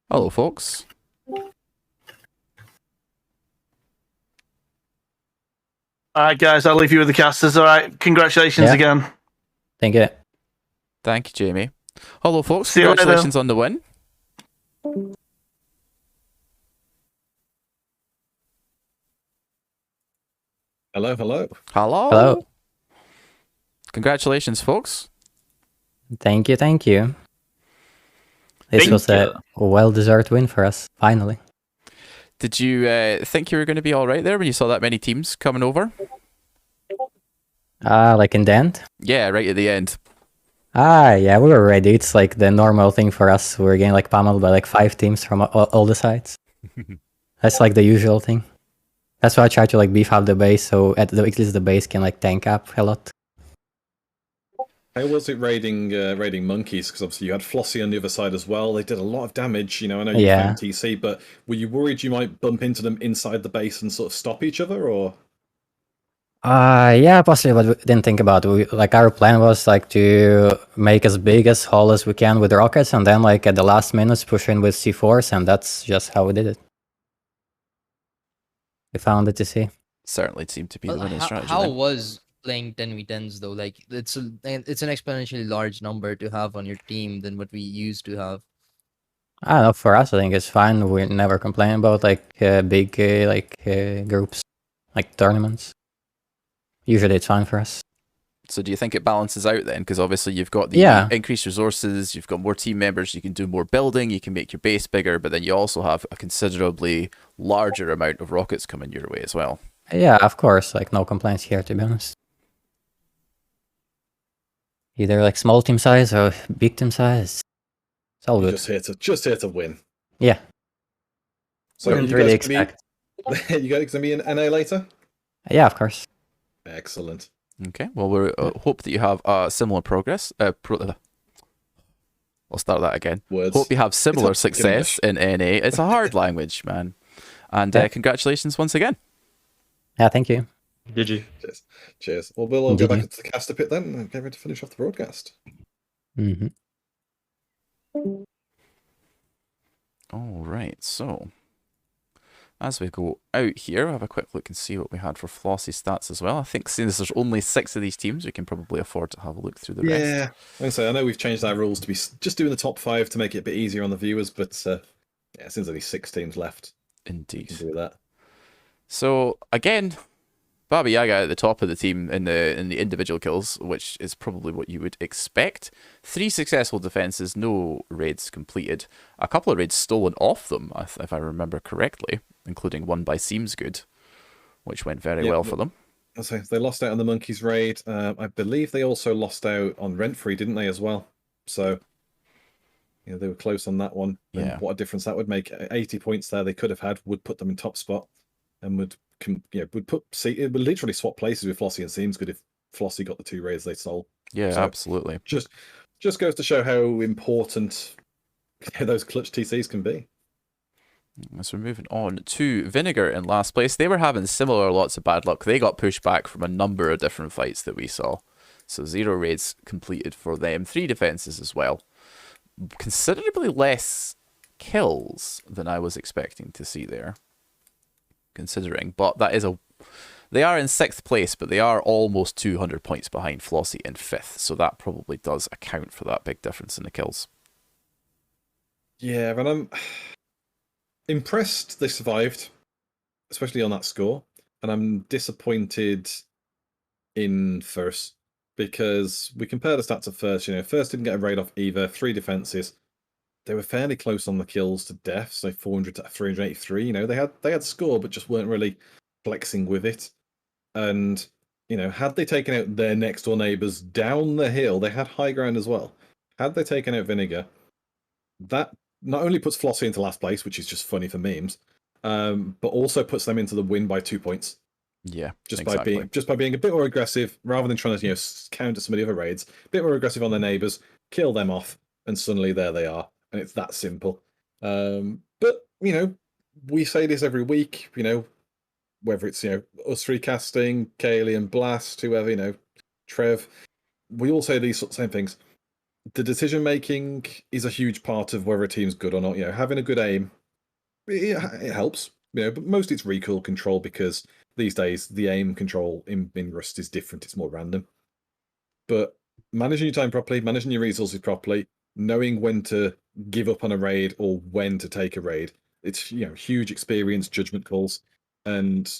Hello, folks. All right, guys, I'll leave you with the casters. All right, congratulations again. Thank you. Thank you, Jamie. Hello, folks. See you later. Congratulations on the win. Hello, hello. Hello. Hello. Congratulations, folks. Thank you, thank you. This was a well-deserved win for us, finally. Did you think you were going to be all right there when you saw that many teams coming over? Like in the end? Yeah, right at the end. Yeah, we were ready. It's like the normal thing for us. We're getting like pummeled by like 5 teams from all the sides. That's like the usual thing. That's why I try to like beef up the base, so at least the base can like tank up a lot. How was it raiding monkeys? Because obviously you had Flossie on the other side as well. They did a lot of damage. I know you found TC, but were you worried you might bump into them inside the base and sort of stop each other, or? Yeah, possibly, but we didn't think about it. Like our plan was like to make as big as hole as we can with rockets, and then like at the last minutes push in with C4s, and that's just how we did it. We found it to see. Certainly seemed to be the winning strategy. How was playing 10v10s though? Like it's an exponentially large number to have on your team than what we used to have. I don't know, for us I think it's fine. We never complain about like big groups, like tournaments. Usually it's fine for us. So do you think it balances out then? Because obviously you've got the Yeah. increased resources, you've got more team members, you can do more building, you can make your base bigger, but then you also have a considerably larger amount of rockets coming your way as well. Yeah, of course. Like, no complaints here, to be honest. Either like small team size or big team size. It's all You're good. just here to win. Yeah. So Wouldn't you really guys gonna expect. be you guys gonna be in NA later? Yeah, of course. Excellent. Okay, well, we hope that you have similar progress. I'll start that again. Words. Hope you have similar hard to speak success in NA. It's a hard language, man. And Yeah. congratulations once again. Yeah, thank you. GG. Cheers. Well, we'll all go GG. back into the caster pit then and get ready to finish off the broadcast. Mm-hmm. All right, so as we go out here, I'll have a quick look and see what we had for Flossie stats as well. I think since there's only 6 of these teams, we can probably afford to have a look through the rest. Yeah, like I say, I know we've changed our rules to be just doing the top 5 to make it a bit easier on the viewers, but yeah, since there's only 6 teams left, we Indeed. can do that. So again, Baba Yaga at the top of the team in the individual kills, which is probably what you would expect. 3 successful defenses, no raids completed. A couple of raids stolen off them, if I remember correctly, including one by SeemsGood, which went very well for them. So they lost out on the Monkeys raid. I believe they also lost out on Rent Free, didn't they, as well? So you know, they were close on that one. And Yeah. what a difference that would make. 80 points there they could have had would put them in top spot and would it would literally swap places with Flossie and SeemsGood if Flossie got the 2 raids they stole. Yeah, So, absolutely. Just goes to show how important those clutch TCs can be. So we're moving on to Vinegar in last place. They were having similar lots of bad luck. They got pushed back from a number of different fights that we saw. So 0 raids completed for them. 3 defenses as well. Considerably less kills than I was expecting to see there. Considering, but that is they are in 6th place, but they are almost 200 points behind Flossie in 5th, so that probably does account for that big difference in the kills. Yeah, and I'm impressed they survived, especially on that score, and I'm disappointed in first because we compare the stats of first. You know, first didn't get a raid off either. 3 defenses. They were fairly close on the kills to death, so 400 to 383. You know, they had score, but just weren't really flexing with it. And you know, had they taken out their next door neighbours down the hill, they had high ground as well. Had they taken out Vinegar, that not only puts Flossie into last place, which is just funny for memes, but also puts them into the win by 2 points. Yeah, just exactly. by being a bit more aggressive rather than trying to counter some of the other raids. A bit more aggressive on their neighbours, kill them off, and suddenly there they are, and it's that simple. But you know, we say this every week. You know, whether it's us 3 casting, Kaylee and Blast, whoever, Trev, we all say these same things. The decision making is a huge part of whether a team's good or not. You know, having a good aim, it helps. You know, but mostly it's recoil control because these days the aim control in Rust is different. It's more random. But managing your time properly, managing your resources properly, knowing when to give up on a raid or when to take a raid, it's huge experience, judgment calls, and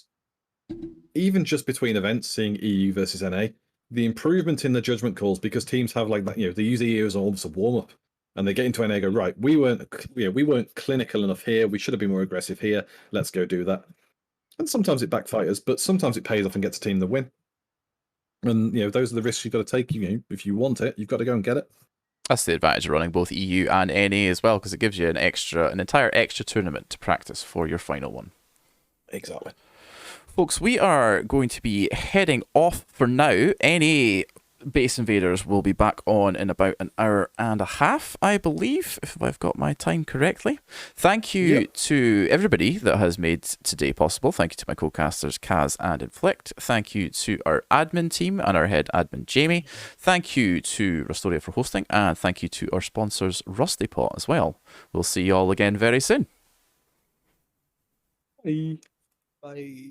even just between events, seeing EU versus NA, the improvement in the judgment calls because teams have like that. They use EU as almost a warm up. And they get into NA and go, right, we weren't clinical enough here. We should have been more aggressive here. Let's go do that. And sometimes it backfires, but sometimes it pays off and gets a team the win. And those are the risks you've got to take. If you want it, you've got to go and get it. That's the advantage of running both EU and NA as well, because it gives you an entire extra tournament to practice for your final one. Exactly. Folks, we are going to be heading off for now. NA Base Invaders will be back on in about an hour and a half, I believe, if I've got my time correctly. Thank you to everybody that has made today possible. Thank you to my co-casters Kaz and Inflict. Thank you to our admin team and our head admin Jamie. Thank you to Rustoria for hosting, and thank you to our sponsors RustyPot as well. We'll see you all again very soon. Bye. Bye.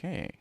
Okay.